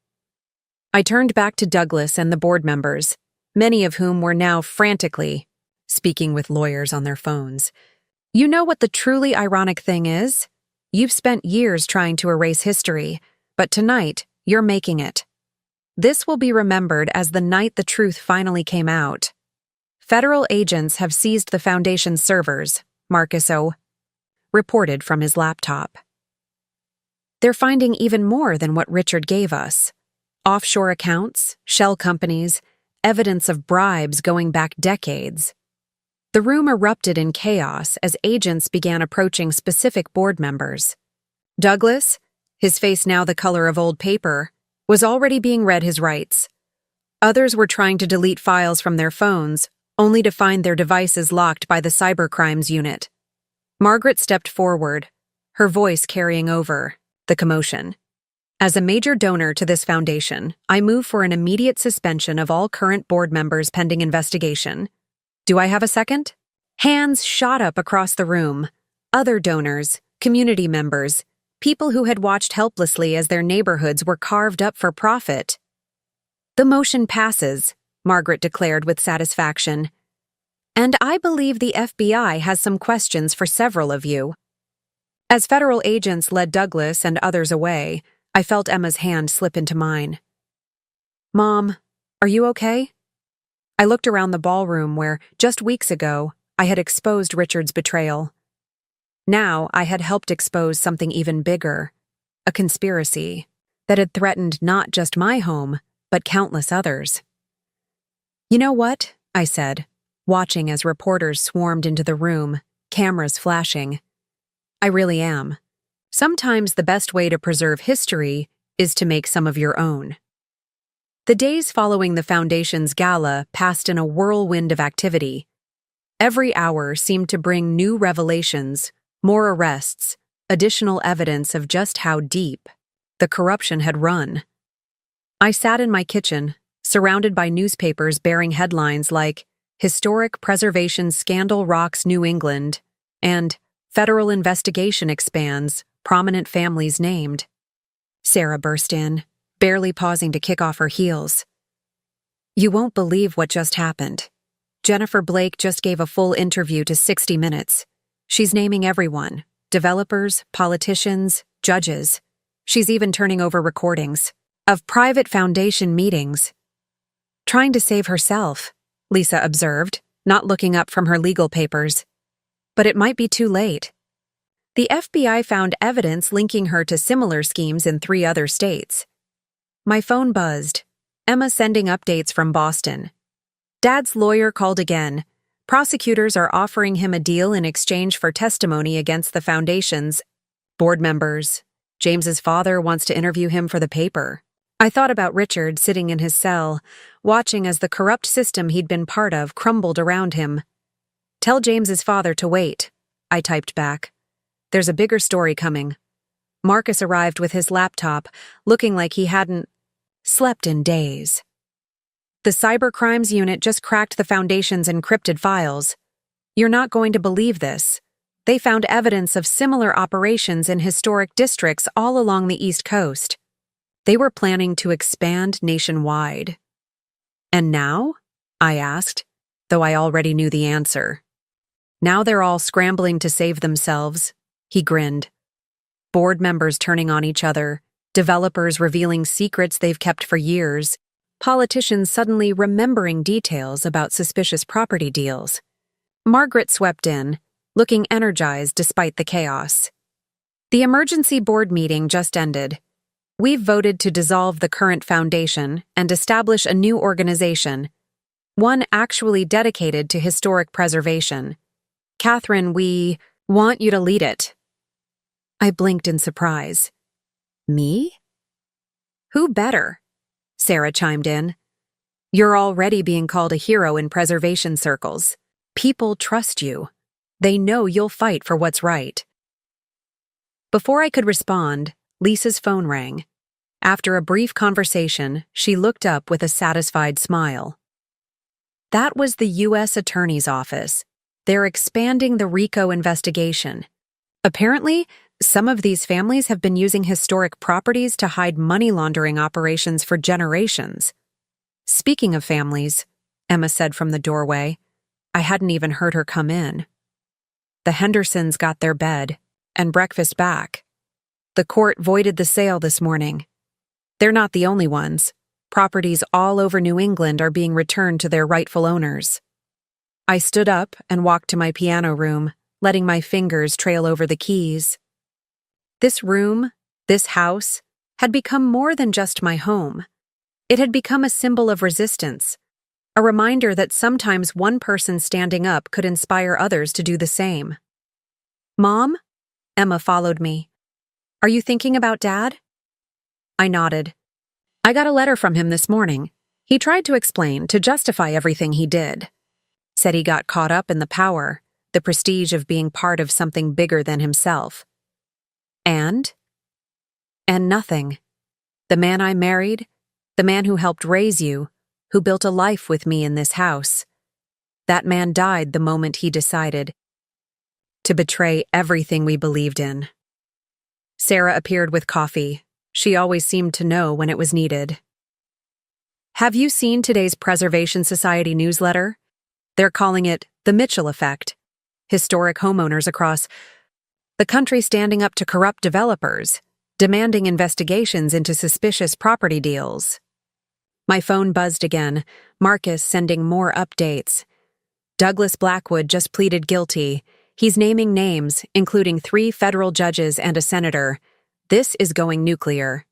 I turned back to Douglas and the board members, many of whom were now frantically speaking with lawyers on their phones. You know what the truly ironic thing is? You've spent years trying to erase history, but tonight, you're making it. This will be remembered as the night the truth finally came out. Federal agents have seized the Foundation's servers, Marcus O. reported from his laptop. They're finding even more than what Richard gave us. Offshore accounts, shell companies, evidence of bribes going back decades. The room erupted in chaos as agents began approaching specific board members. Douglas, his face now the color of old paper, was already being read his rights. Others were trying to delete files from their phones, only to find their devices locked by the cybercrimes unit. Margaret stepped forward, her voice carrying over the commotion. As a major donor to this foundation, I move for an immediate suspension of all current board members pending investigation. Do I have a second? Hands shot up across the room. Other donors, community members, people who had watched helplessly as their neighborhoods were carved up for profit. The motion passes, Margaret declared with satisfaction. And I believe the FBI has some questions for several of you. As federal agents led Douglas and others away, I felt Emma's hand slip into mine. Mom, are you okay? I looked around the ballroom where, just weeks ago, I had exposed Richard's betrayal. Now I had helped expose something even bigger, a conspiracy that had threatened not just my home, but countless others. You know what? I said, watching as reporters swarmed into the room, cameras flashing. I really am. Sometimes the best way to preserve history is to make some of your own. The days following the Foundation's gala passed in a whirlwind of activity. Every hour seemed to bring new revelations, more arrests, additional evidence of just how deep the corruption had run. I sat in my kitchen, surrounded by newspapers bearing headlines like Historic Preservation Scandal Rocks New England and Federal Investigation Expands, Prominent Families Named. Sarah burst in, barely pausing to kick off her heels. You won't believe what just happened. Jennifer Blake just gave a full interview to 60 Minutes. She's naming everyone, developers, politicians, judges. She's even turning over recordings of private Foundation meetings. Trying to save herself, Lisa observed, not looking up from her legal papers. But it might be too late. The FBI found evidence linking her to similar schemes in 3 other states. My phone buzzed. Emma sending updates from Boston. Dad's lawyer called again. Prosecutors are offering him a deal in exchange for testimony against the Foundation's board members. James's father wants to interview him for the paper. I thought about Richard sitting in his cell, watching as the corrupt system he'd been part of crumbled around him. Tell James's father to wait, I typed back. There's a bigger story coming. Marcus arrived with his laptop, looking like he hadn't slept in days. The cybercrimes unit just cracked the Foundation's encrypted files. You're not going to believe this. They found evidence of similar operations in historic districts all along the East Coast. They were planning to expand nationwide. And now? I asked, though I already knew the answer. Now they're all scrambling to save themselves, he grinned. Board members turning on each other, developers revealing secrets they've kept for years, politicians suddenly remembering details about suspicious property deals. Margaret swept in, looking energized despite the chaos. The emergency board meeting just ended. We've voted to dissolve the current foundation and establish a new organization, one actually dedicated to historic preservation. Catherine, we want you to lead it. I blinked in surprise. Me? Who better? Sarah chimed in. You're already being called a hero in preservation circles. People trust you. They know you'll fight for what's right. Before I could respond, Lisa's phone rang. After a brief conversation, she looked up with a satisfied smile. That was the U.S. Attorney's Office. They're expanding the RICO investigation. Apparently, some of these families have been using historic properties to hide money laundering operations for generations. Speaking of families, Emma said from the doorway. I hadn't even heard her come in. The Hendersons got their bed and breakfast back. The court voided the sale this morning. They're not the only ones. Properties all over New England are being returned to their rightful owners. I stood up and walked to my piano room, letting my fingers trail over the keys. This room, this house, had become more than just my home. It had become a symbol of resistance, a reminder that sometimes one person standing up could inspire others to do the same. Mom? Emma followed me. Are you thinking about Dad? I nodded. I got a letter from him this morning. He tried to explain, to justify everything he did. Said he got caught up in the power, the prestige of being part of something bigger than himself. And nothing. The man I married, the man who helped raise you, who built a life with me in this house. That man died the moment he decided to betray everything we believed in. Sarah appeared with coffee. She always seemed to know when it was needed. Have you seen today's Preservation Society newsletter? They're calling it the Mitchell Effect. Historic homeowners across the country standing up to corrupt developers, demanding investigations into suspicious property deals. My phone buzzed again, Marcus sending more updates. Douglas Blackwood just pleaded guilty. He's naming names, including 3 federal judges and a senator. This is going nuclear.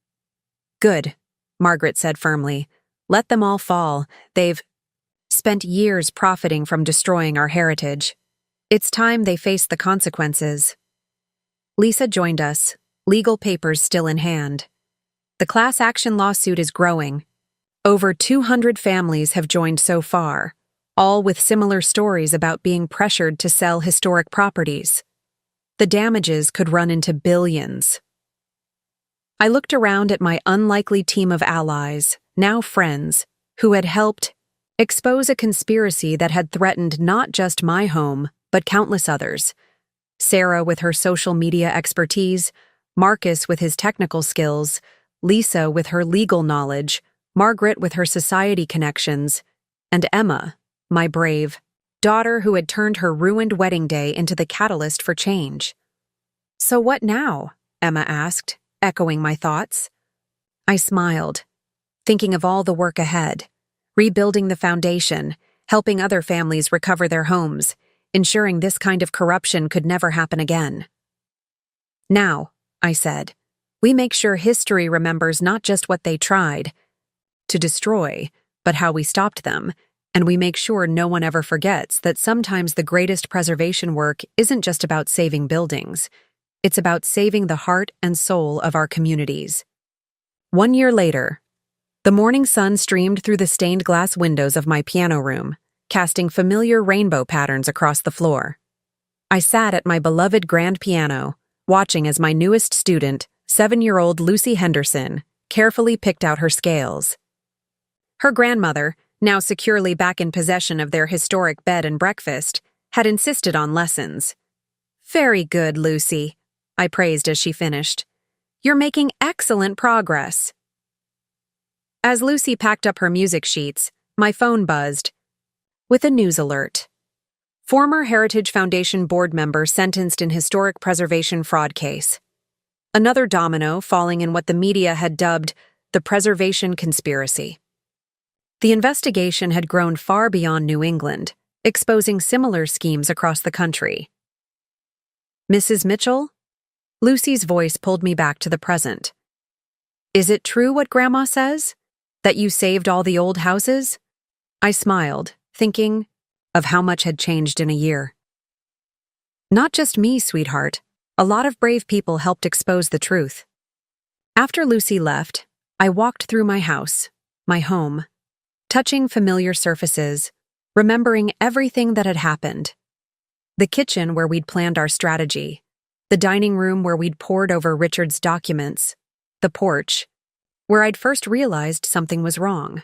Good, Margaret said firmly. Let them all fall. They've spent years profiting from destroying our heritage. It's time they face the consequences. Lisa joined us, legal papers still in hand. The class action lawsuit is growing. Over 200 families have joined so far, all with similar stories about being pressured to sell historic properties. The damages could run into billions. I looked around at my unlikely team of allies, now friends, who had helped expose a conspiracy that had threatened not just my home, but countless others. Sarah with her social media expertise, Marcus with his technical skills, Lisa with her legal knowledge, Margaret with her society connections, and Emma, my brave daughter who had turned her ruined wedding day into the catalyst for change. So what now? Emma asked, echoing my thoughts. I smiled, thinking of all the work ahead, rebuilding the foundation, helping other families recover their homes, ensuring this kind of corruption could never happen again. Now, I said, we make sure history remembers not just what they tried to destroy, but how we stopped them, and we make sure no one ever forgets that sometimes the greatest preservation work isn't just about saving buildings, it's about saving the heart and soul of our communities. 1 year later, the morning sun streamed through the stained glass windows of my piano room, casting familiar rainbow patterns across the floor. I sat at my beloved grand piano, watching as my newest student, 7-year-old Lucy Henderson, carefully picked out her scales. Her grandmother, now securely back in possession of their historic bed and breakfast, had insisted on lessons. "Very good, Lucy," I praised as she finished. "You're making excellent progress." As Lucy packed up her music sheets, my phone buzzed with a news alert. Former Heritage Foundation board member sentenced in historic preservation fraud case. Another domino falling in what the media had dubbed the preservation conspiracy. The investigation had grown far beyond New England, exposing similar schemes across the country. "Mrs. Mitchell?" Lucy's voice pulled me back to the present. "Is it true what Grandma says? That you saved all the old houses?" I smiled, thinking of how much had changed in a year. "Not just me, sweetheart. A lot of brave people helped expose the truth." After Lucy left, I walked through my house, my home, touching familiar surfaces, remembering everything that had happened. The kitchen where we'd planned our strategy, the dining room where we'd pored over Richard's documents, the porch, where I'd first realized something was wrong.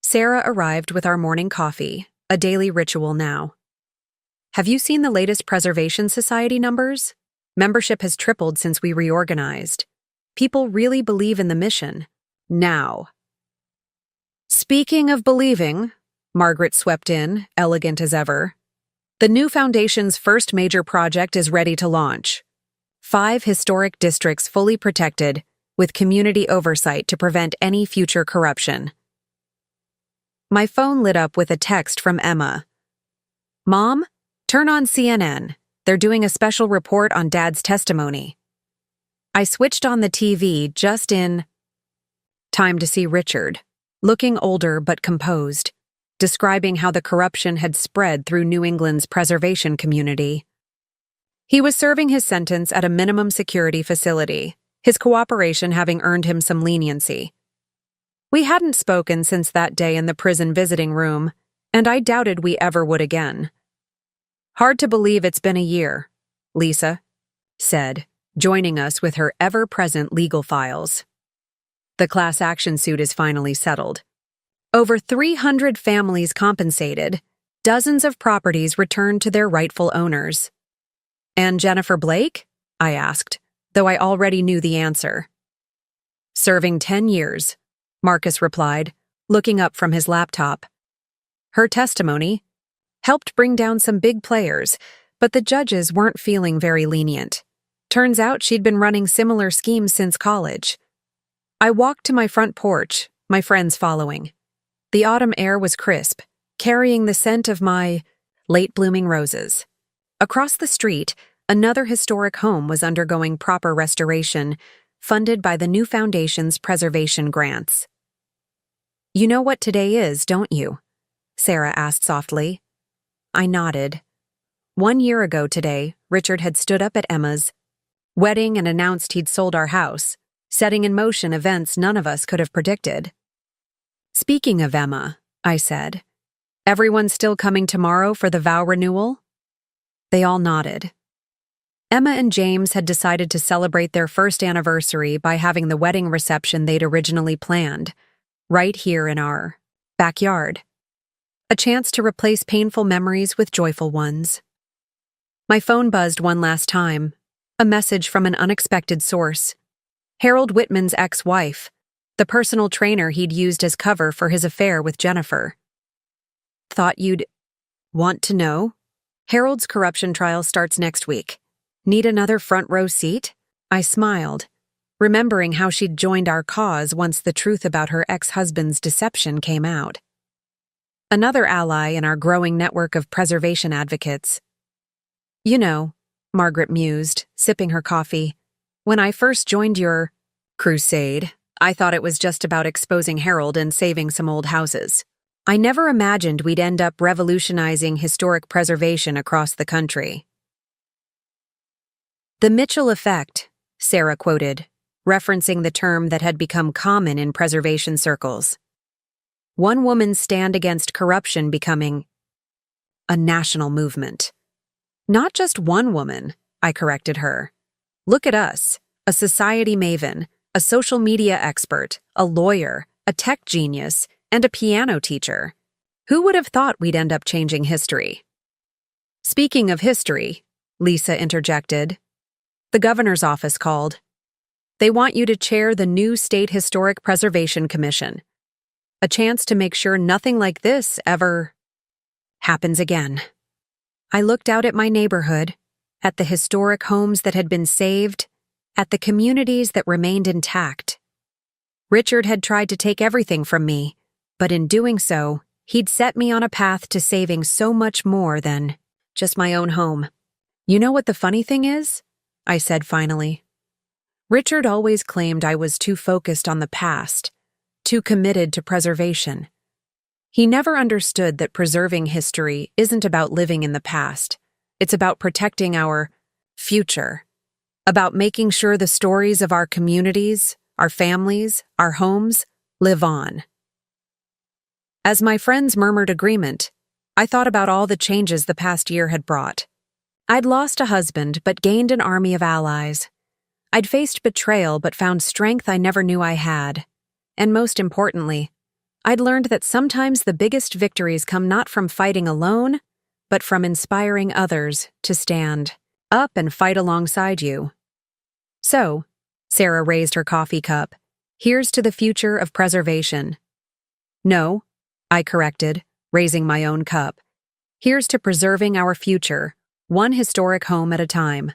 Sarah arrived with our morning coffee, a daily ritual now. Have you seen the latest Preservation Society numbers? Membership has tripled since we reorganized. People really believe in the mission. Now. Speaking of believing, Margaret swept in, elegant as ever. The new foundation's first major project is ready to launch. 5 historic districts fully protected, with community oversight to prevent any future corruption. My phone lit up with a text from Emma. Mom, turn on CNN. They're doing a special report on Dad's testimony. I switched on the TV just in time to see Richard, looking older but composed, describing how the corruption had spread through New England's preservation community. He was serving his sentence at a minimum security facility, his cooperation having earned him some leniency. We hadn't spoken since that day in the prison visiting room, and I doubted we ever would again. Hard to believe it's been a year, Lisa said, joining us with her ever-present legal files. The class action suit is finally settled. Over 300 families compensated, dozens of properties returned to their rightful owners. And Jennifer Blake? I asked, though I already knew the answer. Serving 10 years, Marcus replied, looking up from his laptop. Her testimony helped bring down some big players, but the judges weren't feeling very lenient. Turns out she'd been running similar schemes since college. I walked to my front porch, my friends following. The autumn air was crisp, carrying the scent of my late-blooming roses. Across the street, another historic home was undergoing proper restoration, funded by the new foundation's preservation grants. You know what today is, don't you? Sarah asked softly. I nodded. 1 year ago today, Richard had stood up at Emma's wedding and announced he'd sold our house, setting in motion events none of us could have predicted. Speaking of Emma, I said, everyone still coming tomorrow for the vow renewal? They all nodded. Emma and James had decided to celebrate their first anniversary by having the wedding reception they'd originally planned, right here in our backyard. A chance to replace painful memories with joyful ones. My phone buzzed one last time, a message from an unexpected source. Harold Whitman's ex-wife, the personal trainer he'd used as cover for his affair with Jennifer. Thought you'd want to know? Harold's corruption trial starts next week. Need another front row seat? I smiled, remembering how she'd joined our cause once the truth about her ex-husband's deception came out. Another ally in our growing network of preservation advocates. You know, Margaret mused, sipping her coffee, when I first joined your crusade, I thought it was just about exposing Harold and saving some old houses. I never imagined we'd end up revolutionizing historic preservation across the country. The Mitchell effect, Sarah quoted, referencing the term that had become common in preservation circles. One woman's stand against corruption becoming a national movement. Not just one woman, I corrected her. Look at us, a society maven, a social media expert, a lawyer, a tech genius, and a piano teacher. Who would have thought we'd end up changing history? Speaking of history, Lisa interjected, the governor's office called. They want you to chair the new State Historic Preservation Commission. A chance to make sure nothing like this ever happens again. I looked out at my neighborhood, at the historic homes that had been saved, at the communities that remained intact. Richard had tried to take everything from me, but in doing so, he'd set me on a path to saving so much more than just my own home. You know what the funny thing is? I said finally. Richard always claimed I was too focused on the past, too committed to preservation. He never understood that preserving history isn't about living in the past. It's about protecting our future, about making sure the stories of our communities, our families, our homes live on. As my friends murmured agreement, I thought about all the changes the past year had brought. I'd lost a husband but gained an army of allies. I'd faced betrayal but found strength I never knew I had. And most importantly, I'd learned that sometimes the biggest victories come not from fighting alone, but from inspiring others to stand up and fight alongside you. So, Sarah raised her coffee cup. Here's to the future of preservation. No, I corrected, raising my own cup. Here's to preserving our future, one historic home at a time.